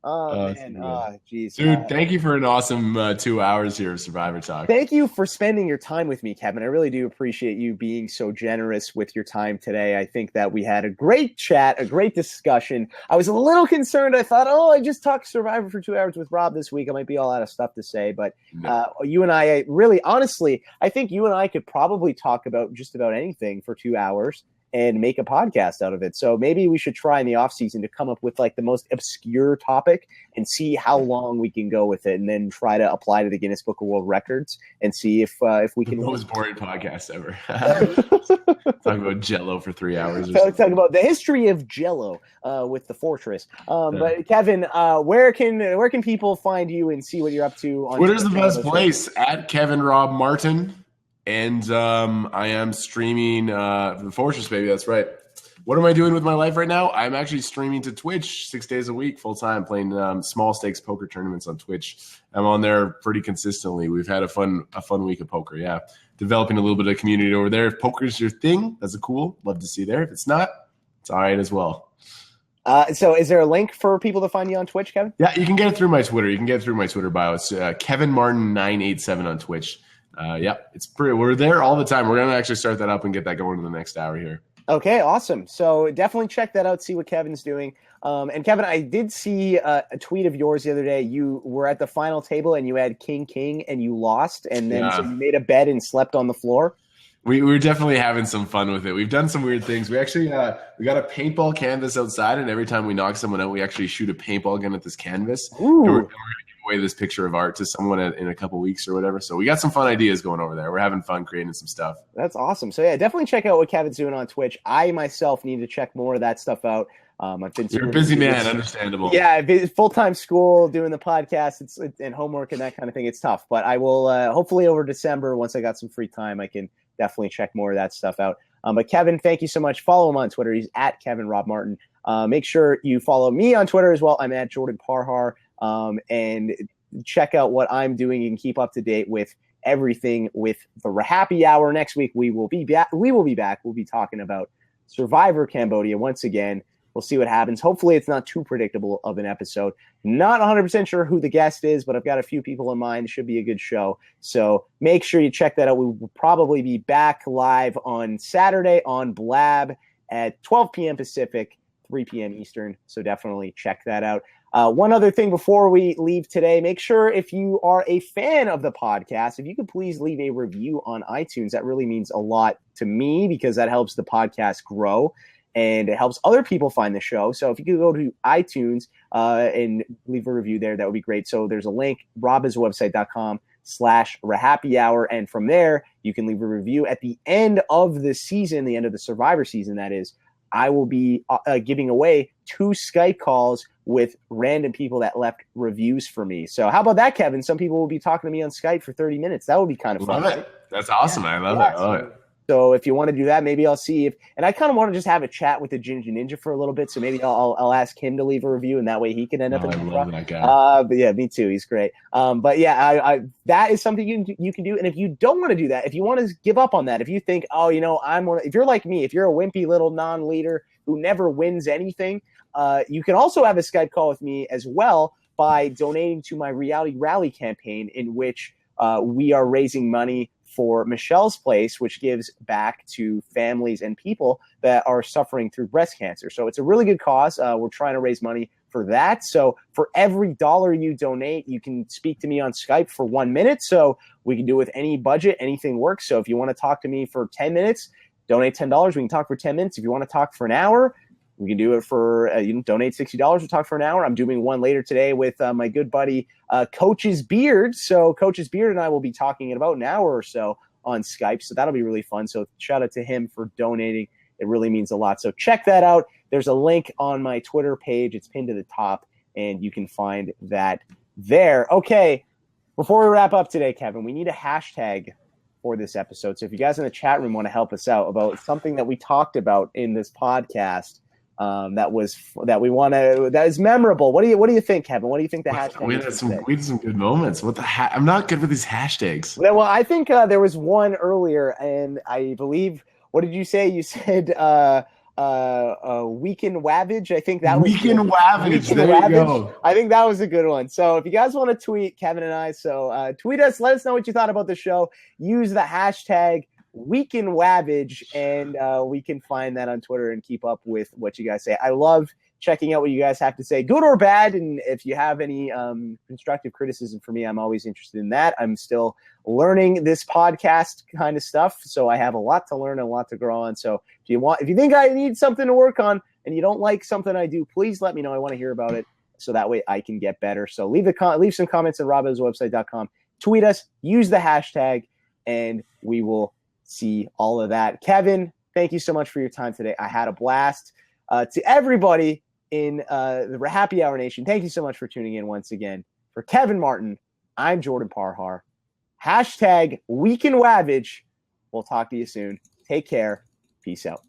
Oh, man. Oh, geez. Dude, thank you for an awesome 2 hours here of Survivor Talk. Thank you for spending your time with me, Kevin. I really do appreciate you being so generous with your time today. I think that we had a great chat, a great discussion. I was a little concerned. I thought, I just talked Survivor for 2 hours with Rob this week. I might be all out of stuff to say. But you and I really, honestly, I think you and I could probably talk about just about anything for 2 hours and make a podcast out of it. So maybe we should try in the off season to come up with like the most obscure topic and see how long we can go with it, and then try to apply to the Guinness Book of World Records and see if we can. The most boring podcast ever. Talk about Jello for 3 hours. Talk about the history of Jello with the Fortress. But Kevin, where can people find you and see what you're up to? On Twitter's the best place at Kevin Rob Martin. And I am streaming the Fortress, baby. That's right. What am I doing with my life right now? I'm actually streaming to Twitch 6 days a week, full time, playing small stakes poker tournaments on Twitch. I'm on there pretty consistently. We've had a fun week of poker. Yeah, developing a little bit of community over there. If poker's your thing, that's cool. Love to see you there. If it's not, it's all right as well. So is there a link for people to find you on Twitch, Kevin? Yeah, you can get it through my Twitter. You can get it through my Twitter bio. It's Kevin Martin 987 on Twitch. It's pretty. We're there all the time. We're gonna actually start that up and get that going in the next hour here. Okay, awesome. So definitely check that out. See what Kevin's doing. And Kevin, I did see a tweet of yours the other day. You were at the final table and you had King, and you lost, and then so you made a bed and slept on the floor. We were definitely having some fun with it. We've done some weird things. We actually we got a paintball canvas outside, and every time we knock someone out, we actually shoot a paintball gun at this canvas. Ooh. And we're going to give away this picture of art to someone in a couple weeks or whatever. So we got some fun ideas going over there. We're having fun creating some stuff. That's awesome. So yeah, definitely check out what Kevin's doing on Twitch. I myself need to check more of that stuff out. You're a busy man, understandable. Yeah, full-time school, doing the podcast, and homework and that kind of thing. It's tough, but I will hopefully over December, once I got some free time, I can definitely check more of that stuff out. But Kevin, thank you so much. Follow him on Twitter. He's at Kevin Rob Martin. Make sure you follow me on Twitter as well. I'm at Jordan Parhar. And check out what I'm doing and keep up to date with everything with the RHAPpy Hour. Next week we will be back. We'll be talking about Survivor Cambodia once again. We'll see what happens. Hopefully it's not too predictable of an episode. Not 100% sure who the guest is, but I've got a few people in mind. It should be a good show. So make sure you check that out. We will probably be back live on Saturday on Blab at 12 p.m. Pacific, 3 p.m. Eastern. So definitely check that out. One other thing before we leave today, make sure if you are a fan of the podcast, if you could please leave a review on iTunes. That really means a lot to me because that helps the podcast grow. And it helps other people find the show. So if you could go to iTunes and leave a review there, that would be great. So there's a link, robhasawebsite.com/RHAPpy Hour. And from there, you can leave a review. At the end of the season, the end of the Survivor season, that is, I will be giving away 2 Skype calls with random people that left reviews for me. So how about that, Kevin? Some people will be talking to me on Skype for 30 minutes. That would be kind of fun. Love it. That's awesome. Yeah. I love it. So if you want to do that, maybe I'll see and I kind of want to just have a chat with the Ginger Ninja for a little bit. So maybe I'll ask him to leave a review, and that way he can end up in the love that guy. But yeah, me too. He's great. But yeah, I that is something you can do. And if you don't want to do that, if you want to give up on that, if you think, if you're like me, if you're a wimpy little non-leader who never wins anything, you can also have a Skype call with me as well by donating to my Reality Rally campaign, in which we are raising money for Michelle's Place, which gives back to families and people that are suffering through breast cancer. So it's a really good cause. We're trying to raise money for that. So for every $1 you donate, you can speak to me on Skype for 1 minute. So we can do it with any budget, anything works. So if you want to talk to me for 10 minutes, donate $10. We can talk for 10 minutes. If you want to talk for an hour, we can do it for, you can donate $60 to talk for an hour. I'm doing one later today with my good buddy, Coach's Beard. So Coach's Beard and I will be talking in about an hour or so on Skype. So that'll be really fun. So shout out to him for donating. It really means a lot. So check that out. There's a link on my Twitter page. It's pinned to the top, and you can find that there. Okay, before we wrap up today, Kevin, we need a hashtag for this episode. So if you guys in the chat room want to help us out about something that we talked about in this podcast, that is memorable. What do you think, Kevin? What do you think the hashtag? We had some good moments. What the I'm not good with these hashtags. Well, I think there was one earlier, and I believe, what did you say? You said Weekend Wavage. I think that was Weekend Wavage. There you go. I think that was a good one. So if you guys want to tweet Kevin and I, tweet us. Let us know what you thought about the show. Use the hashtag Weekend Wavage, and we can find that on Twitter and keep up with what you guys say. I love checking out what you guys have to say, good or bad. And if you have any constructive criticism for me, I'm always interested in that. I'm still learning this podcast kind of stuff, so I have a lot to learn and a lot to grow on. So if you think I need something to work on and you don't like something I do, please let me know. I want to hear about it, so that way I can get better. So leave some comments at robhasawebsite.com. Tweet us, use the hashtag, and we will see all of that. Kevin, thank you so much for your time today. I had a blast. To everybody in the RHAPpy Hour Nation, thank you so much for tuning in once again. For Kevin Martin, I'm Jordan Parhar. Hashtag Weekend Wavage. We'll talk to you soon. Take care. Peace out.